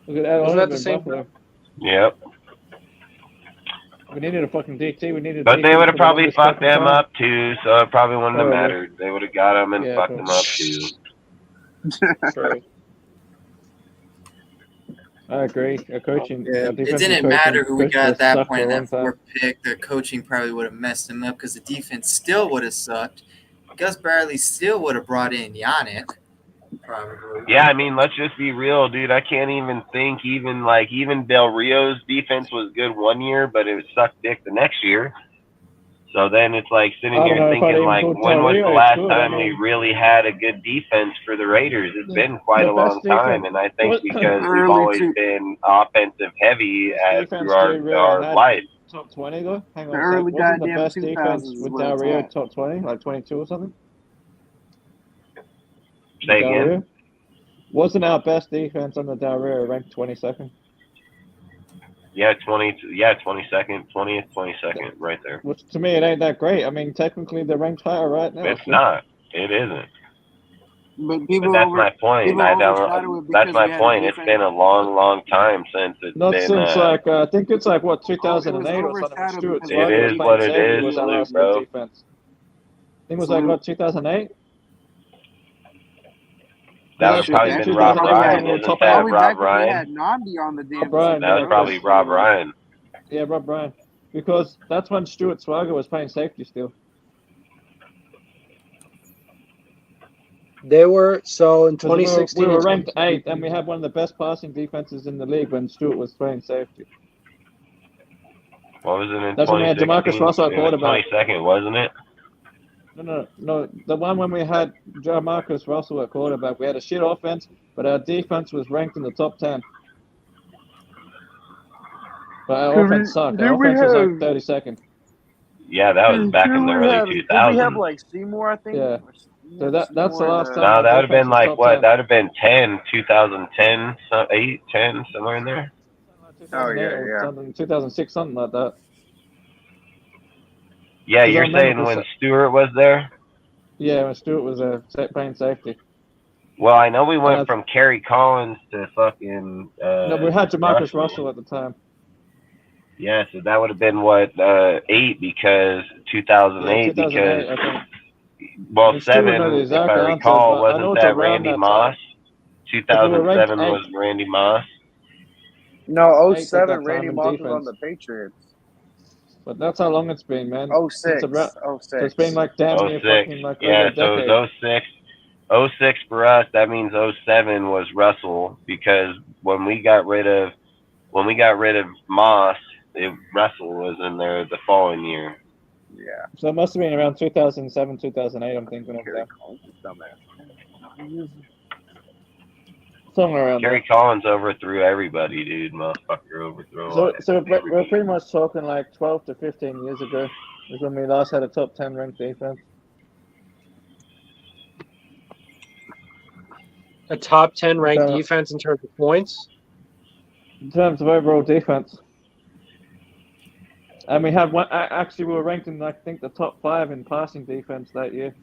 Look at Ed Wasn't Oliver that the in same Buffalo. Yep. We needed a fucking DT. We needed. But DT they would have for the probably longest fucked fucking them time. up too, so it probably wouldn't have mattered. They would have got them and fucked them up too. True. I agree. Coaching. It didn't matter who we got at that point in that 4th pick. The coaching probably would have messed him up because the defense still would have sucked. Gus Bradley still would have brought in Yannick. Probably. Yeah, I mean, let's just be real, dude. I can't even think even Del Rio's defense was good one year, but it sucked dick the next year. So then it's like sitting here thinking, like, when was the last time we really had a good defense for the Raiders? It's been quite a long time, and I think because we've always been offensive heavy through our life. Top 20 though? Hang on. Early Wasn't the goddamn best 2000s defense is with where Del it's Rio at. top 20, like 22 or something? Say again? Wasn't our best defense on the Del Rio ranked 22nd? Yeah, 22nd, 20th, 22nd, right there. Which to me, it ain't that great. I mean, technically, they're ranked higher right now. It's not. It isn't. But that's my point. That's my point. It's been a long, long time since it's Not been. Since like I think it's like what 2008 or something. Stuart it is what it is, Luke, bro. Defense. I think it was like what 2008. That would probably been Rob Ryan. Isn't that Rob Ryan? We had Nandi on the damn Ryan, that was probably Rob Ryan. Yeah, Rob Ryan. Because that's when Stuart Swagger was playing safety still. They were, so in 2016. We were ranked 8th, and we had one of the best passing defenses in the league when Stuart was playing safety. What was it in That's when we had 2016? Jamarcus Russell at It was quarterback. 22nd, wasn't it? No. The one when we had Jamarcus Russell at quarterback, we had a shit offense, but our defense was ranked in the top 10. But our offense sucked. Our offense was like 32nd. Yeah, that was back in the early 2000s. Did we have like Seymour? I think. Yeah. So that's the last time. No, that would have been like top what? 10. That would have been 2010, 8, 10, somewhere in there. Oh yeah. 2006, something like that. Yeah, you're saying when Stewart was there? Yeah, when Stewart was playing safety. Well, I know we went from Kerry Collins to fucking. No, we had Jamarcus Russell at the time. Yeah, so that would have been what 8 because 2008 because. I think. Well, 7, if I recall, wasn't that Randy Moss? 2007 was Randy Moss. No, 07, Randy Moss was on the Patriots. But that's how long it's been, man. 06. So it's been like damn near fucking like over a decade. So it was 06 for us. That means 07 was Russell because when we got rid of Moss, Russell was in there the following year. Yeah. So it must have been around 2007, 2008. I'm thinking of that. Somewhere around Kerry there. Collins overthrew everybody, dude. Motherfucker overthrew. So we're pretty much talking like 12 to 15 years ago is when we last had a top 10 ranked defense. A top 10 ranked defense in terms of points? In terms of overall defense. And we had one. Actually, we were ranked in, I think, the top 5 in passing defense that year.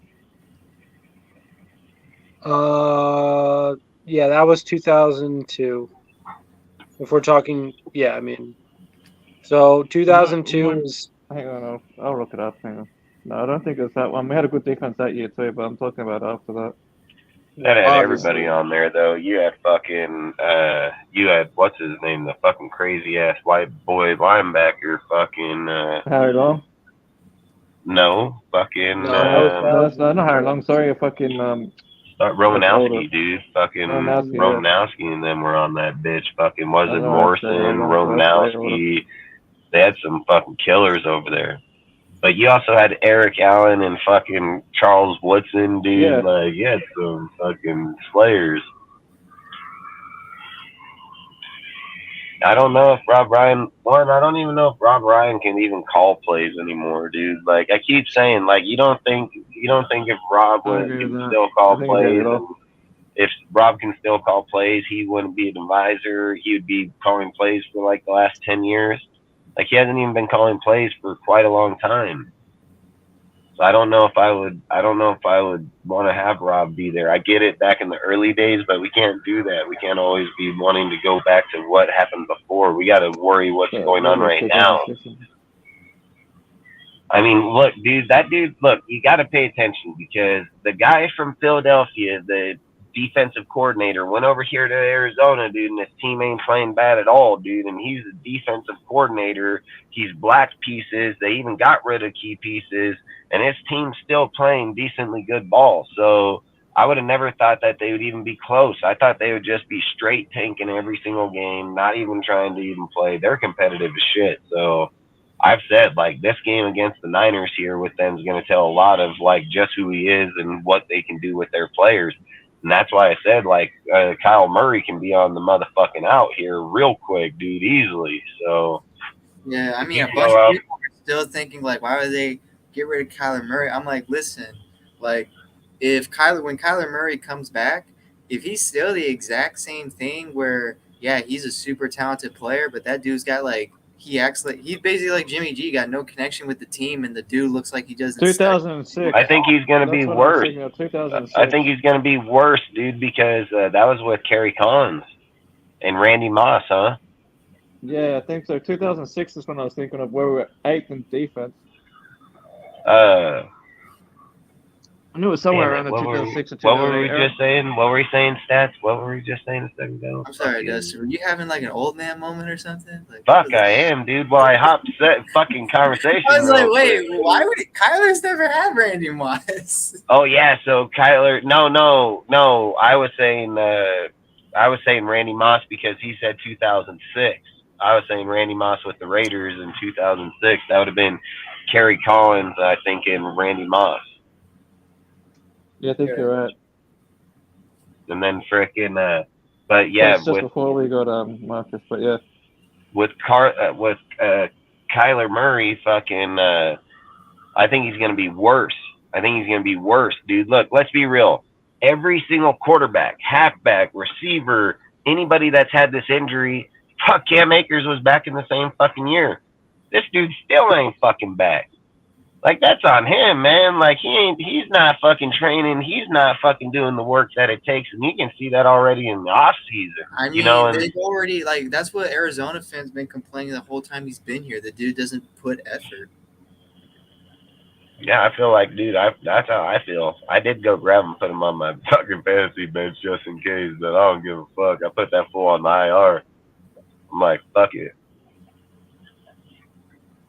Yeah, that was 2002. If we're talking, yeah, I mean, so 2002 was. Hang on, I'll look it up. Hang on. No, I don't think it was that one. We had a good defense that year too, but I'm talking about after that. That had everybody on there though. You had fucking what's his name? The fucking crazy ass white boy linebacker. Fucking Harry Long. No, fucking. No, that's not Harry Long. Sorry, fucking Romanowski, dude. Fucking Romanowski and them were on that bitch. Fucking was it Morrison, Romanowski? They had some fucking killers over there. But you also had Eric Allen and fucking Charles Woodson, dude. Yeah. Like, you had some fucking slayers. I don't know if Rob Ryan. I don't even know if Rob Ryan can even call plays anymore, dude. Like I keep saying, like you don't think if Rob can still call plays, and if Rob can still call plays, he wouldn't be an advisor. He would be calling plays for like the last 10 years. Like he hasn't even been calling plays for quite a long time. So I don't know if I would want to have Rob be there. I get it back in the early days, but we can't do that. We can't always be wanting to go back to what happened before. We got to worry what's going on right now. I mean, look, dude, you got to pay attention because the guy from Philadelphia, the defensive coordinator, went over here to Arizona, dude, and his team ain't playing bad at all, dude, and he's a defensive coordinator. He's black pieces. They even got rid of key pieces, and his team's still playing decently good ball. So I would have never thought that they would even be close. I thought they would just be straight tanking every single game, not even trying to even play. They're competitive as shit. So I've said, like, this game against the Niners here with them is going to tell a lot of, like, just who he is and what they can do with their players. And that's why I said, like, Kyle Murray can be on the motherfucking out here real quick, dude, easily. So, yeah, I mean, a bunch of people are still thinking, like, why would they get rid of Kyler Murray? I'm like, listen, like, when Kyler Murray comes back, if he's still the exact same thing where, yeah, he's a super talented player, but that dude's got, like, he's basically like Jimmy G, got no connection with the team, and the dude looks like he doesn't. 2006. I think he's going to be worse. I think he's going to be worse, dude, because that was with Kerry Collins and Randy Moss, huh? Yeah, I think so. 2006 is when I was thinking of where we were 8th in defense. I knew it was somewhere around the 2006 or 2008. What were we just saying? What were we saying, stats? What were we just saying a second ago? I'm sorry, Dustin. Were you having like an old man moment or something? Like, fuck, I am, dude. Well, I hopped fucking conversation. I was like, wait, why would Kyler's never had Randy Moss? Oh yeah, so Kyler. No. I was saying Randy Moss because he said 2006. I was saying Randy Moss with the Raiders in 2006. That would have been Kerry Collins, I think, and Randy Moss. Yeah, I think you're right. And then frickin', but yeah, That's just before we got Marcus, but yeah. with Kyler Murray, fucking, I think he's gonna be worse. I think he's gonna be worse, dude. Look, let's be real. Every single quarterback, halfback, receiver, anybody that's had this injury, fuck, Cam Akers was back in the same fucking year. This dude still ain't fucking back. Like, that's on him, man. Like, he's not fucking training. He's not fucking doing the work that it takes. And you can see that already in the off season. I mean, you know, and they've already, like, that's what Arizona fans been complaining the whole time he's been here. The dude doesn't put effort. yeah, I feel like, dude, that's how I feel. I did go grab him, put him on my fucking fantasy bench just in case, but I don't give a fuck. I put that fool on the IR. I'm like, fuck it.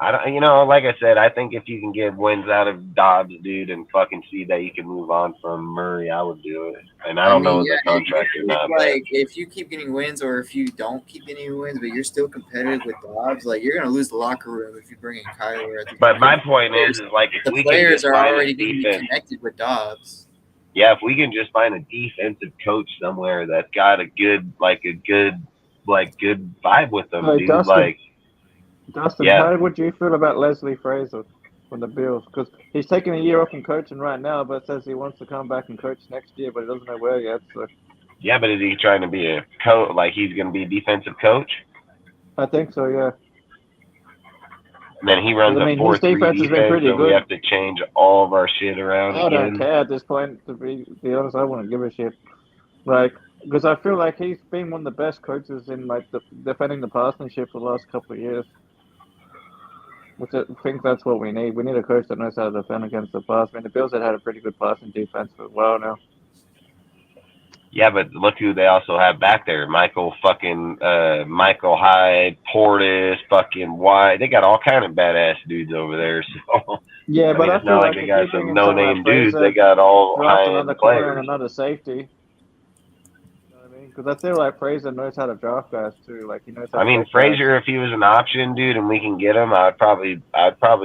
I don't, like I said, I think if you can get wins out of Dobbs, dude, and fucking see that you can move on from Murray, I would do it. And I don't know the contract or not. Like, if you keep getting wins or if you don't keep getting wins, but you're still competitive with Dobbs, like, you're gonna lose the locker room if you bring in Kyler. But my point is like, if the we players can are already going to be connected with Dobbs. Yeah, if we can just find a defensive coach somewhere that's got a good vibe with them, Hey, dude. Dustin, yeah. How would you feel about Leslie Frazier from the Bills? Because he's taking a year off from coaching right now, but says he wants to come back and coach next year, but he doesn't know where yet. So. Yeah, but is he trying to be a coach? Like, he's going to be a defensive coach? I think so, yeah. And then he runs a 4-3 defense, so we have to change all of our shit around I again. don't care at this point, to be honest. I wouldn't give a shit. Like, because I feel like he's been one of the best coaches in, like, defending the passmanship for the last couple of years. Which I think that's what we need. We need a coach that knows how to defend against the pass. I mean, the Bills had a pretty good passing defense for a while now. Yeah, but look who they also have back there. Michael Hyde, Portis, fucking White. They got all kind of badass dudes over there. So yeah, but I feel like they got some no-name dudes. They got all high-end players. And another safety. Because I feel like Frazier knows how to draft guys too. Like, he knows how to Frazier, if he was an option, dude, and we can get him, I'd probably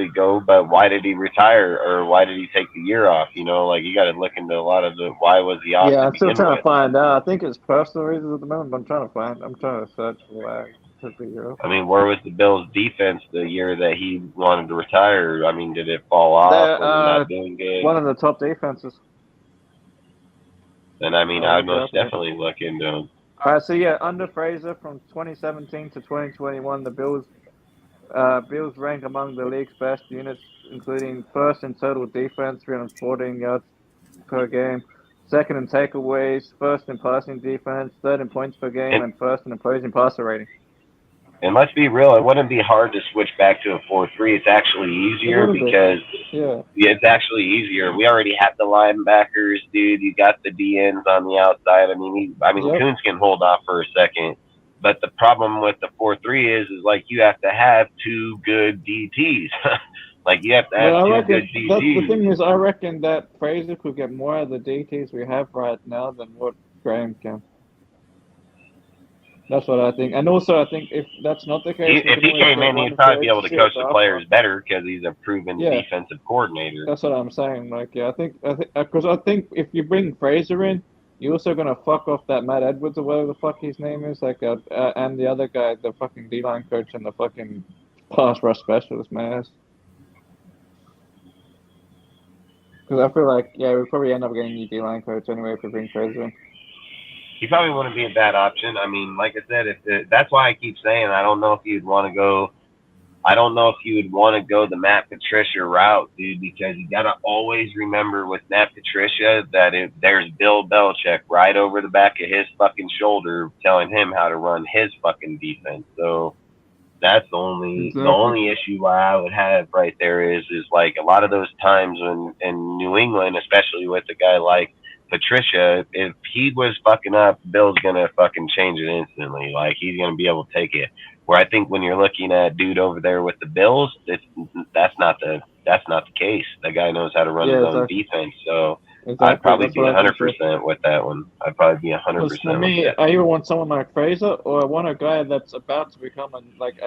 go. But why did he retire, or why did he take the year off? You got to look into a lot of the why was he off. Yeah, I'm still trying to find out. I think it's personal reasons at the moment. But I'm trying to search for why. Where was the Bills' defense the year that he wanted to retire? Did it fall off? Was it not doing good? One of the top defenses. Then I'd most definitely look into him. All right, so yeah, under Frazier from 2017 to 2021, the Bills rank among the league's best units, including first in total defense, 314 yards per game, second in takeaways, first in passing defense, third in points per game, and first in opposing passer rating. And let's be real, it wouldn't be hard to switch back to a 4-3. It's actually easier because it's actually easier. We already have the linebackers, dude. You got the DNs on the outside. Coons can hold off for a second. But the problem with the 4-3 is like you have to have two good DTs. Like you have to have two good DTs. The thing is, I reckon that Frazier could get more of the DTs we have right now than what Graham can. That's what I think. And also, I think if that's not the case... If he came in, he'd probably be able to coach the players better because he's a proven defensive coordinator. That's what I'm saying. Like, yeah, I think if you bring Frazier in, you're also going to fuck off that Matt Edwards or whatever the fuck his name is, and the other guy, the fucking D-line coach and the fucking pass rush specialist, man. Because I feel like, we probably end up getting a new D-line coach anyway if we bring Frazier in. He probably wouldn't be a bad option. Like I said, that's why I keep saying I don't know if you'd want to go. I don't know if you would want to go the Matt Patricia route, dude, because you got to always remember with Matt Patricia that there's Bill Belichick right over the back of his fucking shoulder telling him how to run his fucking defense. So that's the only issue why I would have right there is like a lot of those times when in New England, especially with a guy like Patricia, if he was fucking up, Bill's gonna fucking change it instantly. Like he's gonna be able to take it. Where I think when you're looking at dude over there with the Bills, that's not the case. The guy knows how to run his own defense. So I'd Exactly. probably That's be what I think too. 100% with that one. I'd probably be 100% Because for with me, that. I either want someone like Fraser or I want a guy that's about to become like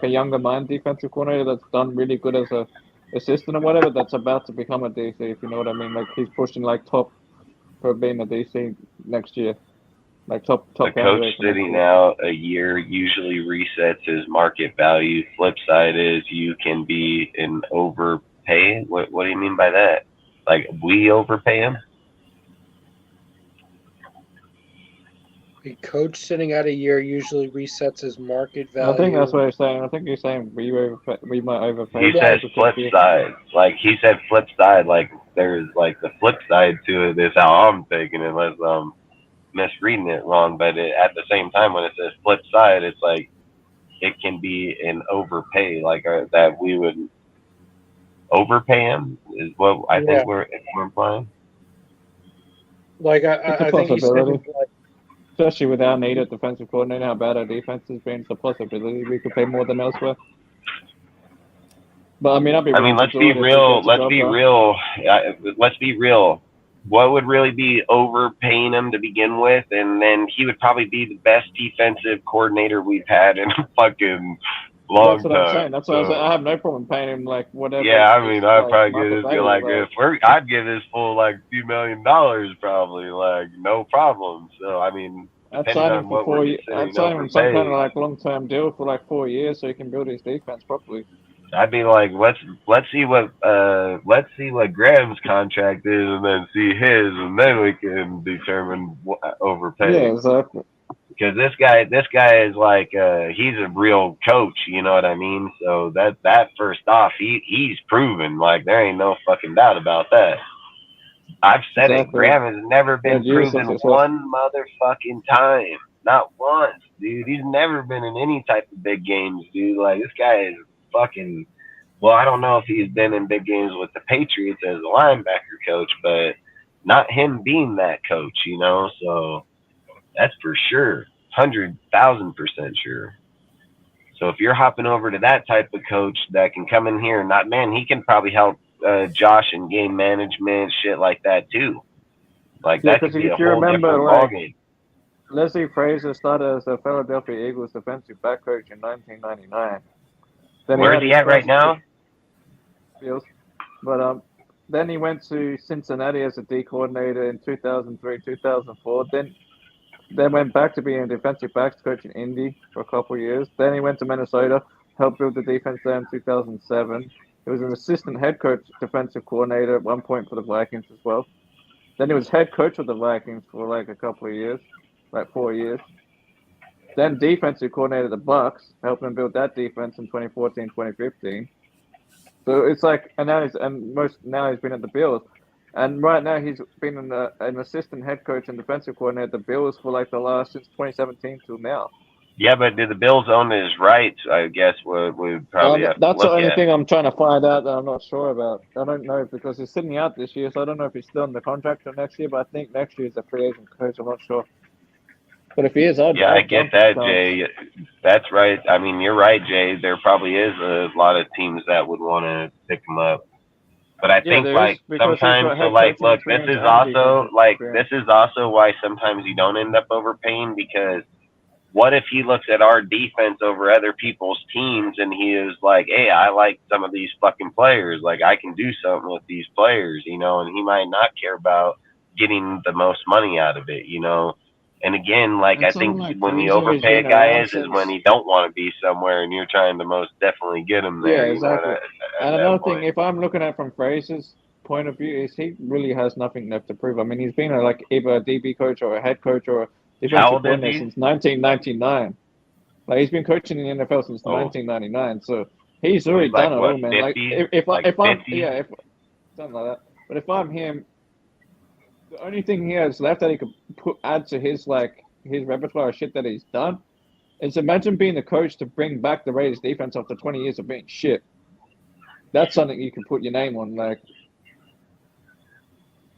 a younger mind defensive coordinator that's done really good as a assistant or whatever. That's about to become a DC, if you know what I mean. Like he's pushing like top for being a DC next year, like top A coach candidate for next sitting year. out a year usually resets his market value. Flip side is you can be an overpay. What do you mean by that? Like we overpay him? A coach sitting out a year usually resets his market I think that's value. what he's saying. I think he's saying we might overpay He him said Right. because flip side. Like he said flip side. Like there's like the flip side to it is how I'm taking it, unless I'm misreading it wrong. But at the same time, when it says flip side, it's like it can be an overpay, like that we would overpay him is what I Yeah. think we're implying. Like It's a I think he said possibility, like especially with our need at defensive coordinator, how bad our defense has been. It's a possibility we could pay more than elsewhere. But I mean, I'd be I mean, willing to let's do be it if he real. gets a Let's job be done. real. Let's be real. What would really be overpaying him to begin with, and then he would probably be the best defensive coordinator we've had in a fucking That's long what I'm saying. time. That's what I was saying. So I have no problem paying him like whatever yeah, I is mean, I'd like probably market give this value. like Like I'd give this full like $2 million probably, like no problem. So I mean, I'd depending sign him on for what we're 4 years. I'd considering sign him in some kind of overpay, like long-term deal for like 4 years so he can build his defense properly. I'd be like, let's see what Graham's contract is, and then see his, and then we can determine what Yeah, overpay. exactly. Because this guy is like he's a real coach, you know what I mean? So that first off, he's proven, like there ain't no fucking doubt about that. I've said it. Exactly. Graham has never been And years of proven success. one motherfucking time. Not once, dude. He's never been in any type of big games, dude. Like this guy is fucking. Well, I don't know if he's been in big games with the Patriots as a linebacker coach, but not him being that coach, you know. So that's for sure, 100,000% sure. So if you're hopping over to that type of coach that can come in here, not man, he can probably help Josh in game management, shit like that too. Like Yeah, that because could be a if you whole remember, different like ballgame. Leslie Frazier started as a Philadelphia Eagles defensive back coach in 1999. Then Where is had he his at right first now? Bills, but then he went to Cincinnati as a D coordinator in 2003, 2004. Then went back to being a defensive backs coach in Indy for a couple of years. Then he went to Minnesota, helped build the defense there in 2007. He was an assistant head coach, defensive coordinator at one point for the Vikings as well. Then he was head coach of the Vikings for like a couple of years, like 4 years. Then defensive coordinator of the Bucks, helped him build that defense in 2014, 2015. So it's like, and now he's been at the Bills, and right now he's been an assistant head coach and defensive coordinator at the Bills for like the last since 2017 till now. Yeah, but do the Bills own his rights? I guess we'd probably have to That's the look only at. thing I'm trying to find out that I'm not sure about. I don't know because he's sitting out this year, so I don't know if he's still in the contract for next year. But I think next year is a free agent coach. I'm not sure. But if he is, Yeah, I I'd get jump at the that, chance. Jay. That's right. I mean, you're right, Jay. There probably is a lot of teams that would want to pick him up. But I Yeah, think there is like because he's sometimes, got so head like, coaching look, this experience is and also defensive like this experience. is also why sometimes you don't end up overpaying because what if he looks at our defense over other people's teams and he is like, hey, I like some of these fucking players. Like I can do something with these players, you know, and he might not care about getting the most money out of it, you know. And again, like And I someone think like when you Frazier has overpay a been guy around is when since. he don't want to be somewhere and you're trying to most definitely get him Yeah, there, you know, exactly. at And that another thing, point. if I'm looking at it from Frazier's point of view, is he really has nothing left to prove. I mean, he's been like either a DB coach or a head coach or a How defensive old is coordinator he? since 1999. Like he's been coaching in the NFL since Oh, 1999, so he's so he's already done like it what, all, man. Like 50? Like if I'm 50? yeah, if something like that. But if I'm him, the only thing he has left that he could add to his like his repertoire of shit that he's done is imagine being the coach to bring back the Raiders defense after 20 years of being shit. That's something you can put your name on, like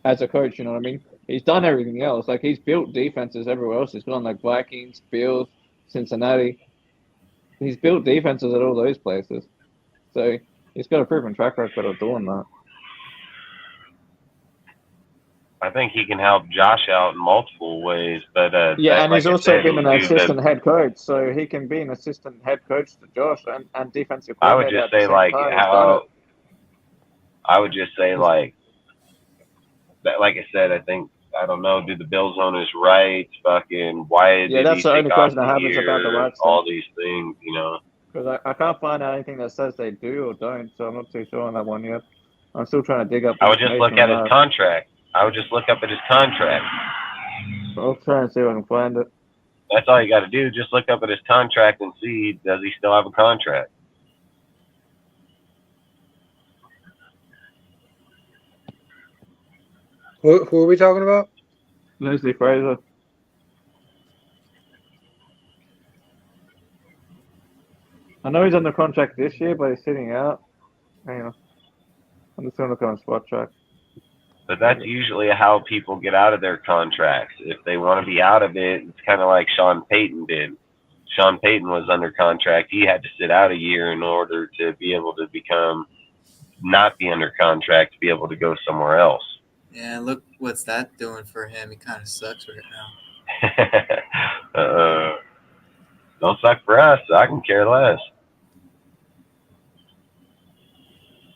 as a coach. You know what I mean? He's done everything else. Like he's built defenses everywhere else. He's gone like Vikings, Bills, Cincinnati. He's built defenses at all those places. So he's got a proven track record of doing that. I think he can help Josh out in multiple ways, but Yeah, and like he's I also said, been an dude, assistant head coach, so he can be an assistant head coach to Josh and defensive I would coordinator just at the say same like time. He's done it. how I would just say like that. Like I said, I think I don't know. Do the Bills owners right? Fucking why Yeah, did that's he the take only off question I the have is about the year? wax thing. All these things, you know. Because I can't find out anything that says they do or don't, so I'm not too sure on that one yet. I'm still trying to dig up I would just look information at on his that. contract. I would just look up at his contract. I'll try and see if I can find it. That's all you got to do. Just look up at his contract and see, does he still have a contract? Who are we talking about? Leslie Fraser. I know he's under contract this year, but he's sitting out. Hang on. I'm just going to look on Spot Track. But that's usually how people get out of their contracts. If they want to be out of it, it's kind of like Sean Payton did. Sean Payton was under contract. He had to sit out a year in order to be able to not be under contract to be able to go somewhere else. Yeah, look what's that doing for him. He kind of sucks right now. Don't suck for us. I can care less.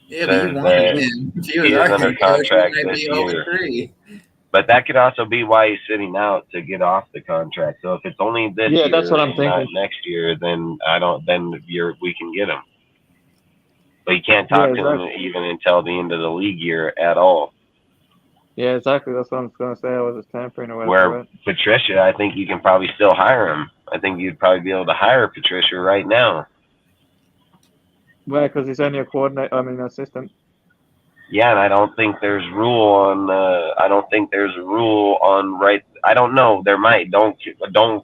Yeah, but you Says wanted that him. If he was he is our under head coach, he contract might this be year. 0-3. But that could also be why he's sitting out to get off the contract. So if it's only this year that's what I'm and not thinking. next year, then we can get him. But you can't talk to him even until the end of the league year at all. Yeah, exactly. That's what I was going to say. I was just tampering away. Where Patricia, I think you can probably still hire him. I think you'd probably be able to hire Patricia right now. Well, because he's only a coordinator. I mean, assistant. Yeah, and I don't think there's rule on. I don't think there's a rule on right. I don't know. There might. Don't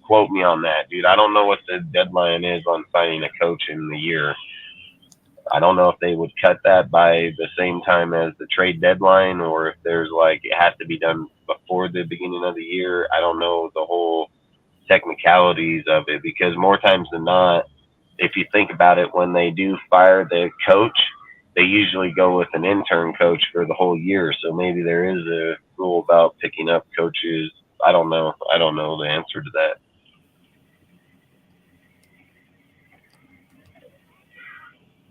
quote me on that, dude. I don't know what the deadline is on signing a coach in the year. I don't know if they would cut that by the same time as the trade deadline, or if there's like it has to be done before the beginning of the year. I don't know the whole technicalities of it, because more times than not, if you think about it, when they do fire the coach, they usually go with an intern coach for the whole year. So maybe there is a rule about picking up coaches. I don't know. I don't know the answer to that.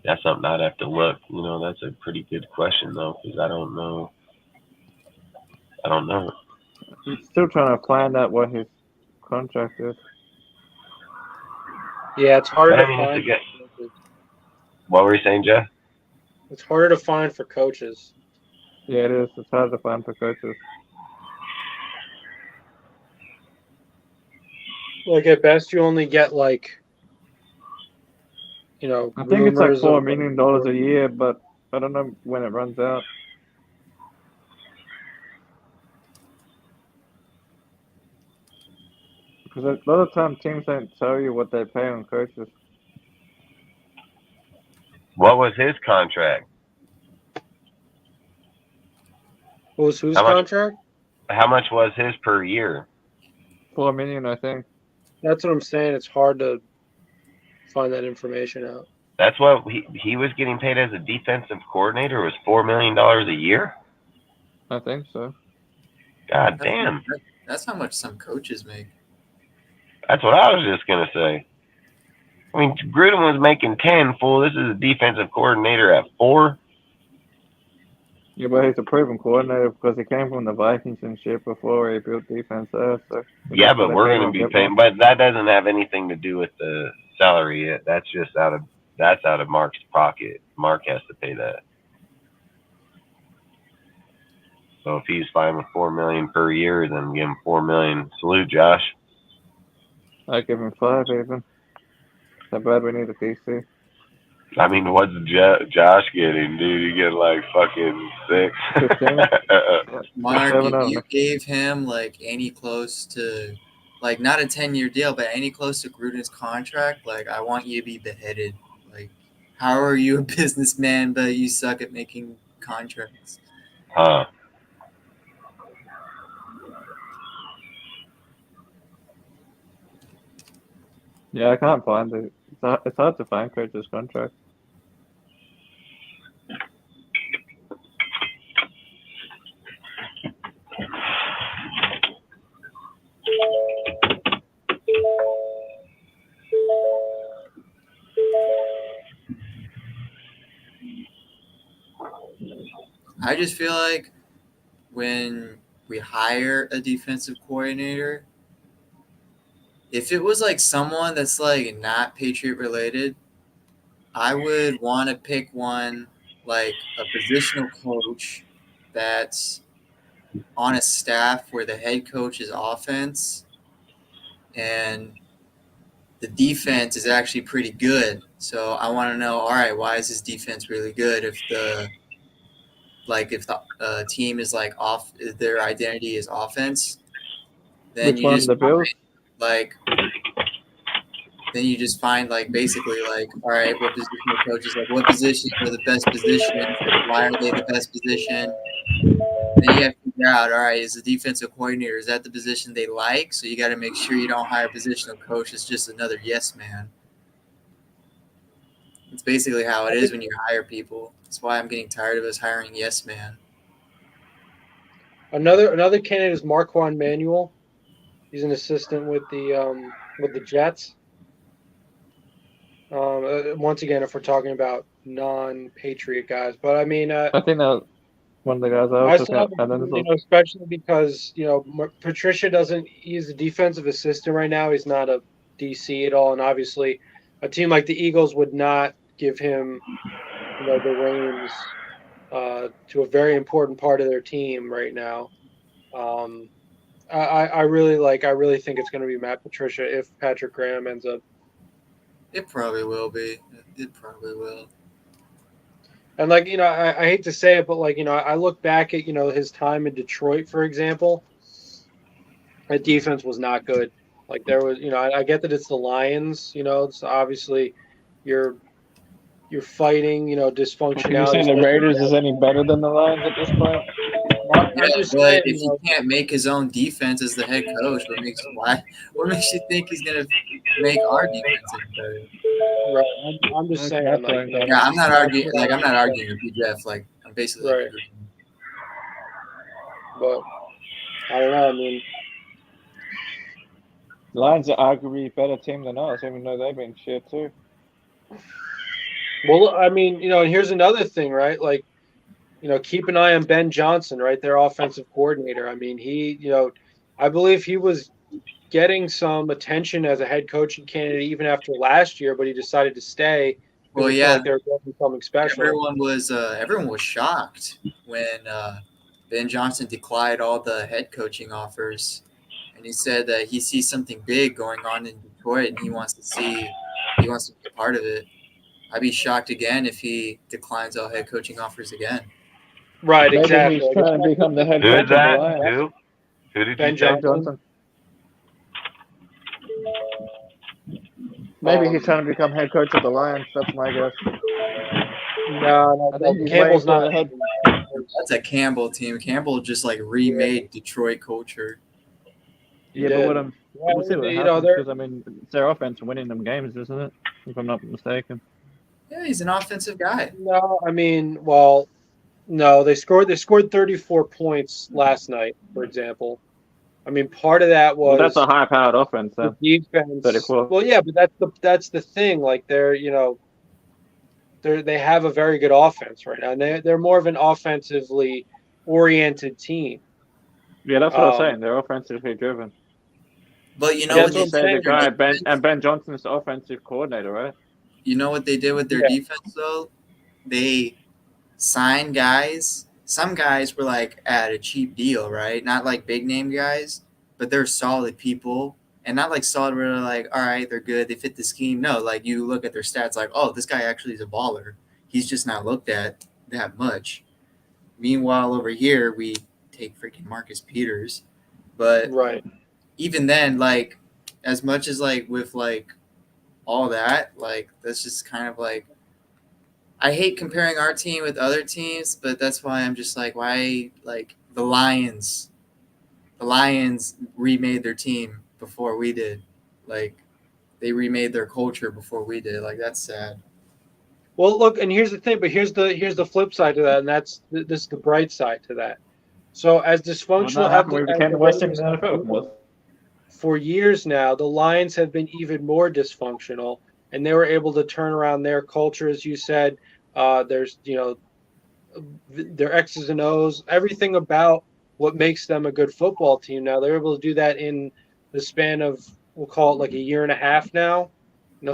That's something I'd have to look. You know, that's a pretty good question though, because I don't know. I'm still trying to find out what his contract is. Yeah, it's harder to find. What were you saying, Jeff? It's harder to find for coaches. Yeah, it is. It's hard to find for coaches. Like at best, you only get like, I think it's like $4 million a year, but I don't know when it runs out. Because a lot of times teams don't tell you what they pay on coaches. What was his contract? What was whose contract? How much was his per year? $4 million, I think. That's what I'm saying. It's hard to find that information out. That's what he was getting paid as a defensive coordinator, was $4 million a year? I think so. God damn. That's how much some coaches make. That's what I was just going to say. I mean, Gruden was making 10, fool. This is a defensive coordinator at 4. Yeah, but he's a proven coordinator because he came from the Vikings and shit before he built defense there. So yeah, but we're going to be paying. But that doesn't have anything to do with the salary yet. That's just out of Mark's pocket. Mark has to pay that. So if he's fine with $4 million per year, then give him $4 million. Salute, Josh. I give him 5 even. How bad we need a DC. I mean, what's Josh getting, dude? You get like fucking 6. Mark, if you gave him like any close to, like not a 10-year deal, but any close to Gruden's contract, like I want you to be beheaded. Like, how are you a businessman, but you suck at making contracts? Huh. Yeah, I can't find it. It's hard to find coach's contract. I just feel like when we hire a defensive coordinator, if it was like someone that's like not Patriot related, I would want to pick one like a positional coach that's on a staff where the head coach is offense and the defense is actually pretty good. So I want to know, all right, why is this defense really good? If the team is like off, if their identity is offense, then Which you one? just The Bills? like then you just find like basically like, all right, what positional coaches like what positions are the best positions? Why are they the best position? Then you have to figure out, all right, is the defensive coordinator, is that the position they like? So you got to make sure you don't hire a positional coach as just another yes man. It's basically how it is when you hire people. That's why I'm getting tired of us hiring yes man. Another candidate is Marquand Manuel. He's an assistant with the Jets. Once again, if we're talking about non-Patriot guys, but I mean, I think that one of the guys I I also still have, especially because Patricia doesn't. He's a defensive assistant right now. He's not a DC at all, and obviously, a team like the Eagles would not give him, the reins to a very important part of their team right now. I really think it's going to be Matt Patricia if Patrick Graham ends up. It probably will be. It probably will. And I hate to say it, but I look back at his time in Detroit, for example. That defense was not good. Like there was, I get that it's the Lions. It's obviously you're fighting, dysfunctionality. Can you say the Raiders is any better than the Lions at this point? Yeah, but if he can't make his own defense as the head coach, what makes you think he's gonna make our defense better? Right. I'm just saying. I'm not arguing. I'm not arguing with you, Jeff. Like, I'm basically. Right. But I don't know. I mean, Lions are arguably a better team than us, even though they've been shit too. Well, I mean, and here's another thing, right? Like, keep an eye on Ben Johnson, right? Their offensive coordinator. I mean, he, I believe he was getting some attention as a head coaching candidate even after last year, but he decided to stay. Well, yeah, like they were doing something special. Everyone was shocked when Ben Johnson declined all the head coaching offers, and he said that he sees something big going on in Detroit, and he wants to be a part of it. I'd be shocked again if he declines all head coaching offers again. Right, Maybe exactly. he's trying to become the head coach of the Lions. Who did Ben you say? Johnson. Maybe he's trying to become head coach of the Lions. That's my guess. No, Campbell's not the head. That's a Campbell team. Campbell just like remade Detroit culture. Yeah, but we'll see what happens because I mean, it's their offense winning them games, isn't it? If I'm not mistaken. Yeah, he's an offensive guy. No, I mean, no, they scored 34 points last night, for example. I mean, part of that was that's a high-powered offense, though. Defense. 34. Well, yeah, but that's the thing. Like they have a very good offense right now, and they're more of an offensively oriented team. Yeah, that's what I'm saying. They're offensively driven. But you know what they say? The guy Ben Johnson's the offensive coordinator, right? You know what they did with their defense though? They signed guys. Some guys were like at a cheap deal, right? Not like big name guys, but they're solid people. And not like solid where they're like, all right, they're good, they fit the scheme. No, like you look at their stats like, oh, this guy actually is a baller. He's just not looked at that much. Meanwhile, over here, we take freaking Marcus Peters. But even then, like, as much as like with like all that, like that's just kind of like I hate comparing our team with other teams, but that's why I'm just like, why like the Lions remade their team before we did. Like they remade their culture before we did. Like that's sad. Well, look, and here's the thing, but here's the flip side to that, and this is the bright side to that. So as dysfunctional we became the worst team in the NFL. For years now, the Lions have been even more dysfunctional, and they were able to turn around their culture, as you said. There's their X's and O's, everything about what makes them a good football team. Now they're able to do that in the span of, we'll call it like a year and a half now,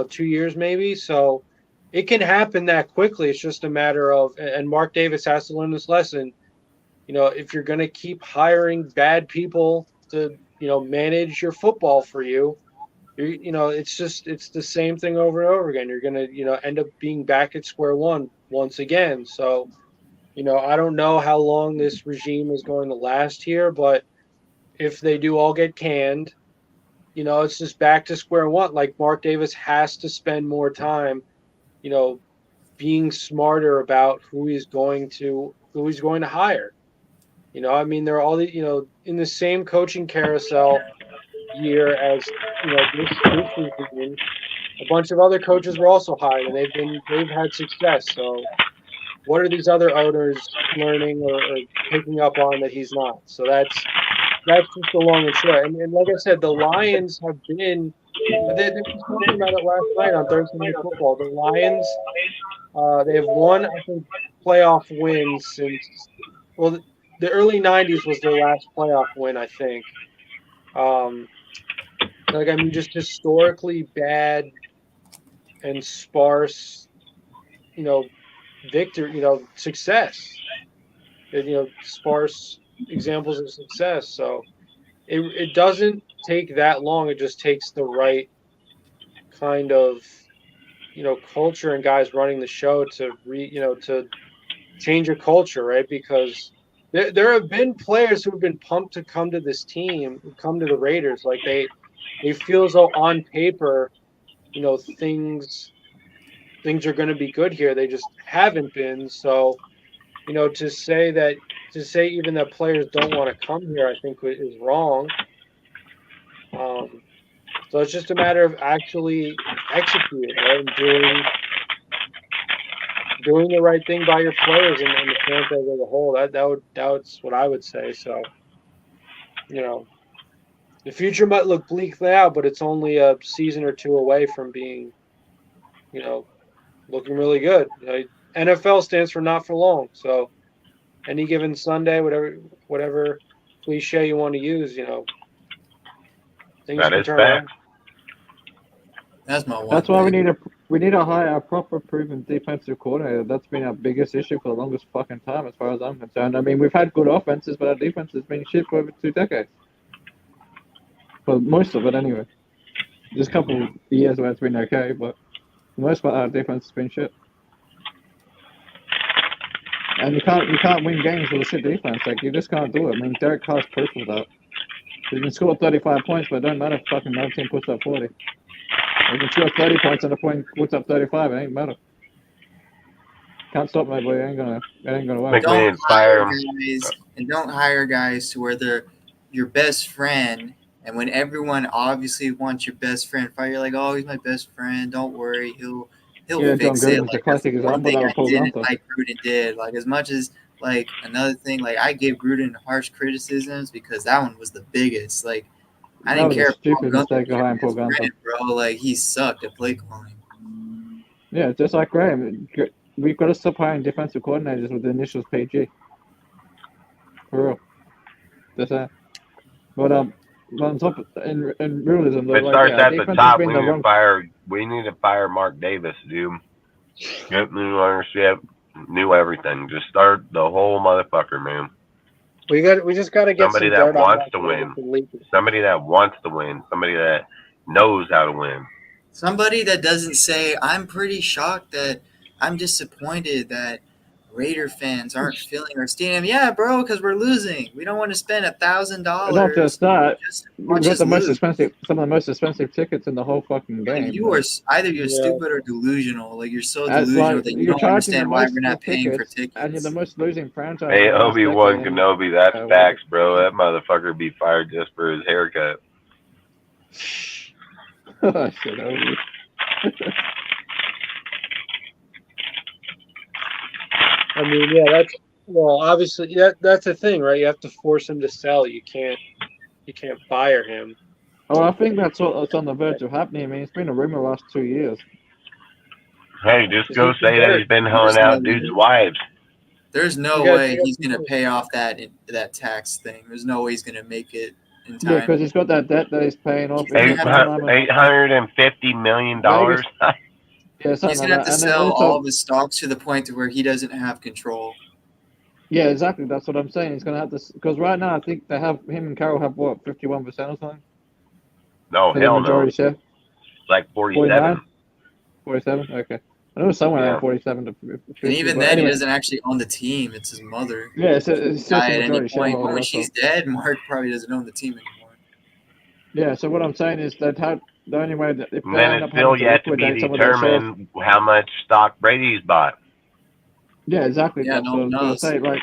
2 years maybe. So it can happen that quickly. It's just a matter of, and Mark Davis has to learn this lesson. If you're going to keep hiring bad people to, manage your football for you, it's the same thing over and over again. You're going to, end up being back at square one once again. So, I don't know how long this regime is going to last here, but if they do all get canned, it's just back to square one. Like Mark Davis has to spend more time, you know, being smarter about who he's going to hire. I mean, they're all in the same coaching carousel year as this regime. A bunch of other coaches were also hired, and they've had success. So, what are these other owners learning or picking up on that he's not? So that's just the long and short. And like I said, the Lions have been. They were talking about it last night on Thursday Night Football. The Lions, they have one, I think, playoff win since. Well, the early '90s was their last playoff win, I think. Just historically bad and sparse, success. Sparse examples of success. So it doesn't take that long. It just takes the right kind of, culture and guys running the show to to change a culture, right? Because there have been players who have been pumped to come to this team, come to the Raiders. Like they feel as though on paper, things are going to be good here. They just haven't been. So, to say even that players don't want to come here, I think is wrong. So it's just a matter of actually executing, right? And doing the right thing by your players and the franchise as a whole. That's what I would say. So, the future might look bleak now, but it's only a season or two away from being, looking really good. NFL stands for not for long. So any given Sunday, whatever cliche you want to use, things That can is turn fact. around. That's my one. That's why we thing. need to hire a proper proven defensive coordinator. That's been our biggest issue for the longest fucking time, as far as I'm concerned. I mean, we've had good offenses, but our defense has been shit for over 2 decades. For most of it, anyway. There's a couple of years where it's been okay, but for the most part, our defense has been shit. And you can't win games with a shit defense. Like, you just can't do it. I mean, Derek Carr's proof of that. You can score 35 points, but it don't matter if fucking another team puts up 40. You can score 30 points and the point puts up 35. It ain't matter. Can't stop my boy. It ain't gonna work. McMahon, Don't hire guys to where they're your best friend, and when everyone obviously wants your best friend, you're like, oh, he's my best friend. Don't worry, he'll Yeah, fix John it. Gruden's Like a classic that's one example thing of I Paul didn't Gunther. like Gruden did. Like as much as like another thing, like I give Gruden harsh criticisms because that one was the biggest. Like I That didn't was care a if Paul stupid Gunther mistake of was hiring Paul his Gunther. friend, bro. Like he sucked at play calling. Yeah, just like Graham. We've got to stop hiring defensive coordinators with the initials PG. For real. Just that. But on top of, in realism, though, It like starts yeah, at the defense has top. been the wrong. We need to fire Mark Davis, dude. Get new ownership, new everything. Just start the whole motherfucker, man. We just got to get Somebody some that dirt on wants that to win. to leak it. Somebody that wants to win. Somebody that knows how to win. Somebody that doesn't say, I'm pretty shocked that I'm disappointed that Raider fans aren't filling our stadium. Yeah, bro, because we're losing. We don't want to spend $1,000. Not just that, Just as we've much got as the most lose. expensive, some of the most expensive tickets in the whole fucking Like, game. you are either you're Yeah. stupid or delusional. Like you're so It's delusional like that you you're don't charging the understand why most we're not for paying for tickets, and you're tickets. the most losing franchise. Hey, in the last Obi-Wan decade. Kenobi, that's what? facts, bro. That motherfucker be fired just for his haircut. Oh, shit, Obi. I mean, yeah, obviously that's the thing, right? You have to force him to sell. You can't fire him. Oh, I think that's what's on the verge of happening. I mean, it's been a rumor the last 2 years. Hey, just Is go he say that there? he's been hoeing out dudes' wives. There's no You guys- way you guys- he's gonna pay off that tax thing. There's no way he's gonna make it in Yeah, time. because he's got that debt that he's paying off. He's gonna It's have the to- time limit. $850 million. Vegas- Yeah, He's something gonna like have to that. And then sell also, all of his stocks to the point to where he doesn't have control. yeah, exactly. That's what I'm saying. He's gonna have to, because right now I think they have him and Carroll have what 51% or something. No, For the hell no. majority share. It's like 49? 47. 47. Okay. I know somewhere Yeah. around 47 to 50. And even but then, anyway, he doesn't actually own the team. It's his mother. Yeah, it's just Died a at any majority point. shareholder. When that's all. she's dead, Mark probably doesn't own the team anymore. Yeah. So what I'm saying is that the only way that if And they then end it's up still having to yet to be liquidate some of their shares. determined how much stock Brady's bought. Yeah, exactly. Yeah, That's no what I one was gonna knows. say. Like,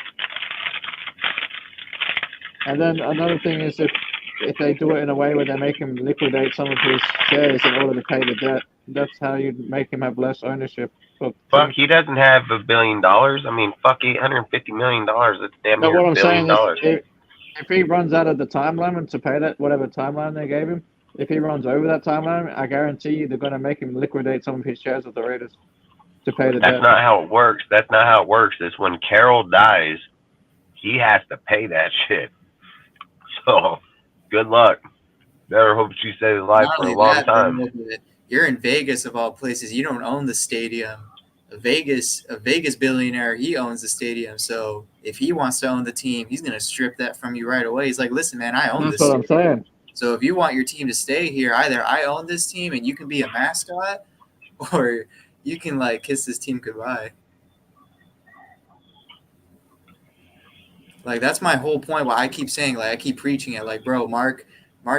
and then another thing is if they do it in a way where they make him liquidate some of his shares in order to pay the debt, that's how you make him have less ownership. Of the Fuck, team. he doesn't have $1 billion. I mean, fuck, $850 million. That's damn But near what $1 I'm billion. saying is, if he runs out of the time limit to pay that whatever timeline they gave him, if he runs over that time limit, I guarantee you they're going to make him liquidate some of his shares of the Raiders to pay the That's debt. not how it works. That's not how it works. It's when Carroll dies, he has to pay that shit. So, good luck. Better hope she stays alive Not for a only long that, time. but you're in Vegas of all places. You don't own the stadium. A Vegas billionaire, he owns the stadium. So if he wants to own the team, he's gonna strip that from you right away. He's like, listen, man, I own That's this. what I'm saying. So if you want your team to stay here, either I own this team and you can be a mascot, or you can like kiss this team goodbye. Like that's my whole point. Why I keep saying, like I keep preaching it, like bro, Mark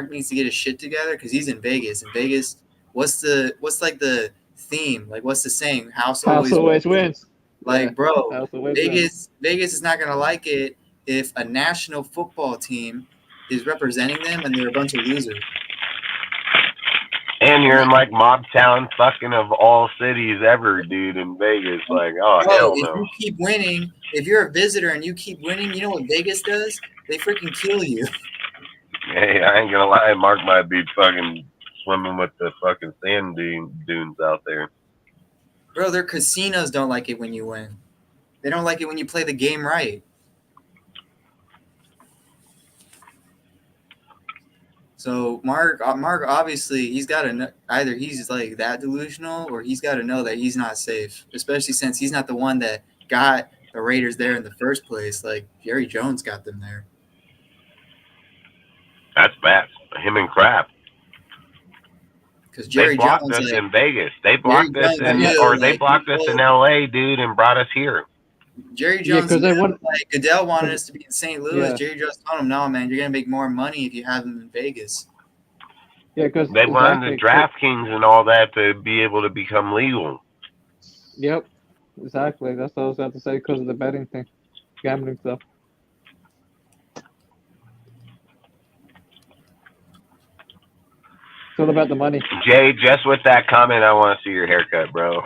needs to get his shit together because he's in Vegas. In Vegas, what's like the theme? Like what's the saying? House always wins. Like Yeah, bro, House always wins. Vegas is not gonna like it if a national football team is representing them and they're a bunch of losers. And you're in like mob town fucking of all cities ever, dude, in Vegas. Like, oh, Bro, hell if no. you keep winning, if you're a visitor and you keep winning, you know what Vegas does? They freaking kill you. Hey, I ain't gonna lie, Mark might be fucking swimming with the fucking sand dunes out there. Bro, their casinos don't like it when you win. They don't like it when you play the game right. So Mark obviously he's got to either he's like that delusional or he's got to know that he's not safe, especially since he's not the one that got the Raiders there in the first place. Like Jerry Jones got them there. That's bad. Him and Kraft. Because They Jerry blocked Jones, us like, in Vegas. They blocked Jerry us Jones in, knew, or they like, blocked us in LA, dude, and brought us here. Jerry Yeah, Jones, 'cause they knew, want- like Goodell wanted us to be in St. Louis. Yeah. Jerry Jones told him, "No, man, you're gonna make more money if you have them in Vegas." Yeah, because They wanted the DraftKings and all that to be able to become legal. Yep, exactly. That's what I was about to say because of the betting thing, gambling stuff. It's all about the money. Jay, just with that comment, I want to see your haircut, bro.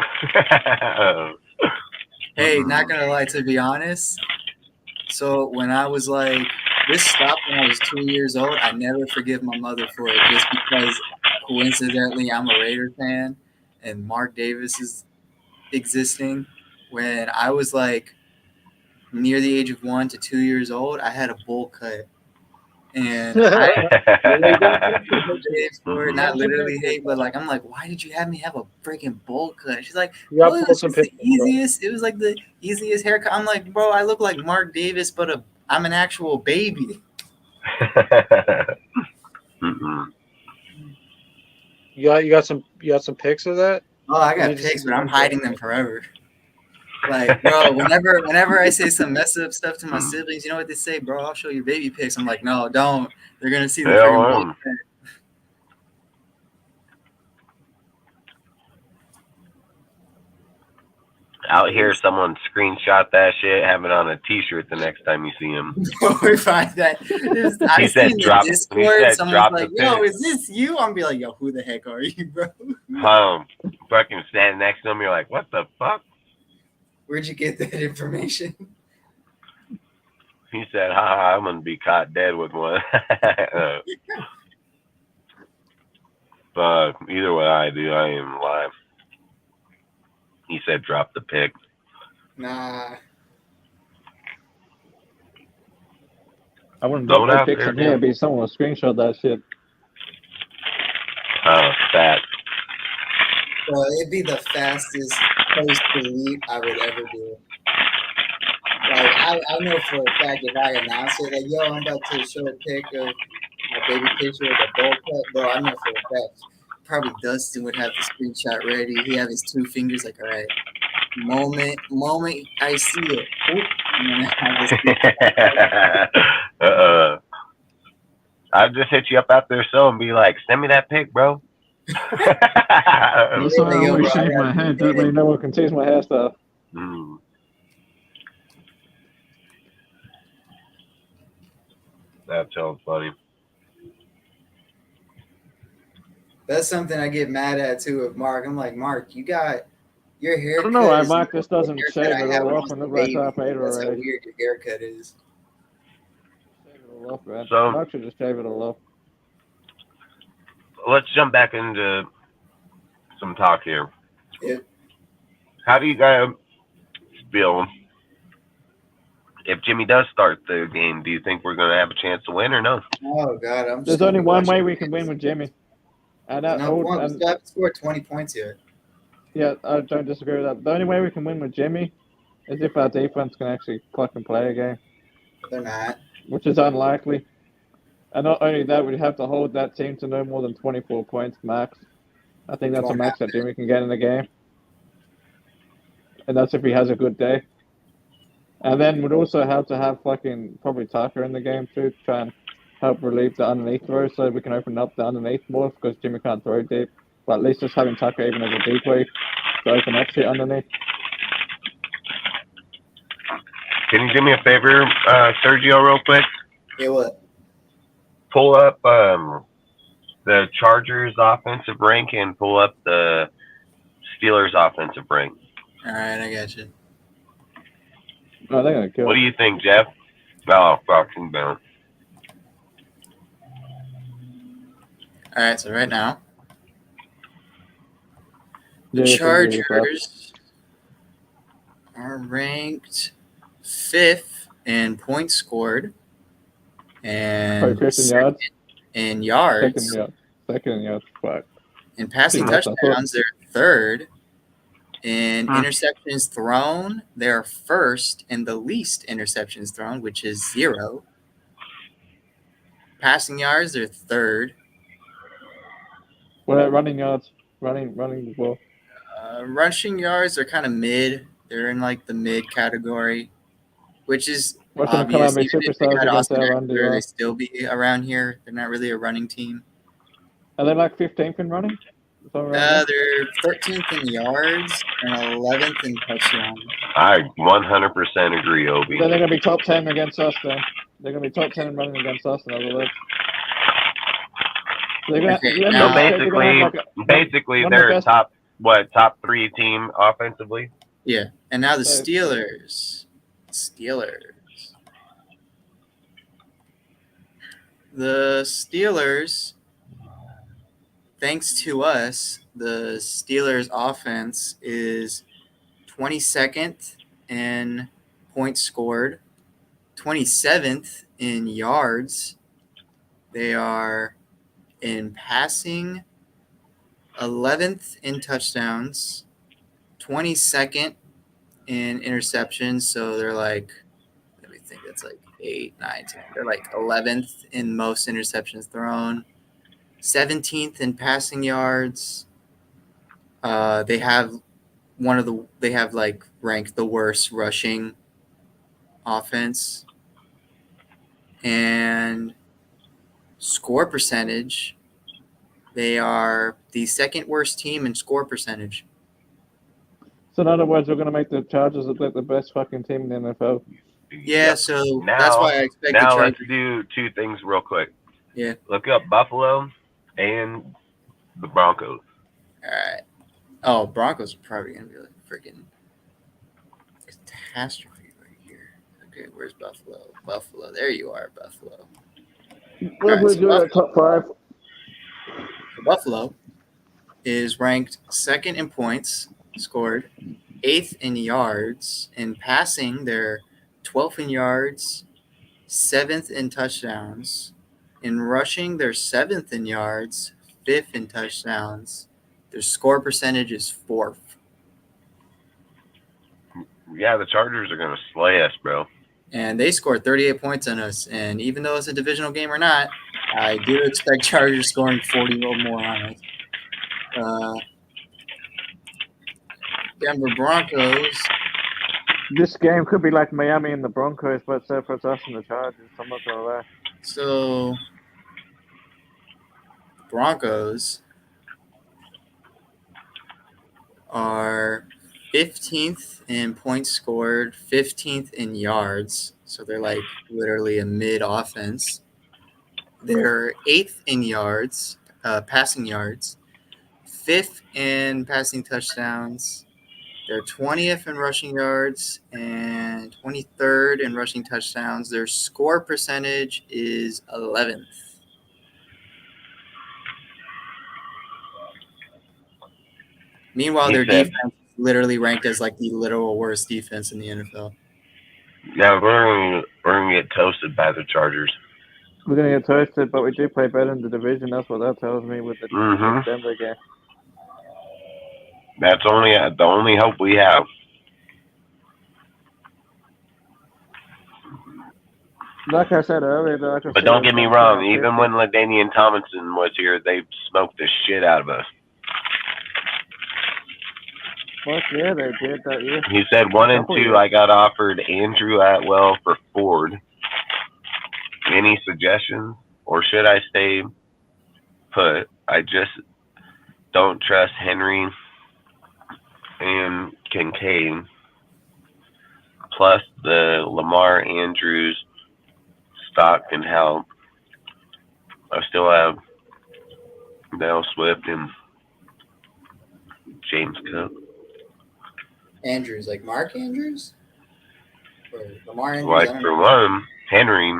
Hey, not gonna lie, to be honest. So when I was like, this stopped when I was 2 years old. I never forgive my mother for it, just because coincidentally I'm a Raider fan, and Mark Davis is existing. When I was like near the age of 1 to 2 years old, I had a bowl cut, and I not literally hate, but like I'm like, why did you have me have a freaking bowl cut? She's like, You gotta well, it pull was some just the pictures, bro. easiest. It was like the easiest haircut. I'm like, bro, I look like Mark Davis, but I'm an actual baby. Mm-mm. You got some pics of that? Oh, I got You just- pics, but I'm hiding them forever. Like, bro, whenever I say some messed up stuff to my siblings, you know what they say, bro? I'll show you baby pics. I'm like, no, don't. They're gonna see the Hell freaking no. bowl cut. Out here, someone screenshot that shit, have it on a T-shirt the next time you see him. We find that. I said see in drop- the he Discord, said someone's drop like, the yo, pic. is this you? I'm be like, yo, who the heck are you, bro? Fucking standing next to him, you're like, what the fuck? Where'd you get that information? He said, haha, I'm gonna be caught dead with one. But either way I do, I am live. He said drop the pic. Nah. I wouldn't Throw drop it no out pics there, on here. It'd be someone will screenshot that shit. Oh, fat. Bro, it'd be the fastest post delete I would ever do. Like I know for a fact if I announce it, like, yo, I'm about to show a pic of my baby picture with a bowl cut, bro, I know for a fact probably Dustin would have the screenshot ready. He have his 2 fingers like, all right, moment I see it. Oop, and then I have this I'll just hit you up after the show and be like, send me that pic, bro. That's why I Yo, always bro, I shave my gotta head. do That way it. no one can change my hairstyle. Mm. That sounds funny. That's something I get mad at too with Mark. I'm like, Mark, you got your haircut. I don't know why is Mark not just the doesn't haircut shave I it had all when I off was and a look like baby. top 8 That's how already. weird your haircut is. Shave it all off, man. So- Mark should just shave it all off. Let's jump back into some talk here. Yeah. How do you guys feel if Jimmy does start the game? Do you think we're going to have a chance to win or no? Oh God, I'm. There's just only gonna be one watching way we can games. win with Jimmy. And that No, we and still haven't scored 20 points yet. yeah, I don't disagree with that. The only way we can win with Jimmy is if our defense can actually fucking play a game, They're not. which is unlikely. And not only that, we'd have to hold that team to no more than 24 points max. I think that's a Won't max that Jimmy can get in the game. And that's if he has a good day. And then we'd also have to have fucking probably Tucker in the game too, to try and help relieve the underneath throws so we can open up the underneath more because Jimmy can't throw deep. But at least just having Tucker even as a decoy to open up shit underneath. Can you do me a favor, Sergio, real quick? Yeah, what? Pull up the Chargers offensive rank and pull up the Steelers offensive rank. All right, I got you. No, they're gonna kill. What do you think, Jeff? Oh, fucking down. All right, so right now, the Yeah, Chargers are ranked 5th in points scored and Christian second yards. in yards. Second in yards. Fuck. In passing That's what I thought. touchdowns, they're 3rd. In interceptions thrown, they're 1st in the least interceptions thrown, which is 0. Passing yards, they're 3rd. What about running yards? Running the ball. Rushing yards are kind of mid. They're in like the mid category, which is What's gonna come obvious. out of Even if they superstars had against Austin our run Eckler, they D? still be around here. They're not really a running team. Are they like 15th in running? They're 13th in yards and 11th in touchdowns. I 100% agree, Obi. Then they're gonna be top 10 against us. Then they're gonna be top 10 in running against us. In other words. So basically, they're top 3 team offensively. Yeah, and now the Steelers. The Steelers, thanks to us, the Steelers offense is 22nd in points scored, 27th in yards. They are in passing, 11th in touchdowns, 22nd in interceptions. So they're like, let me think, that's like 8, 9, 10. They're like 11th in most interceptions thrown, 17th in passing yards. They have ranked the worst rushing offense, and score percentage, they are the 2nd worst team in score percentage. So in other words, we're gonna make the Chargers look like the best fucking team in the NFL. Yeah, Yep. so Now, that's why I expect the now let's Chargers. do 2 things real quick. Yeah. Look up Buffalo and the Broncos. All right. Oh, Broncos are probably gonna be like freaking catastrophe right here. Okay, where's Buffalo? Buffalo, there you are, Buffalo. What would do at top 5? Buffalo is ranked 2nd in points scored, 8th in yards. In passing, they're 12th in yards, 7th in touchdowns. In rushing, they're 7th in yards, 5th in touchdowns. Their score percentage is 4th. Yeah, the Chargers are going to slay us, bro. And they scored 38 points on us. And even though it's a divisional game or not, I do expect Chargers scoring 40 or more on us. Denver Broncos. This game could be like Miami and the Broncos, but except for it's us and the Chargers. I'm not gonna lie. So Broncos are 15th in points scored, 15th in yards. So they're like literally a mid offense. They're 8th in yards, passing yards, 5th in passing touchdowns. They're 20th in rushing yards and 23rd in rushing touchdowns. Their score percentage is 11th. Meanwhile, their defense is literally ranked as like the literal worst defense in the NFL. Yeah, we're gonna get toasted by the Chargers. We're gonna get toasted, but we do play better in the division. That's what that tells me with the Denver game. That's the only hope we have. Like I said earlier, but don't get me wrong. Even when LaDainian Tomlinson was here, they smoked the shit out of us. Fuck yeah, they did that year. He said 1 and 2. I got offered Andrew Atwell for Ford. Any suggestions, or should I stay put? I just don't trust Henry and Kincaid. Plus, the Lamar Andrews stock can help. I still have Dale Swift and James Cook. Andrews, like Mark Andrews? Or Lamar Andrews? Like, for one, Henry,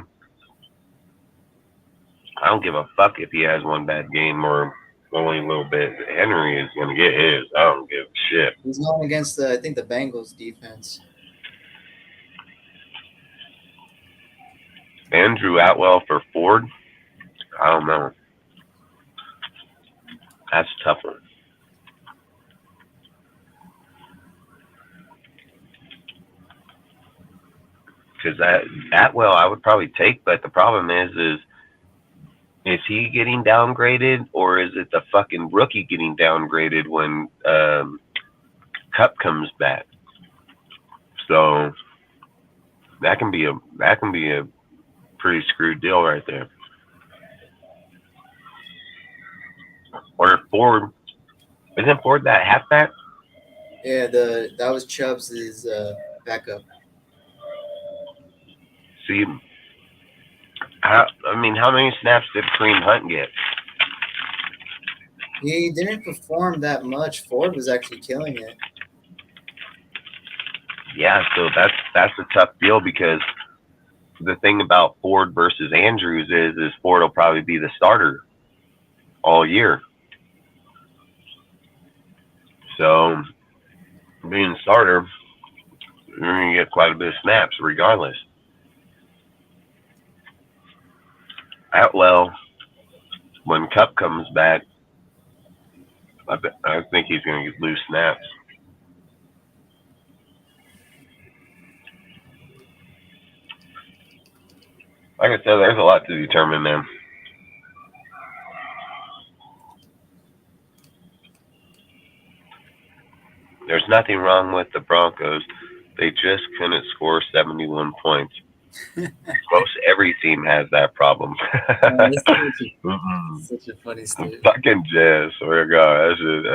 I don't give a fuck if he has one bad game or only a little bit. Henry is going to get his. I don't give a shit. He's going against, I think, the Bengals defense. Andrew Atwell for Ford? I don't know. That's a tough one. Because Atwell I would probably take, but the problem is he getting downgraded, or is it the fucking rookie getting downgraded when Cup comes back? So that can be a pretty screwed deal right there. Or if Ford, isn't Ford that halfback? Yeah, that was Chubb's backup. See, how many snaps did Kareem Hunt get? He didn't perform that much. Ford was actually killing it. Yeah, so that's a tough deal, because the thing about Ford versus Andrews is Ford will probably be the starter all year. So being a starter, you're going to get quite a bit of snaps regardless. Atwell, when Cup comes back, I think he's going to lose snaps. Like I said, there's a lot to determine, man. There's nothing wrong with the Broncos. They just couldn't score 71 points. Most every team has that problem. Such a funny statement. Fucking jazz. Swear to God. That's just,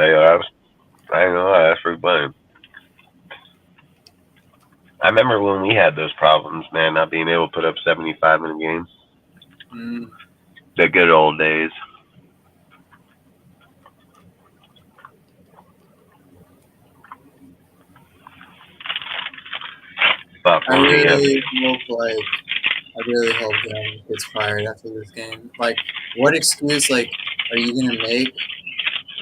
I don't know. That's pretty funny. I remember when we had those problems, man, not being able to put up 75 in a game. The good old days. I really hope Graham gets fired after this game. Like, what excuse, are you going to make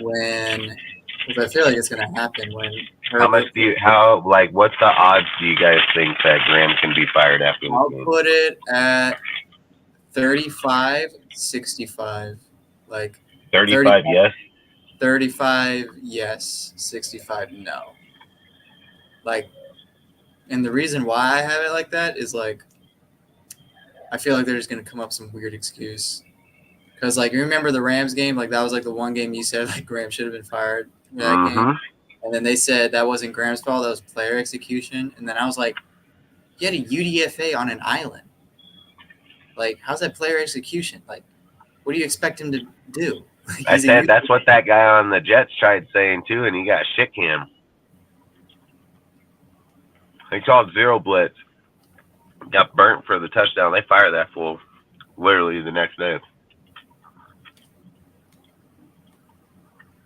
when – because I feel like it's going to happen when How much do you? What's the odds do you guys think that Graham can be fired after I'll this game? put it at 35-65. Like 35, yes. 35, yes. 65, no. Like, and the reason why I have it like that is like, I feel like they're just gonna come up with some weird excuse. Because like, you remember the Rams game? Like that was like the one game you said like Graham should have been fired in that game, and then they said that wasn't Graham's fault. That was player execution. And then I was like, you had a UDFA on an island. Like, how's that player execution? Like, what do you expect him to do? Like, I said that's what that guy on the Jets tried saying too, and he got shit cam. They called zero blitz. Got burnt for the touchdown. They fired that fool literally the next day.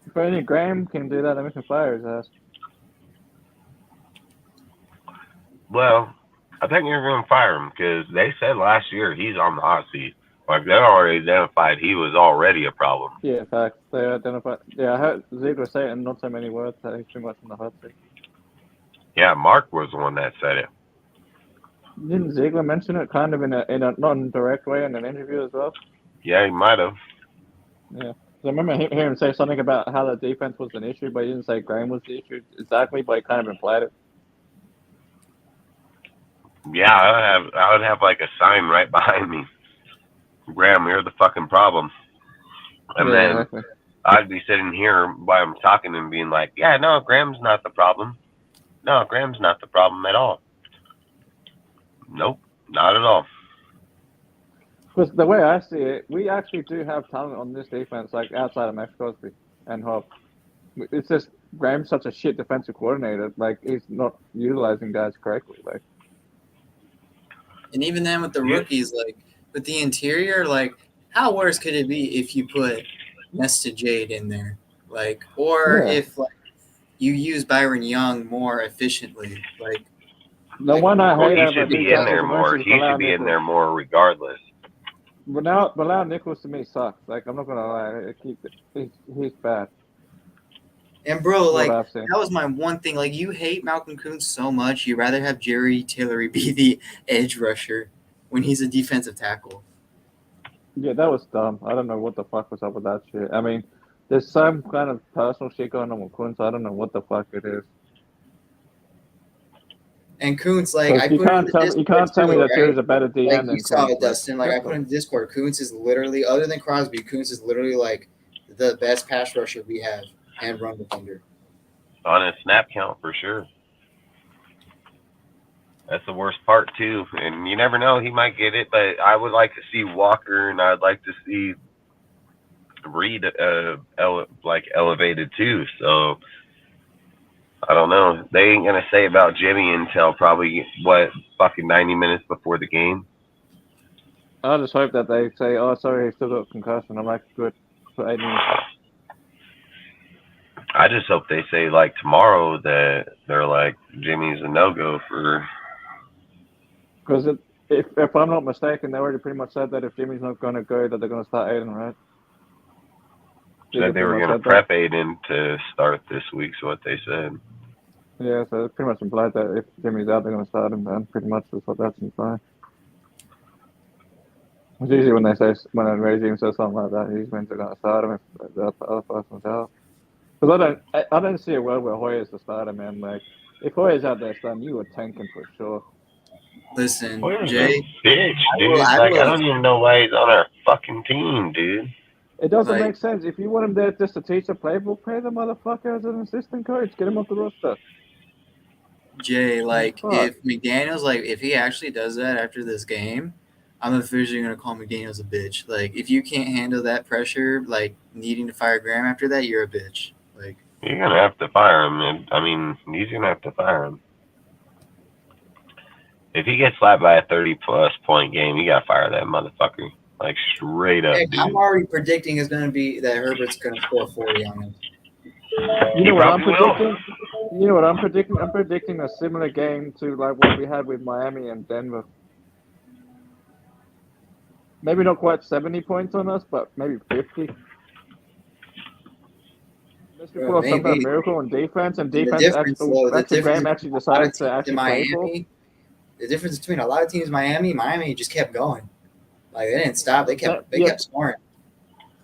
If only Graham can do that, then we can fire his ass. Well, I think you're going to fire him because they said last year he's on the hot seat. Like, they already identified he was already a problem. Yeah, facts. They identified. Yeah, I heard Ziegler say it in not so many words that he's too much on the hot seat. Yeah, Mark was the one that said it. Didn't Ziegler mention it kind of in a non-direct way in an interview as well? Yeah, he might have. Yeah. So I remember hearing him say something about how the defense was an issue, but he didn't say Graham was the issue exactly, but he kind of implied it. Yeah, I would have like a sign right behind me. Graham, you're the fucking problem. And then exactly. I'd be sitting here while I'm talking and being like, yeah, no, Graham's not the problem. No, Graham's not the problem at all. Nope, not at all. Because the way I see it, we actually do have talent on this defense, like outside of Max Crosby and Hop. It's just Graham's such a shit defensive coordinator. Like, he's not utilizing guys correctly. Like, and even then with the rookies, like with the interior, like how worse could it be if you put Nesta Jade in there, like, or if like you use Byron Young more efficiently, like. The one I hate he should be in there more. He should be in there more regardless. But now Nichols to me sucks. Like, I'm not gonna lie, he's bad. And bro, like that was my one thing. Like, you hate Malcolm Kuntz so much, you'd rather have Jerry Tillery be the edge rusher when he's a defensive tackle. Yeah, that was dumb. I don't know what the fuck was up with that shit. I mean, there's some kind of personal shit going on with Kuntz. I don't know what the fuck it is. And Kuntz, like, you can't tell me that Jerry's a better DM like, than you saw Kuntz. it, Dustin. Like, I put in Discord, Kuntz is literally, other than Crosby, Kuntz is literally like the best pass rusher we have and run defender. On a snap count, for sure. That's the worst part, too. And you never know, he might get it, but I would like to see Walker, and I'd like to see Reed elevated, too. So, I don't know. They ain't going to say about Jimmy until probably, 90 minutes before the game? I just hope that they say, oh, sorry, he still got concussion. I'm like, good. For 8 minutes. I just hope they say, like, tomorrow that they're like, Jimmy's a no-go for... Because if I'm not mistaken, they already pretty much said that if Jimmy's not going to go, that they're going to start Aiden, right? Said they were going to prep Aiden to start this week, is what they said. Yeah, so it's pretty much implied that if Jimmy's out, they're going to start him, then pretty much that's what that's implied. It's usually when a regime says something like that, he means they're going to start him if the other person's out. Because I don't see a world where Hoyer's the starter, man. Like, if Hoyer's out there starting, you would tank him for sure. Listen, Hoyer's Jay, a bitch, dude. I don't even know why he's on our fucking team, dude. It doesn't make sense. If you want him there just to teach the playbook, pay the motherfucker as an assistant coach. Get him off the roster. Jay, like, if McDaniels, like, if he actually does that after this game, I'm officially going to call McDaniels a bitch. Like, if you can't handle that pressure, like, needing to fire Graham after that, you're a bitch. Like, you're going to have to fire him. I mean, he's going to have to fire him. If he gets slapped by a 30-plus point game, you got to fire that motherfucker. Like, straight up, dude. I'm already predicting it's going to be that Herbert's going to score 40 on him. You know what I'm predicting? You know what I'm predicting? I'm predicting a similar game to like what we had with Miami and Denver. Maybe not quite 70 points on us, but maybe 50. Unless we pull off some kind of Maybe. miracle on defense, and The defense difference, though, the actually difference Graham actually between a lot of decides to teams in actually play for. Miami, the difference between a lot of teams, Miami just kept going. Like they didn't stop. They kept scoring.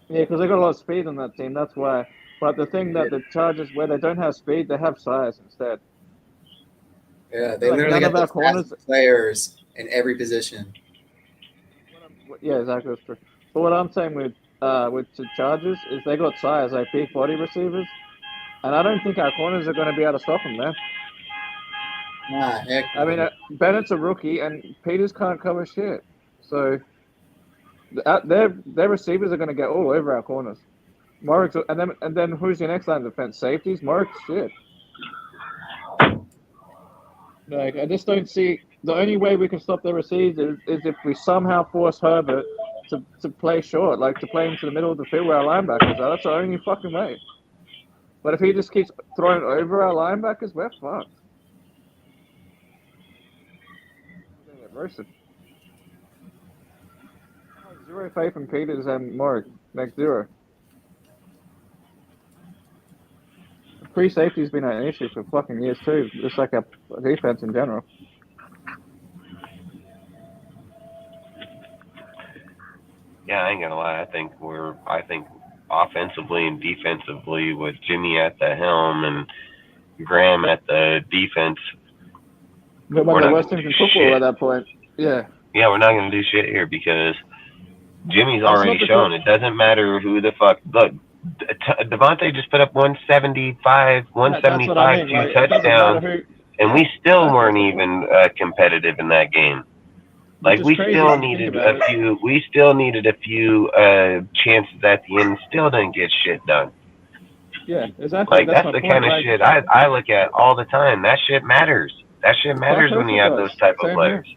Yeah, because they got a lot of speed on that team. That's why. But the thing that the Chargers, where they don't have speed, they have size instead. Yeah, they Like, literally none got of the our corners. fastest players in every position. Yeah, exactly. That's true. But what I'm saying with the Chargers is they got size, like big body receivers, and I don't think our corners are going to be able to stop them, man. Nah, heck. I mean, Bennett's a rookie, and Peters can't cover shit. So their receivers are going to get all over our corners. Morrick's, and then who's your next line of defense? Safeties? Morrick's shit. Like, I just don't see the only way we can stop their receivers is if we somehow force Herbert to play short, like to play into the middle of the field where our linebackers are. That's the only fucking way. But if he just keeps throwing over our linebackers, we're fucked. We're gonna get roasted. Zero faith in Peters and Morrick. Like, zero. Free safety's been an issue for fucking years too, just like our defense in general. Yeah, I ain't gonna lie. I think offensively and defensively with Jimmy at the helm and Graham at the defense. But one of the worst teams in football at that point. Yeah. Yeah, we're not gonna do shit here because Jimmy's already shown it doesn't matter who the fuck. Look, Devontae just put up 175, 175, two touchdowns, and we still weren't even competitive in that game. Like we still needed a few. We still needed a few chances at the end. Still didn't get shit done. Yeah, exactly. Like that's the kind of shit I look at all the time. That shit matters. That shit matters when you have those type of players.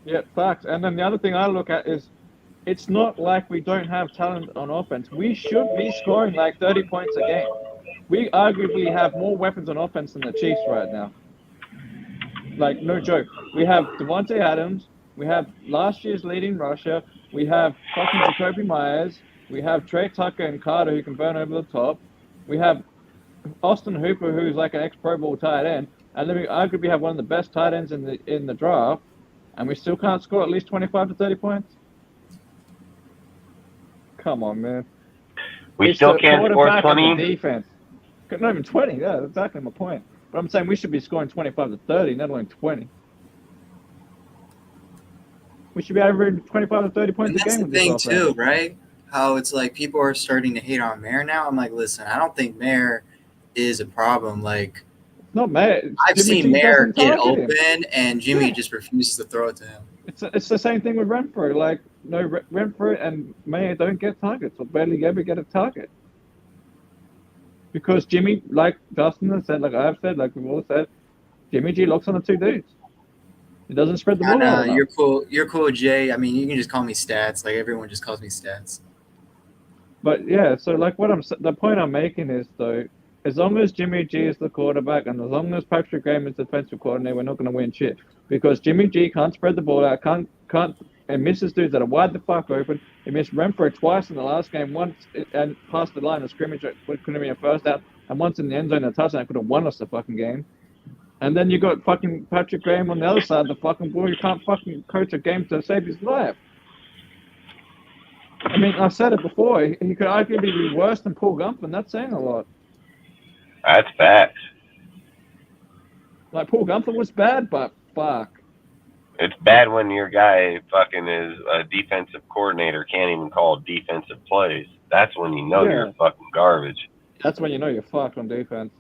Yeah, facts. And then the other thing I look at is, it's not like we don't have talent on offense. We should be scoring like 30 points a game. We arguably have more weapons on offense than the Chiefs right now. Like, no joke. We have Devontae Adams. We have last year's leading rusher. We have fucking Jacoby Myers. We have Trey Tucker and Carter who can burn over the top. We have Austin Hooper, who's like an ex-Pro Bowl tight end. And then we arguably have one of the best tight ends in the draft. And we still can't score at least 25 to 30 points? Come on, man. We still can't score 20? Defense. Not even 20. Yeah, that's exactly my point. But I'm saying we should be scoring 25 to 30, not only 20. We should be averaging 25 to 30 points a game. That's the thing, too, right? How it's like people are starting to hate on Mayer now. I'm like, listen, I don't think Mayer is a problem. Like, not Mayer. I've seen Mayer get open, and Jimmy just refuses to throw it to him. It's the same thing with Renfro. Like, no, Renfro and Mayer don't get targets or barely ever get a target. Because Jimmy, like Justin has said, like I've said, like we've all said, Jimmy G locks on the two dudes. He doesn't spread the ball out. You're cool. You're cool, Jay. I mean, you can just call me Stats. Like everyone just calls me Stats. But yeah, so like the point I'm making is though, as long as Jimmy G is the quarterback and as long as Patrick Graham is the defensive coordinator, we're not going to win shit. Because Jimmy G can't spread the ball out, can't and misses dudes that are wide the fuck open. He missed Renfro twice in the last game, once and past the line of scrimmage, which couldn't be a first down, and once in the end zone a touchdown could have won us the fucking game. And then you got fucking Patrick Graham on the other side of the fucking ball. You can't fucking coach a game to save his life. I mean, I said it before. He could arguably be worse than Paul Gunther. That's saying a lot. That's facts. Like, Paul Gunther was bad, but fuck. It's bad when your guy fucking is a defensive coordinator, can't even call defensive plays. That's when you know you're fucking garbage. That's when you know you're fucked on defense.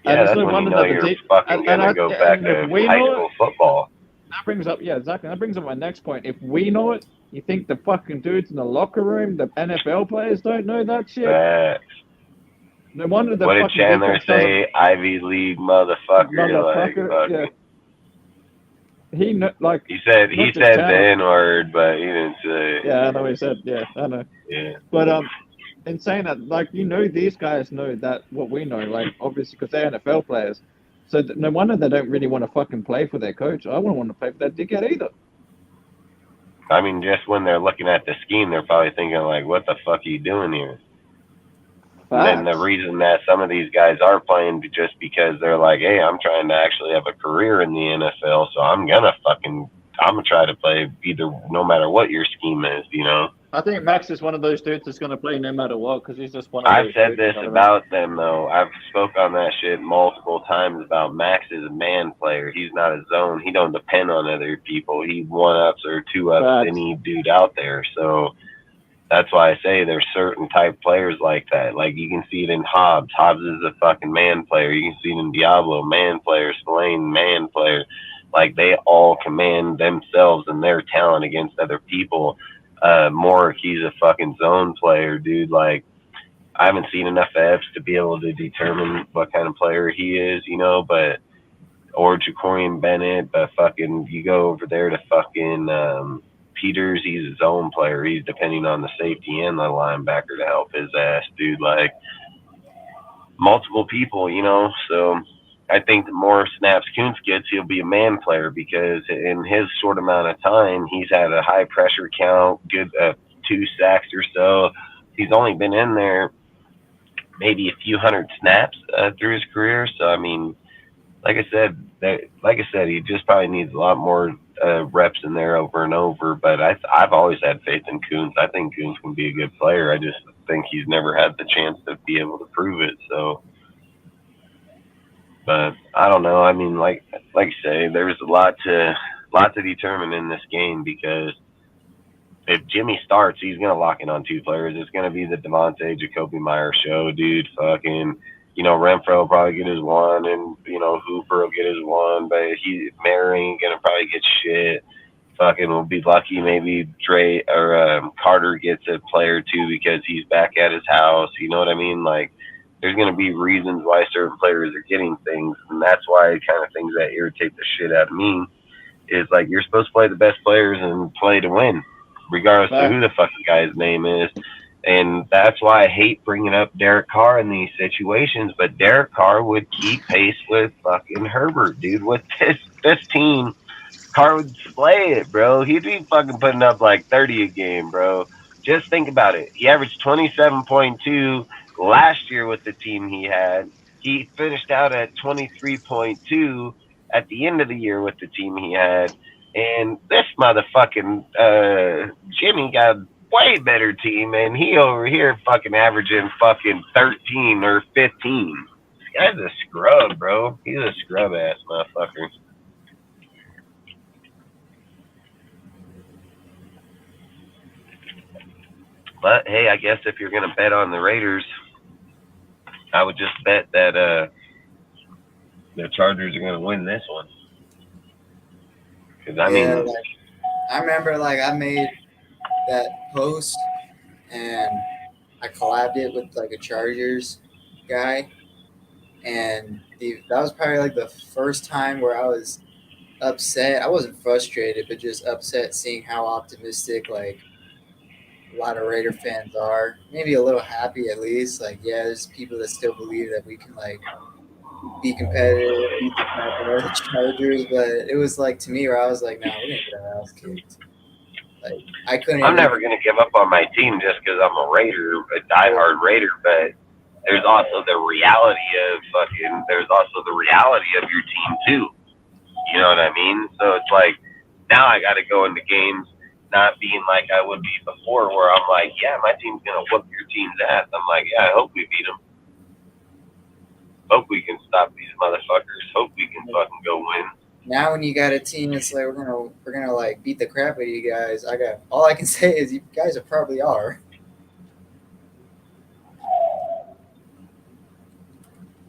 Yeah, that's when you know you're fucking gonna go back to high school football. That brings up, exactly. That brings up my next point. If we know it, you think the fucking dudes in the locker room, the NFL players don't know that shit? Facts. No wonder the what did Chandler say? Ivy League motherfucker. Yeah. He said the N-word, but he didn't say. Yeah, I know he said. Yeah, I know. Yeah. But in saying that, like, these guys know that what we know, like, obviously because they're NFL players. So no wonder they don't really want to fucking play for their coach. I wouldn't want to play for that dickhead either. I mean, just when they're looking at the scheme, they're probably thinking like, "What the fuck are you doing here?" And then the Facts. reason that some of these guys are playing just because they're like, hey, I'm trying to actually have a career in the NFL, so I'm gonna try to play either, no matter what your scheme is, you know. I think Max is one of those dudes that's going to play no matter what because he's just one of I've those said dudes. this You know what I mean? about them though. I've spoke on that shit multiple times about Max is a man player. He's not a zone. He don't depend on other people. He one ups or two ups Facts. any dude out there. So that's why I say there's certain type players like that. Like you can see it in Hobbs. Hobbs is a fucking man player. You can see it in Diablo, man player. Spillane, man player. Like they all command themselves and their talent against other people. Mork, he's a fucking zone player, dude. Like I haven't seen enough Fs to be able to determine what kind of player he is, you know, but or Jacorian Bennett, but fucking you go over there to fucking Peters, he's his own player. He's depending on the safety and the linebacker to help his ass, dude. Like multiple people, you know. So I think the more snaps Kuntz gets, he'll be a man player because in his short amount of time, he's had a high pressure count, good 2 sacks or so. He's only been in there maybe a few hundred snaps through his career. So I mean, like I said, he just probably needs a lot more reps in there over and over. But I've always had faith in Kuntz. I think Kuntz can be a good player. I just think he's never had the chance to be able to prove it. So, but I don't know. I mean, like you say, there's a lot to determine in this game because if Jimmy starts, he's gonna lock in on 2 players. It's gonna be the Devontae Jacoby Myers show, dude. Fucking, you know, Renfro will probably get his 1, and you know Hooper will get his 1, but Mary ain't gonna probably get shit. Fucking, we'll be lucky maybe Dre or Carter gets a player or 2 because he's back at his house. You know what I mean? Like, there's gonna be reasons why certain players are getting things, and that's why kind of things that irritate the shit out of me is like you're supposed to play the best players and play to win, regardless of who the fucking guy's name is. And that's why I hate bringing up Derek Carr in these situations. But Derek Carr would keep pace with fucking Herbert, dude. With this team, Carr would slay it, bro. He'd be fucking putting up like 30 a game, bro. Just think about it. He averaged 27.2 last year with the team he had. He finished out at 23.2 at the end of the year with the team he had. And this motherfucking Jimmy got a way better team, and he over here fucking averaging fucking 13 or 15. This guy's a scrub, bro. He's a scrub ass motherfucker. But hey, I guess if you're gonna bet on the Raiders, I would just bet that the Chargers are gonna win this one. Because I mean, like, I remember like I made that post and I collabed it with like a Chargers guy, and that was probably like the first time where I was upset. I wasn't frustrated, but just upset seeing how optimistic like a lot of Raider fans are. Maybe a little happy at least. Like, yeah, there's people that still believe that we can like be competitive, beat the crap out of the Chargers. But it was like to me where I was like, nah, we're gonna get our ass kicked. Like I couldn't. I'm never gonna give up on my team just because I'm a Raider, a diehard Raider. But there's also the reality of your team too. You know what I mean? So it's like now I got to go into games not being like I would be before, where I'm like, yeah, my team's gonna whoop your team's ass. I'm like, yeah, I hope we beat them. Hope we can stop these motherfuckers. Hope we can fucking go win. Now when you got a team that's like we're gonna like beat the crap out of you guys, all I can say is you guys probably are.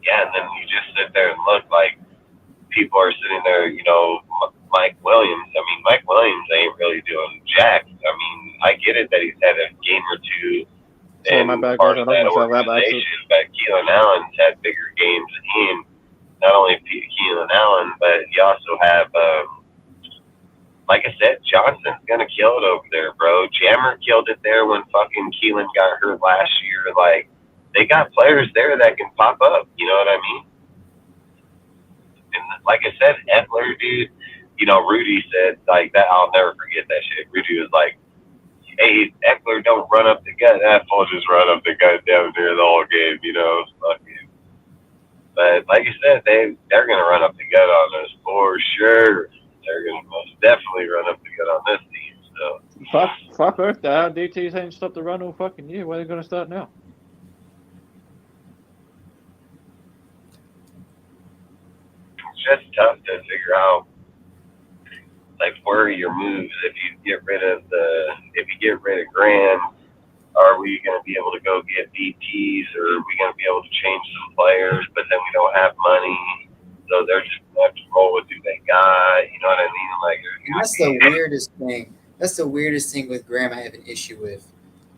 Yeah, and then you just sit there and look like people are sitting there, you know, Mike Williams. I mean, Mike Williams ain't really doing jack. I mean, I get it that he's had a game or two in part of that organization, but Keelan Allen's had bigger games in not only Keelan Allen, but you also have, like I said, Johnson's going to kill it over there, bro. Jammer killed it there when fucking Keelan got hurt last year. Like, they got players there that can pop up, you know what I mean? And like I said, Eckler, dude, you know, Rudy said, like, that, I'll never forget that shit. Rudy was like, hey, Eckler don't run up the gut. That fool just run up the gut down there the whole game, you know. Fucking. But like you said, they're gonna run up the gut on us for sure. They're gonna most definitely run up the gut on this team. So Fuck Earth, our DTs ain't stopped the run all fucking year. Where are they going to start now? it's just tough to figure out like where are your moves if you get rid of Graham. Are we going to be able to go get DTs, or are we going to be able to change some players? But then we don't have money, so they're just going to have to roll with who they got. You know what I mean? Like That's the weirdest thing. That's the weirdest thing with Graham. I have an issue with.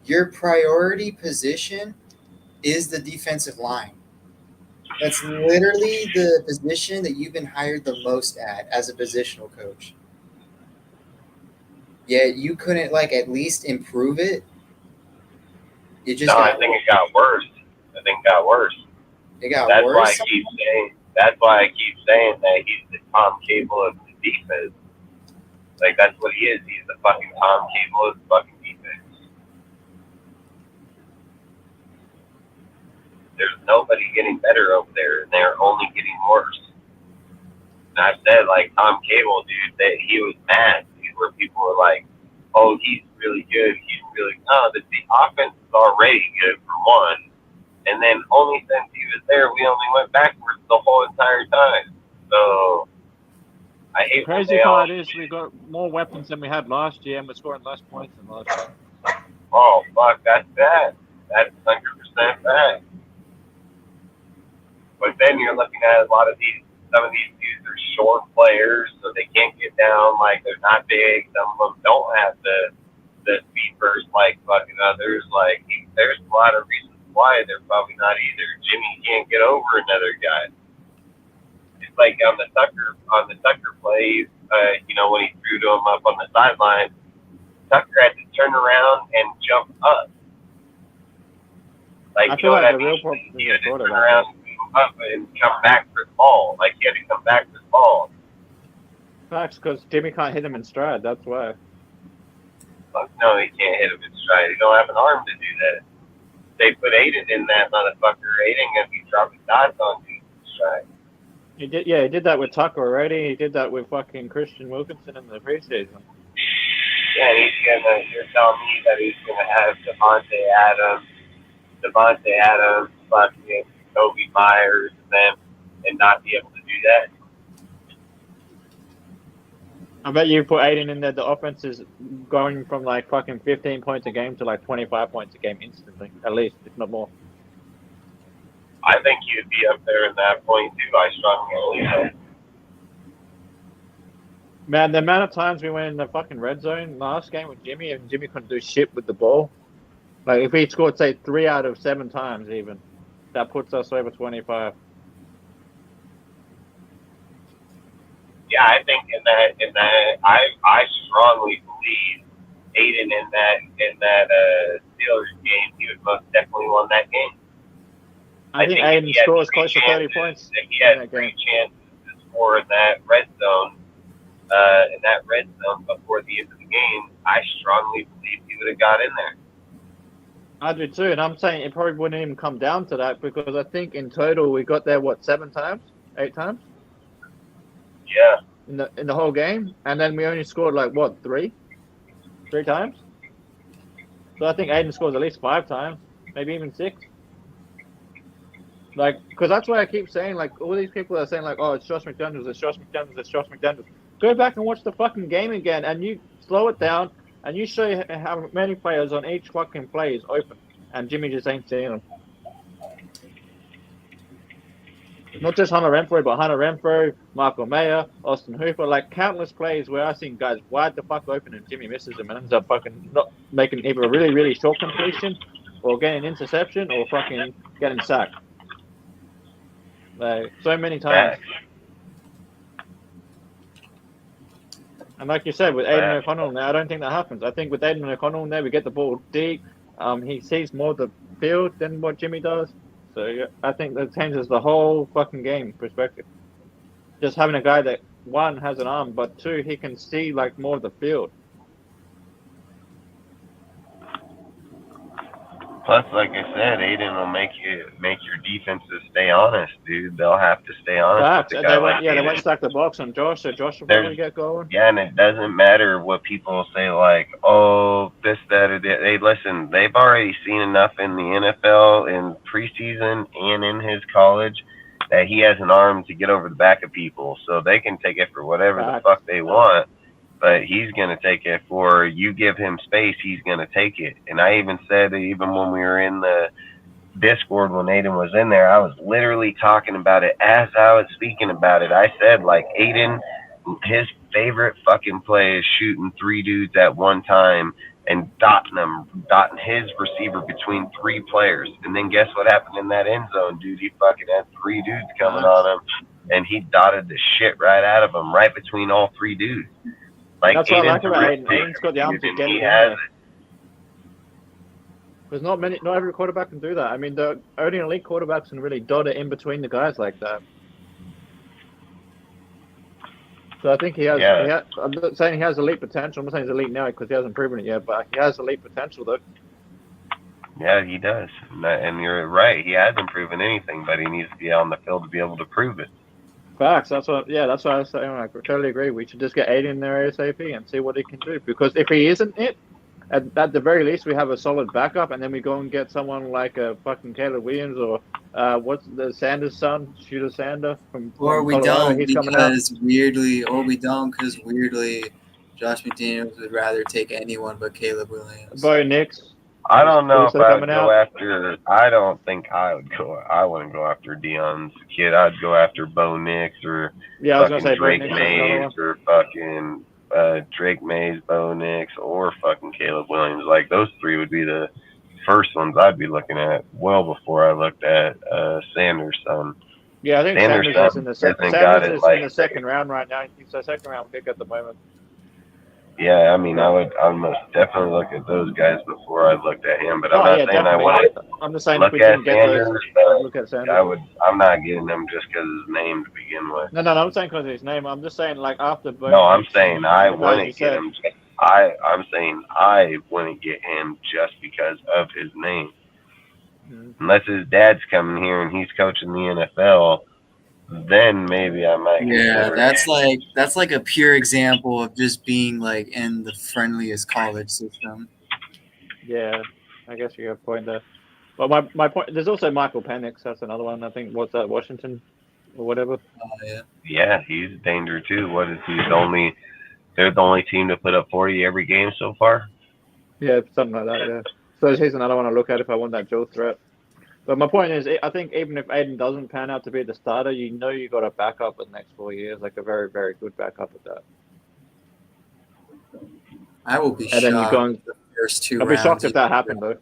Your priority position is the defensive line. That's literally the position that you've been hired the most at as a positional coach. Yet you couldn't like at least improve it. It just no, got I think it got worse. I think it got worse. It got That's worse. why I keep saying. That's why I keep saying that he's the Tom Cable of the defense. Like that's what he is. He's the fucking Tom Cable of the fucking defense. There's nobody getting better over there, and they're only getting worse. And I've said like Tom Cable, dude, that he was mad. These were people were like, "Oh, he's really good. He's really no." The offense is already good for one, and then only since he was there, we only went backwards the whole entire time. So I hate when Crazy they all. part is we got more weapons than we had last year, and we're scoring less points than last year. Oh fuck, that's bad. That's 100% bad. But then you're looking at a lot of these. Some of these dudes are short players, so they can't get down. Like they're not big. Some of them don't have the speed burst like fucking others. Like there's a lot of reasons why they're probably not either. Jimmy can't get over another guy. It's like on the Tucker plays, you know, when he threw to him up on the sideline, Tucker had to turn around and jump up. Like I you feel know like what I the real mean? problem He is had to the turn quarterback. around and move up and come back for the ball. Like he had to come back for the ball. Facts, because Jimmy can't hit him in stride. That's why. Fuck no, he can't hit him in stride. He don't have an arm to do that. They put Aiden in that motherfucker. Aiden gonna be dropping dots on dudes in stride. He did, yeah, he did that with Tucker already. He did that with fucking Christian Wilkinson in the preseason. Yeah, and you're telling me that he's gonna have Devontae Adams, fucking Kobe Myers, and not be able to do that. I bet you put Aiden in there, the offense is going from like fucking 15 points a game to like 25 points a game instantly, at least, if not more. I think he'd be up there in that point too. I strongly believe so. Man, the amount of times we went in the fucking red zone last game with Jimmy, and Jimmy couldn't do shit with the ball. Like, if he scored, say, 3 out of 7 times even, that puts us over 25. Yeah, I think in that, I strongly believe Aiden in that Steelers game, he would most definitely won that game. I think Aiden he had scores three close to 30 chances- points. He had in that 3 game. chances to score in that red zone. In that red zone before the end of the game, I strongly believe he would have got in there. I do too, and I'm saying it probably wouldn't even come down to that because I think in total we got there, 7 times? 8 times? Yeah. In the whole game? And then we only scored 3? 3 times? So I think Aiden scores at least 5 times, maybe even 6. Because that's why I keep saying, all these people are saying, oh, it's Josh McDaniels, it's Josh McDaniels, it's Josh McDaniels. Go back and watch the fucking game again, and you slow it down, and you show how many players on each fucking play is open, and Jimmy just ain't seeing them. Not just Hunter Renfrow, but Hunter Renfrow, Michael Mayer, Austin Hooper, countless plays where I've seen guys wide the fuck open and Jimmy misses them and ends up fucking not making either a really, really short completion or getting an interception or fucking getting sacked. So many times. And like you said, with Aiden O'Connell now, I don't think that happens. I think with Aiden O'Connell now, we get the ball deep. He sees more of the field than what Jimmy does. So yeah, I think that changes the whole fucking game perspective. Just having a guy that, 1, has an arm, but 2, he can see more of the field. Plus, like I said, Aiden will make your defenses stay honest, dude. They'll have to stay honest with Facts. a And guy they like went, yeah, they went Aiden. stack the box on Josh, so Josh will There's probably get going. Yeah, and it doesn't matter what people say, like, oh, this, that, or that. Hey, listen, they've already seen enough in the NFL in preseason and in his college that he has an arm to get over the back of people, so they can take it for whatever the Facts. fuck they want. But he's gonna take it for you. Give him space, he's gonna take it. And I even said that even when we were in the Discord when Aiden was in there, I was literally talking about it as I was speaking about it. I said, like, Aiden, his favorite fucking play is shooting three dudes at one time and dotting his receiver between three players. And then guess what happened in that end zone, dude? He fucking had three dudes coming on him, and he dotted the shit right out of them, right between all three dudes. Like, That's what I like Aiden's a about risk Aiden. taker, Aiden's got the arm dude, to and get he it in has there. There's not every quarterback can do that. I mean, the only elite quarterbacks can really dot it in between the guys like that. So I think he has. Yeah. I'm not saying he has elite potential. I'm not saying he's elite now because he hasn't proven it yet, but he has elite potential though. Yeah, he does. And you're right. He hasn't proven anything, but he needs to be on the field to be able to prove it. Facts. That's what I was saying. I totally agree. We should just get Aiden in there ASAP and see what he can do. Because if he isn't it, at the very least, we have a solid backup, and then we go and get someone like a fucking Caleb Williams or what's the Sanders son, Shooter Sander from Or we Colorado. don't He's coming out. because weirdly, Josh McDaniels would rather take anyone but Caleb Williams. Bo Nix. I don't know if I would coming go out. after. I don't think I would go. I wouldn't go after Dion's kid. I'd go after Bo Nix or Yeah, I was gonna fucking say Bo Drake Nix is another one. Mays or fucking Drake Mays, Bo Nix, or fucking Caleb Williams. Like, those three would be the first ones I'd be looking at well before I looked at Sanders' son. Yeah, I think Sanders' Sanders is son in the hasn't got Sanders it is like in the second round right now. He's a second round pick at the moment. Yeah, I mean, I'd most definitely look at those guys before I looked at him. But I'm Oh not yeah, saying I definitely. want to I'm just saying if look we at can get those, Sanders, I'd look at but Sanders. I'm not getting him just because of his name to begin with. No, I'm saying because of his name. I'm just saying like after Bo No, I'm Nix saying I and the guys you wouldn't get said. him. I'm saying I wouldn't get him just because of his name. Unless his dad's coming here and he's coaching the NFL, then maybe I might. Yeah, consider it. that's like a pure example of just being like in the friendliest college system. Yeah, I guess you have a point there. But my point, there's also Michael Penix. That's another one. I think what's that, Washington or whatever. Yeah, he's a danger too. What is he? They're the only team to put up 40 every game so far. Yeah, something like that. Yeah. So he's another one I look at if I want that dual threat. But my point is, I think even if Aiden doesn't pan out to be the starter, you got a backup for the next 4 years, like a very, very good backup at that. I will be And then you go shocked the first two I'll be rounds. shocked if that happened though.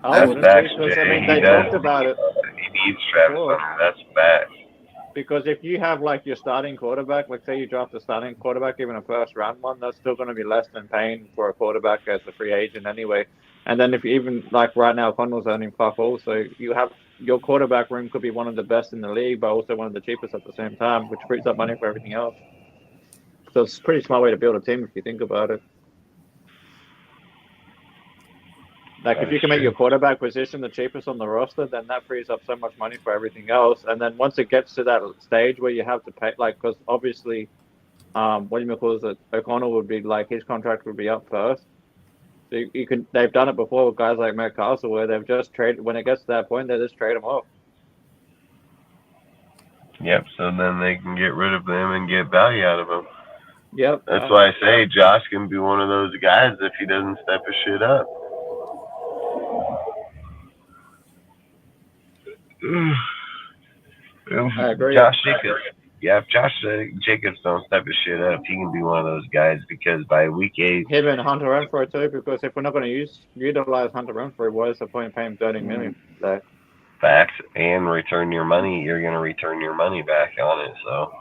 I That's wouldn't, facts, because I Jay. mean He they does. talked about it. He needs Travis before. Hunter. That's facts. Because if you have like your starting quarterback, like say you draft a starting quarterback, even a first round one, that's still going to be less than paying for a quarterback as a free agent anyway. And then if you even like right now, Connell's earning fuck all, so you have your quarterback room could be one of the best in the league, but also one of the cheapest at the same time, which frees up money for everything else. So it's a pretty smart way to build a team if you think about it. Like if you can make your quarterback position the cheapest on the roster, then that frees up so much money for everything else. And then once it gets to that stage where you have to pay, like, because obviously, O'Connell would be like his contract would be up first. So you can. They've done it before with guys like Matt Castle, where they've just traded when it gets to that point, they just trade them off. Yep. So then they can get rid of them and get value out of them. Yep. That's why I say Josh can be one of those guys if he doesn't step his shit up. I agree. Josh Jacobs. Yeah, if Josh Jacobs don't step his shit up, he can be one of those guys because by week 8, him and Hunter Renfrow too. Because if we're not going to utilize Hunter Renfrow, what is the point of paying $30 million? So. Facts and return your money, you're going to return your money back on it. So.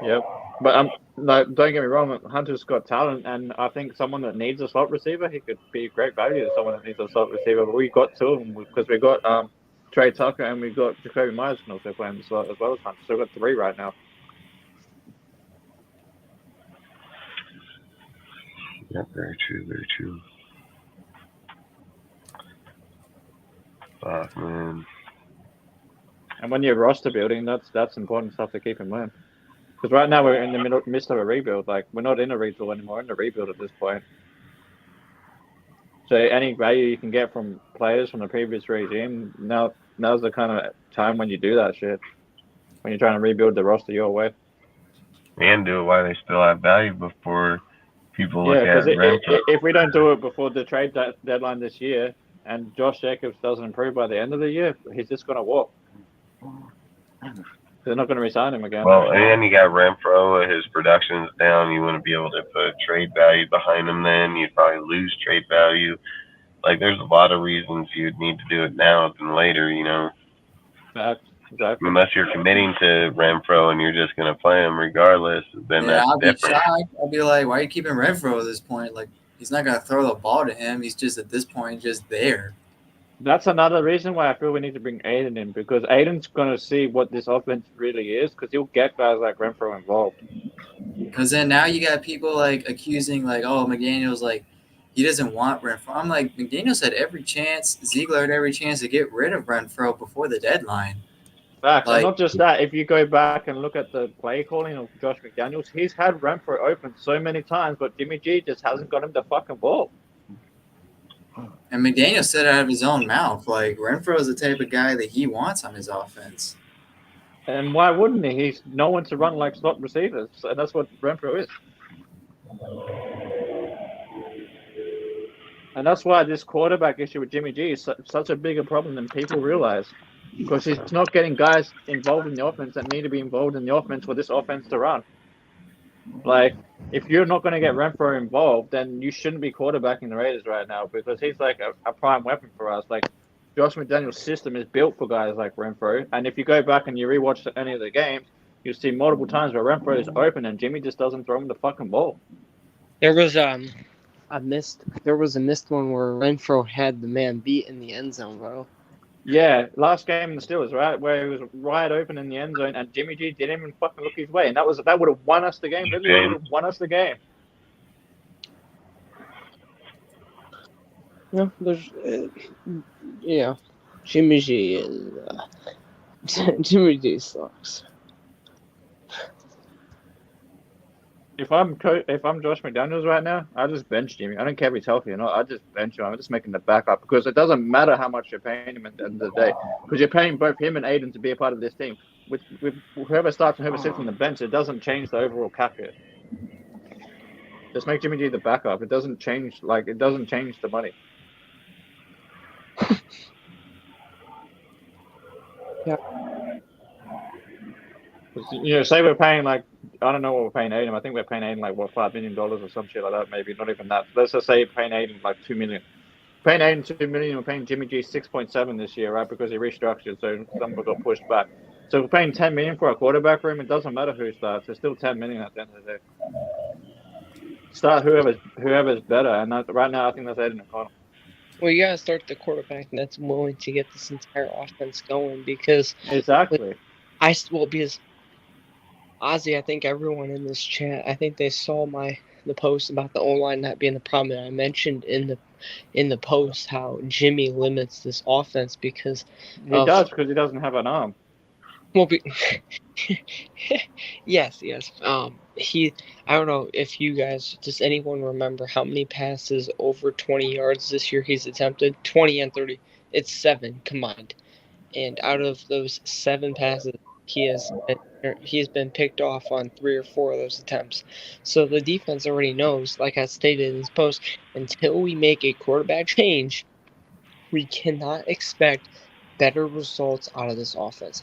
Yep. But don't get me wrong, Hunter's got talent, and I think someone that needs a slot receiver, he could be great value to someone that needs a slot receiver. But we got two of them because we got Trey Tucker and we got Jacoby Myers can also play in the slot as well as Hunter. So we've got 3 right now. Yeah, very true, very true. Fuck, man. And when you're roster building, that's important stuff to keep in mind. Because right now we're in the midst of a rebuild. Like, we're not in a retool anymore. We're in a rebuild at this point. So any value you can get from players from the previous regime, now's the kind of time when you do that shit. When you're trying to rebuild the roster your way. And do it while they still have value before people look Yeah, at because Renfro. if we don't do it before the trade deadline this year, and Josh Jacobs doesn't improve by the end of the year, he's just going to walk. They're not going to resign him again. Well, and then you got Renfro. His production's down. You wouldn't be able to put trade value behind him then. You'd probably lose trade value. Like, there's a lot of reasons you'd need to do it now than later, you know. Exactly. Unless you're committing to Renfro and you're just going to play him regardless, then that's I'll be different. shocked. I'll be like, why are you keeping Renfro at this point? Like, he's not going to throw the ball to him. He's just, at this point, just there. That's another reason why I feel we need to bring Aiden in, because Aiden's going to see what this offense really is, because he'll get guys like Renfro involved. Because then now you got people, like, accusing, like, oh, McDaniel's, like, he doesn't want Renfro. I'm like, McDaniel's had every chance, Ziegler had every chance to get rid of Renfro before the deadline. Facts. Like, and not just that, if you go back and look at the play calling of Josh McDaniels, he's had Renfro open so many times, but Jimmy G just hasn't got him the fucking ball. And McDaniel said out of his own mouth, like, Renfro is the type of guy that he wants on his offense. And why wouldn't he? He's no one to run like slot receivers, and that's what Renfro is. And that's why this quarterback issue with Jimmy G is such a bigger problem than people realize. Because he's not getting guys involved in the offense that need to be involved in the offense for this offense to run. Like, if you're not going to get Renfro involved, then you shouldn't be quarterbacking the Raiders right now, because he's like a prime weapon for us. Like, Josh McDaniels' system is built for guys like Renfro. And if you go back and you rewatch any of the games, you'll see multiple times where Renfro is open and Jimmy just doesn't throw him the fucking ball. There was a missed one where Renfro had the man beat in the end zone, bro. Yeah, last game in the Steelers, right, where he was wide open in the end zone, and Jimmy G didn't even fucking look his way, and that would have won us the game. Literally would have won us the game. Yeah, there's, Jimmy G is Jimmy G sucks. If I'm Josh McDaniels right now, I just bench Jimmy. I don't care if he's healthy or not. I just bench him. I'm just making the backup, because it doesn't matter how much you're paying him at the end of the day, because you're paying both him and Aiden to be a part of this team. With whoever starts and whoever sits on the bench, it doesn't change the overall cap hit. Just make Jimmy G the backup. It doesn't change the money. Yeah. You know, say we're paying, like, I don't know what we're paying Aiden. I think we're paying Aiden like $5 million or some shit like that. Maybe not even that. Let's just say we're paying Aiden like $2 million. Paying Aiden $2 million. We're paying Jimmy G 6.7 this year, right? Because he restructured, so some got pushed back. So we're paying $10 million for a quarterback room. It doesn't matter who starts. It's still $10 million at the end of the day. Start whoever's better, and right now I think that's Aiden O'Connell. Well, you gotta start the quarterback that's willing to get this entire offense going, because exactly. Because Ozzy, I think everyone in this chat, I think they saw the post about the O-line not being the problem. And I mentioned in the post how Jimmy limits this offense because he doesn't have an arm. Well, yes. I don't know if you guys, does anyone remember how many passes over 20 yards this year he's attempted? 20 and 30. It's 7 combined. And out of those 7 passes, he's been picked off on 3 or 4 of those attempts. So the defense already knows, like I stated in this post, until we make a quarterback change, we cannot expect better results out of this offense.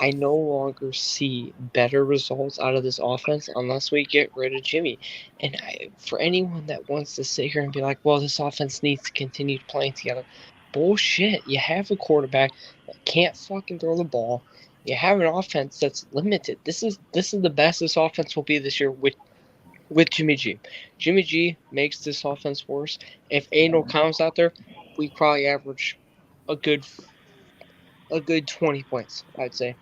I no longer see better results out of this offense unless we get rid of Jimmy. And for anyone that wants to sit here and be like, well, this offense needs to continue playing together, bullshit. You have a quarterback that can't fucking throw the ball. You have an offense that's limited. This is the best this offense will be this year with Jimmy G. Jimmy G makes this offense worse. If Aiden O'Connell's out there, we probably average a good 20 points, I'd say.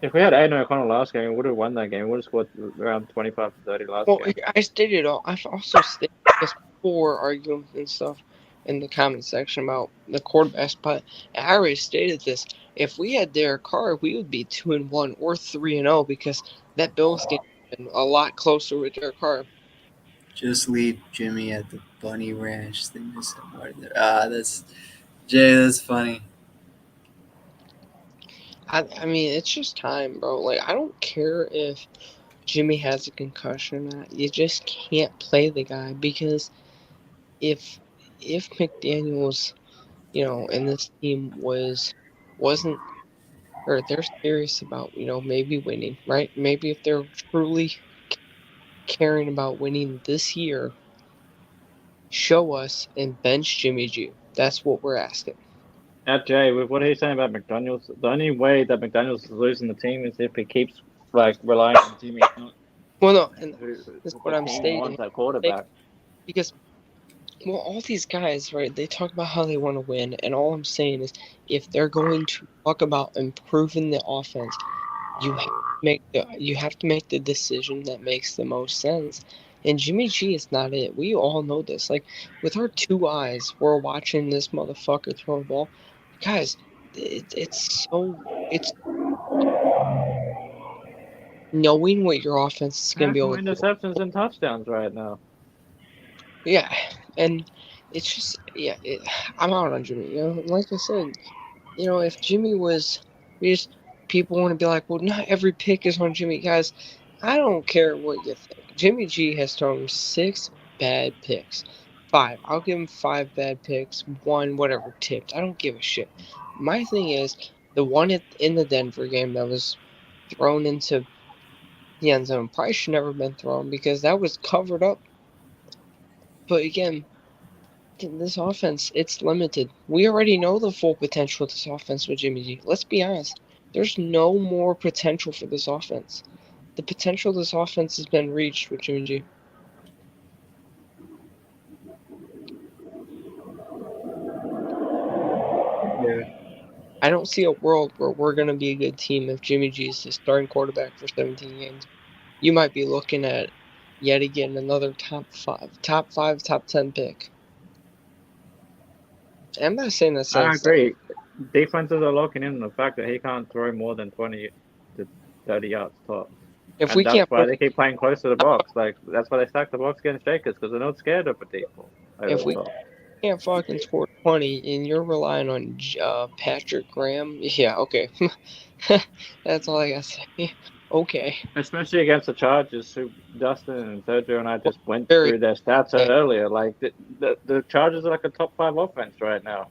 If we had Aiden O'Connell last game, we would have won that game. We would have scored around 25 to 30 last game. I stated all. I've also stated this were arguing and stuff in the comment section about the quarterback spot. I already stated this. If we had Derek Carr, we would be 2-1 or 3-0 because that Bills game would have been a lot closer with Derek Carr. Just leave Jimmy at the Bunny Ranch thing or somewhere there. That's Jay. That's funny. I mean, it's just time, bro. Like, I don't care if Jimmy has a concussion or not. You just can't play the guy because if McDaniels, and this team wasn't or they're serious about, maybe winning, right? Maybe if they're truly caring about winning this year, show us and bench Jimmy G. That's what we're asking. Jay, with what he's saying about McDaniels, the only way that McDaniels is losing the team is if he keeps relying on Jimmy. Well, no, and Who that's the what I'm team stating. wants at quarterback. Because, all these guys, right, they talk about how they want to win, and all I'm saying is if they're going to talk about improving the offense, you have to make the decision that makes the most sense. And Jimmy G is not it. We all know this. Like, with our two eyes, we're watching this motherfucker throw a ball. Guys, it's knowing what your offense is going to Half be more able to do. interceptions and touchdowns right now. Yeah, and it's just, I'm out on Jimmy. Like I said, if Jimmy was, people want to be like, well, not every pick is on Jimmy. Guys, I don't care what you think. Jimmy G has thrown 6 bad picks. 5. I'll give him 5 bad picks. 1, whatever, tipped. I don't give a shit. My thing is, the one in the Denver game that was thrown into the end zone probably should never been thrown because that was covered up. But again, this offense, it's limited. We already know the full potential of this offense with Jimmy G. Let's be honest. There's no more potential for this offense. The potential of this offense has been reached with Jimmy G. Yeah. I don't see a world where we're going to be a good team if Jimmy G is the starting quarterback for 17 games. You might be looking at, yet again, another top 10 pick. I'm not saying that I sense. agree. Defenses are locking in on the fact that he can't throw more than 20 to 30 yards top. If And we that's can't why they keep playing close to the box. Like, that's why they stack the box against Shakers, because they're not scared of a deep ball. if we can't fucking score 20 and you're relying on Patrick Graham, yeah, okay. That's all I gotta say. Okay. Especially against the Chargers, who Dustin and Sergio and I just went Very through their stats yeah. earlier. Like, the Chargers are like a top 5 offense right now.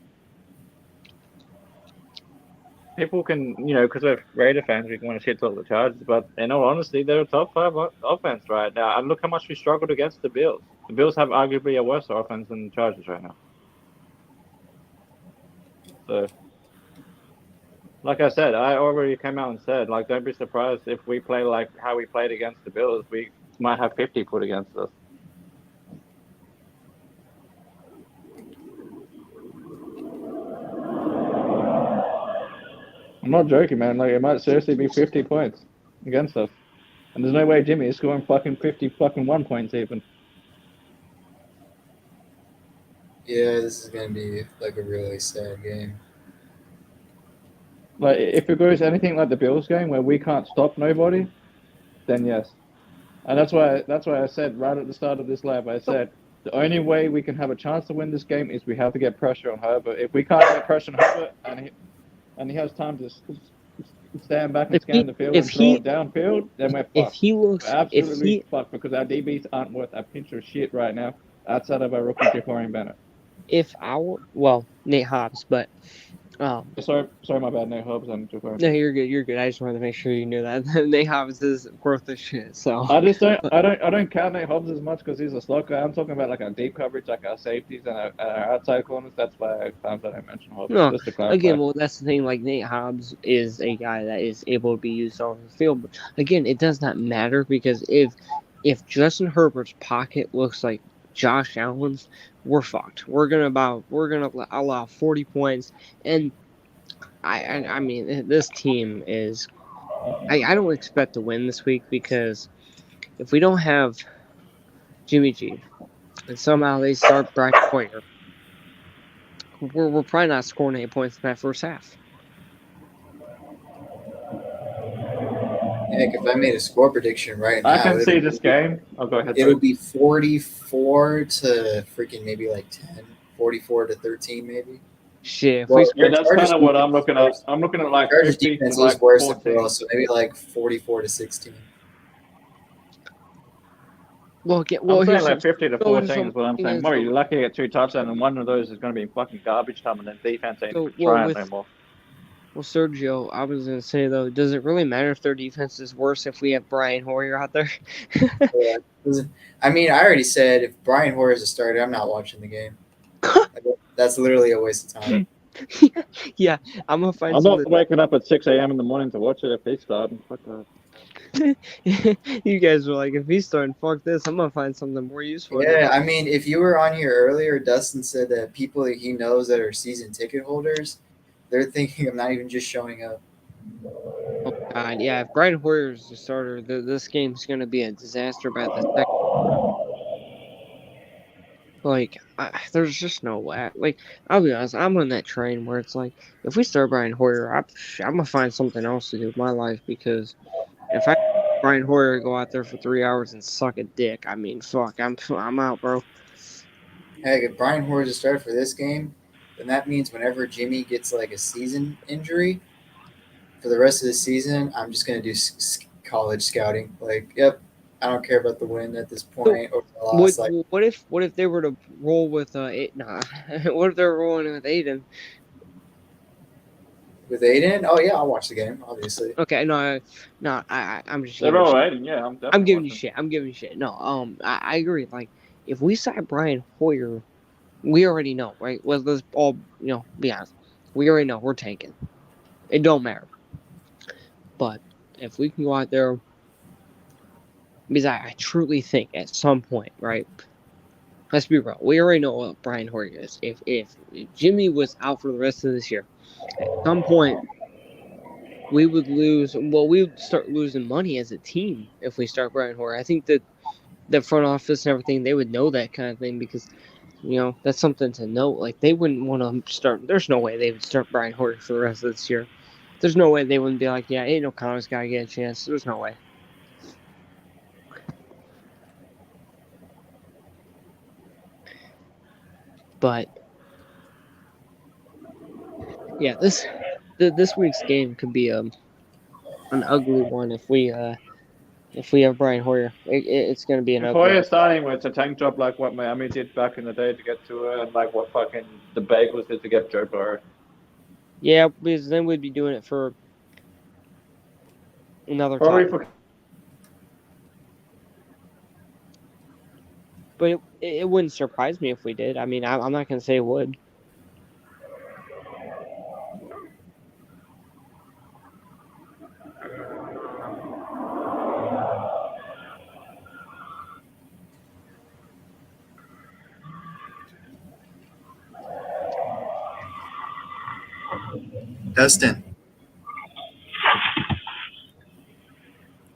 People can, because we're Raider fans, we want to shit talk the Chargers, but in all honesty, they're a top 5 offense right now. And look how much we struggled against the Bills. The Bills have arguably a worse offense than the Chargers right now. So, like I said, I already came out and said, like, don't be surprised if we play like how we played against the Bills. We might have 50 put against us. I'm not joking, man. Like, it might seriously be 50 points against us. And there's no way Jimmy is scoring fucking 50 fucking 1 points even. Yeah, this is gonna be like a really sad game. Like, if it goes anything like the Bills game where we can't stop nobody, then yes. And that's why I said right at the start of this live, I said the only way we can have a chance to win this game is we have to get pressure on Herbert. If we can't get pressure on Herbert and he has time to stand back and scan the field and throw it downfield, then we're fucked. If he looks, we're absolutely fucked because our DBs aren't worth a pinch of shit right now outside of our rookie Jafarian Bennett. Nate Hobbs, but sorry, my bad, Nate Hobbs and Jafarian. No, you're good. I just wanted to make sure you knew that Nate Hobbs is worth the shit. So I just don't count Nate Hobbs as much because he's a slot guy. I'm talking about like our deep coverage, like our safeties and our outside corners. That's why I mentioned Hobbs. No, just to clarify. again, well, that's the thing. Like, Nate Hobbs is a guy that is able to be used on the field. But again, it does not matter because if Justin Herbert's pocket looks like Josh Allen's, we're fucked. We're gonna allow 40 points, and I mean, this team is. I don't expect to win this week because if we don't have Jimmy G, and somehow they start Brian Hoyer, we're probably not scoring 8 points in that first half. Heck, if I made a score prediction right I now, can see this game. I'll go ahead. it would be 44 to freaking maybe like 10, 44 to 13 maybe. Shit, if Well, we Yeah, the that's Chargers kind of what I'm defense looking is at. worse. I'm looking at like Chargers 50 to defense like is worse than 14. well, so maybe like 44 to 16. well, I'm saying here's like 50 to 14 is what I'm saying. Murray, you're lucky to get 2 touchdowns, and one of those is going to be fucking garbage time, and then defense ain't So, trying no more. Well, Sergio, I was gonna say though, does it really matter if their defense is worse if we have Brian Hoyer out there? Yeah. I mean, I already said if Brian Hoyer is a starter, I'm not watching the game. That's literally a waste of time. Yeah, I'm gonna find I'm something. not waking up at 6 a.m. in the morning to watch it if he's starting. Fuck that. You guys were like, if he's starting, fuck this. I'm gonna find something more useful. Yeah, I mean, if you were on here earlier, Dustin said that people that he knows that are season ticket holders, they're thinking of not even just showing up. Oh God, yeah. If Brian Hoyer is the starter, this game's gonna be a disaster by the second. Like, there's just no way. Like, I'll be honest, I'm on that train where it's like, if we start Brian Hoyer, I'm gonna find something else to do with my life because if I Brian Hoyer go out there for 3 hours and suck a dick, I mean, fuck, I'm out, bro. Heck, if Brian Hoyer is a starter for this game, then that means whenever Jimmy gets like a season injury for the rest of the season, I'm just gonna do college scouting. Like, yep, I don't care about the win at this point or the loss. Like, What if they were to roll with nah? What if they're rolling with Aiden? with Aiden, oh yeah, I'll watch the game, obviously. Okay, I'm just. They're all right, and yeah, I'm definitely I'm giving you watching. shit. I'm giving you shit. No, I agree. Like, if we sign Brian Hoyer, we already know, right? Let's all be honest. We already know we're tanking. It don't matter. But if we can go out there, because I truly think at some point, right? Let's be real. We already know what Brian Hoyer is. If Jimmy was out for the rest of this year, at some point we would lose. Well, we would start losing money as a team if we start Brian Hoyer. I think that the front office and everything, they would know that kind of thing because that's something to note. Like, they wouldn't want to start. There's no way they would start Brian Hoyer for the rest of this year. There's no way they wouldn't be like, yeah, ain't no Connors gotta get a chance. There's no way. But yeah, this week's game could be an ugly one if we have Brian Hoyer. It's going to be an If ugly Hoyer's one. starting with a tank job like what Miami did back in the day to get to and like what fucking the Bagels did to get Joe Burrow. Yeah, because then we'd be doing it for another Probably top. for But it wouldn't surprise me if we did. I mean, I'm not going to say it would. Dustin,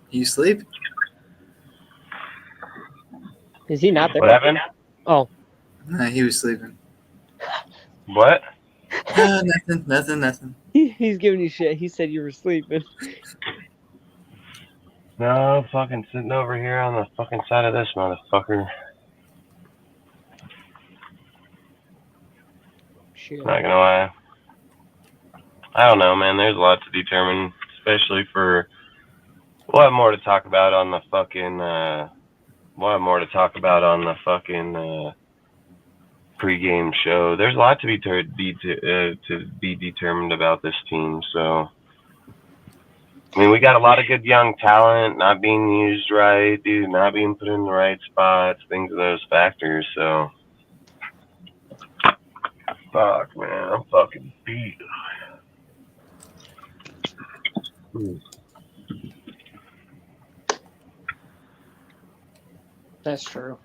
you sleep? Is he not there? What happened? Oh. Nah, he was sleeping. What? Nothing. He's giving you shit. He said you were sleeping. No, I'm fucking sitting over here on the fucking side of this motherfucker. Shit. Not gonna lie. I don't know, man. There's a lot to determine, especially for. We'll have more to talk about on the fucking. Pre-game show. There's a lot to be determined about this team. So, I mean, we got a lot of good young talent not being used right, dude, not being put in the right spots, things of those factors. So, fuck, man, I'm fucking beat. That's true.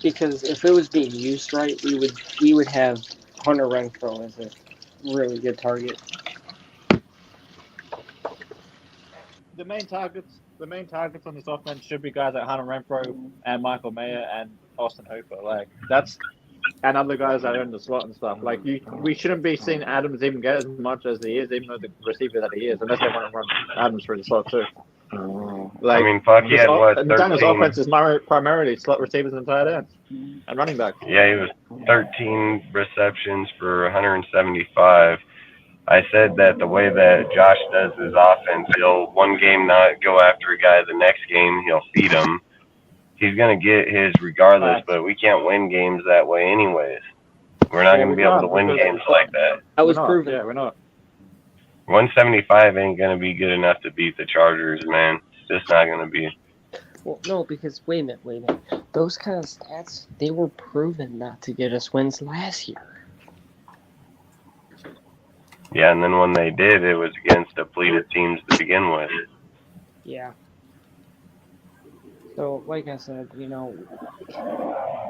Because if it was being used right, we would have Hunter Renfrow as a really good target. the main targets on this offense should be guys like Hunter Renfrow and Michael Mayer and Austin Hooper. Like that's and other guys that earn the slot and stuff. Like we shouldn't be seeing Adams even get as much as he is, even though the receiver that he is, unless they want to run Adams through the slot too. Like I mean, fuck, he had what, Daniel's 13? offense is primarily slot receivers and tight ends and running backs. Yeah, he was 13 receptions for 175. I said that the way that Josh does his offense, he'll one game not go after a guy, the next game he'll feed him. He's going to get his regardless, but we can't win games that way anyways. We're not going to be able to win games like that. I was proven. Yeah, we're not. 175 ain't going to be good enough to beat the Chargers, man. It's just not going to be. Well, no, because wait a minute. Those kind of stats, they were proven not to get us wins last year. Yeah, and then when they did, it was against depleted teams to begin with. Yeah. So, like I said,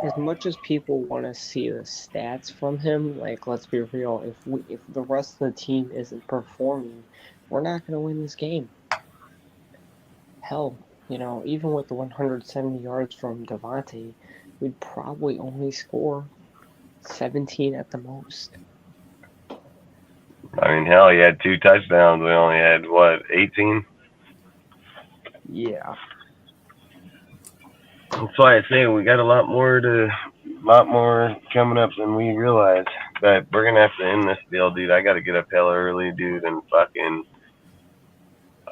as much as people want to see the stats from him, like, let's be real, if the rest of the team isn't performing, we're not going to win this game. Hell, even with the 170 yards from Devontae, we'd probably only score 17 at the most. I mean, hell, he had 2 touchdowns. We only had, 18? Yeah. That's why I say we got a lot more coming up than we realize. But we're gonna have to end this deal, dude. I gotta get up hella early, dude, and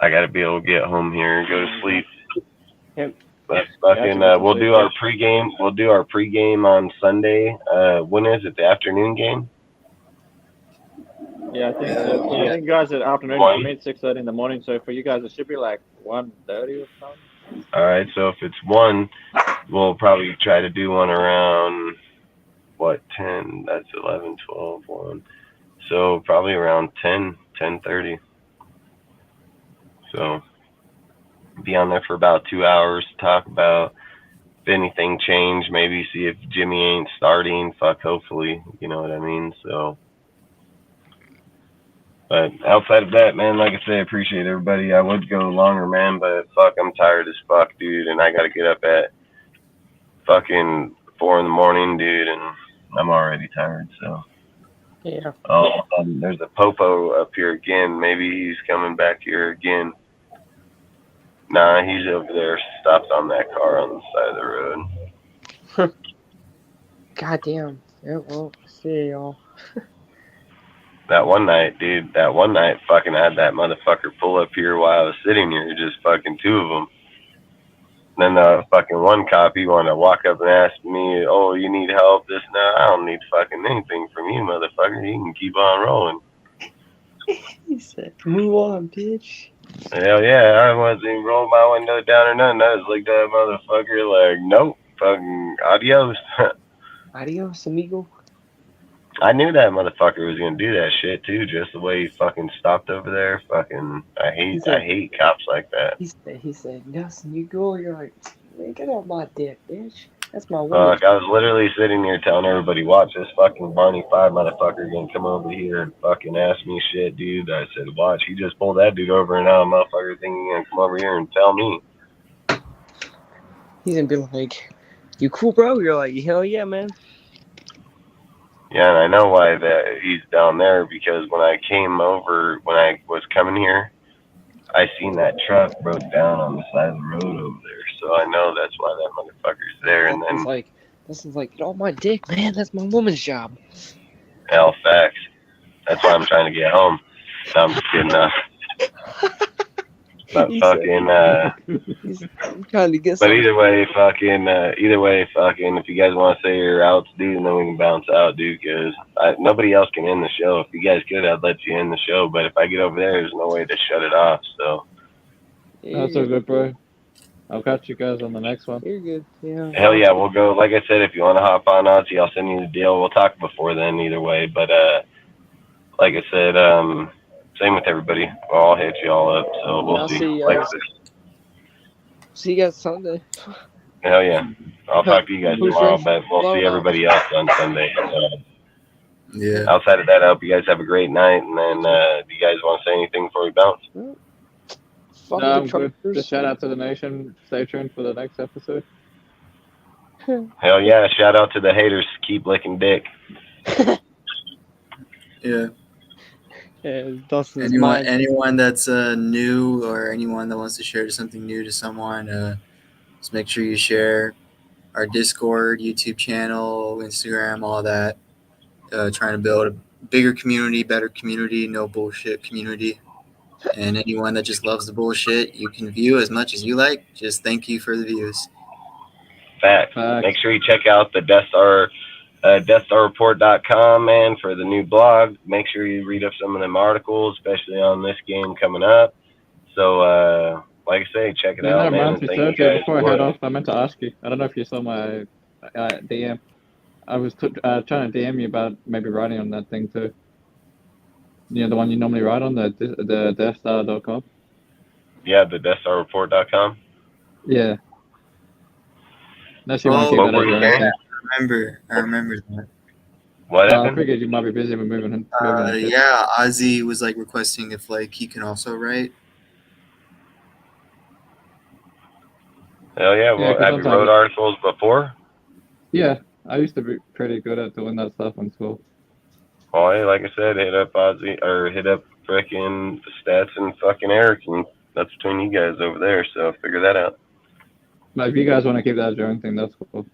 I gotta be able to get home here and go to sleep. Yep. But we'll do our pregame. We'll do our pregame on Sunday. When is it? The afternoon game? Yeah, I think so. I think you guys at afternoon for me it's 6:30 in the morning. So for you guys it should be like 1:30 or something. All right, so if it's 1, we'll probably try to do one around 10? That's 11, 12, 1. So probably around 10:30. So be on there for about 2 hours, talk about if anything changed, maybe see if Jimmy ain't starting. Hopefully, you know what I mean. So. But outside of that, man, like I say, I appreciate everybody. I would go longer, man, but I'm tired as fuck, dude, and I gotta get up at 4 in the morning, dude, and I'm already tired, so. Yeah. There's a Popo up here again. Maybe he's coming back here again. Nah, he's over there, stopped on that car on the side of the road. Goddamn. Yeah, well, see y'all. That one night, dude, I had that motherfucker pull up here while I was sitting here, just 2 of them. And then the one cop, he wanted to walk up and ask me, oh, you need help, this and that. I don't need anything from you, motherfucker. You can keep on rolling. He said, move on, bitch. Hell yeah, I wasn't even rolling my window down or nothing. I was like that motherfucker, like, nope, adios. Adios, amigo. I knew that motherfucker was gonna do that shit too, just the way he stopped over there. I hate cops like that. He said, yes, you go. You're like, man, get off my dick, bitch. That's my woman. I was literally sitting here telling everybody, watch this Barney 5 motherfucker gonna come over here and ask me shit, dude. I said, watch, he just pulled that dude over and now a motherfucker thinking he's gonna come over here and tell me. He's gonna be like, you cool, bro? You're like, hell yeah, man. Yeah, and I know why that he's down there, because when I was coming here, I seen that truck broke down on the side of the road over there. So I know that's why that motherfucker's there. And then this is like, get off my dick, man. That's my woman's job. Hell, facts. That's why I'm trying to get home. No, I'm just kidding. But He's trying to get but either way, if you guys want to say your outs, dude, and then we can bounce out, dude, because nobody else can end the show. If you guys could, I'd let you end the show, but if I get over there, there's no way to shut it off, so. That's all good, bro. I'll catch you guys on the next one. You're good, yeah. Hell yeah, we'll go. Like I said, if you want to hop on Ozzy, I'll send you the deal. We'll talk before then either way, but like I said, same with everybody. I'll hit you all up, so we'll see. See you guys Sunday. Hell yeah. I'll talk to you guys tomorrow, but we'll see everybody else on Sunday. Yeah. Outside of that, I hope you guys have a great night, and then do you guys want to say anything before we bounce? No, I'm good. Just shout out to the nation. Stay tuned for the next episode. Hell yeah! Shout out to the haters. Keep licking dick. Yeah. Dustin's Anyone that's new, or anyone that wants to share something new to someone, just make sure you share our Discord, YouTube channel, Instagram, all that. Trying to build a bigger community, better community, no bullshit community. And anyone that just loves the bullshit, you can view as much as you like. Just thank you for the views. Facts. Make sure you check out the Death Star, DeathStarReport.com, man, for the new blog. Make sure you read up some of them articles, especially on this game coming up. So, like I say, check it out, man. And thank you guys. Before I head off, I meant to ask you. I don't know if you saw my DM. I was trying to DM you about maybe writing on that thing too. You know, the one you normally write on, the DeathStar.com. Yeah, the DeathStarReport.com. Yeah. Unless you want to keep that as your own thing. I remember that. What happened? I figured you might be busy with moving. Yeah, Ozzy was like requesting if like he can also write. Hell yeah! Well, have you wrote articles before? Yeah, I used to be pretty good at doing that stuff in school. Well, hey, like I said, hit up Ozzy or hit up frickin' Stats and fucking Eric, and that's between you guys over there. So figure that out. But if you guys want to keep that as your own thing, that's cool.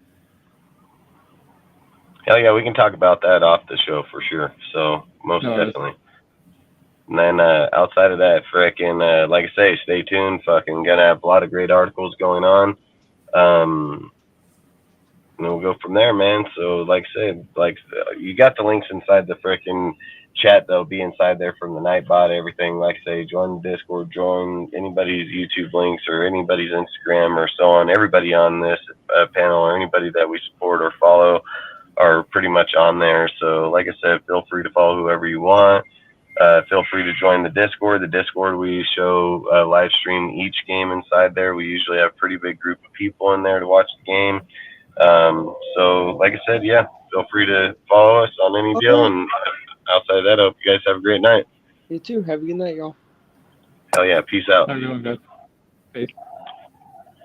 Hell yeah, we can talk about that off the show for sure. So most definitely. And then outside of that, frickin', like I say, stay tuned. Fucking gonna have a lot of great articles going on. And we'll go from there, man. So like I said, like you got the links inside the frickin' chat. They'll be inside there from the Nightbot, everything. Like I say, join the Discord, join anybody's YouTube links or anybody's Instagram or so on. Everybody on this panel or anybody that we support or follow are pretty much on there. So like I said, feel free to follow whoever you want. Feel free to join the Discord. The Discord, we show live stream each game inside there. We usually have a pretty big group of people in there to watch the game. So like I said, yeah, feel free to follow us on any deal. And outside of that, I hope you guys have a great night. You too. Have a good night, y'all. Hell yeah. Peace out. How you doing, guys? Peace.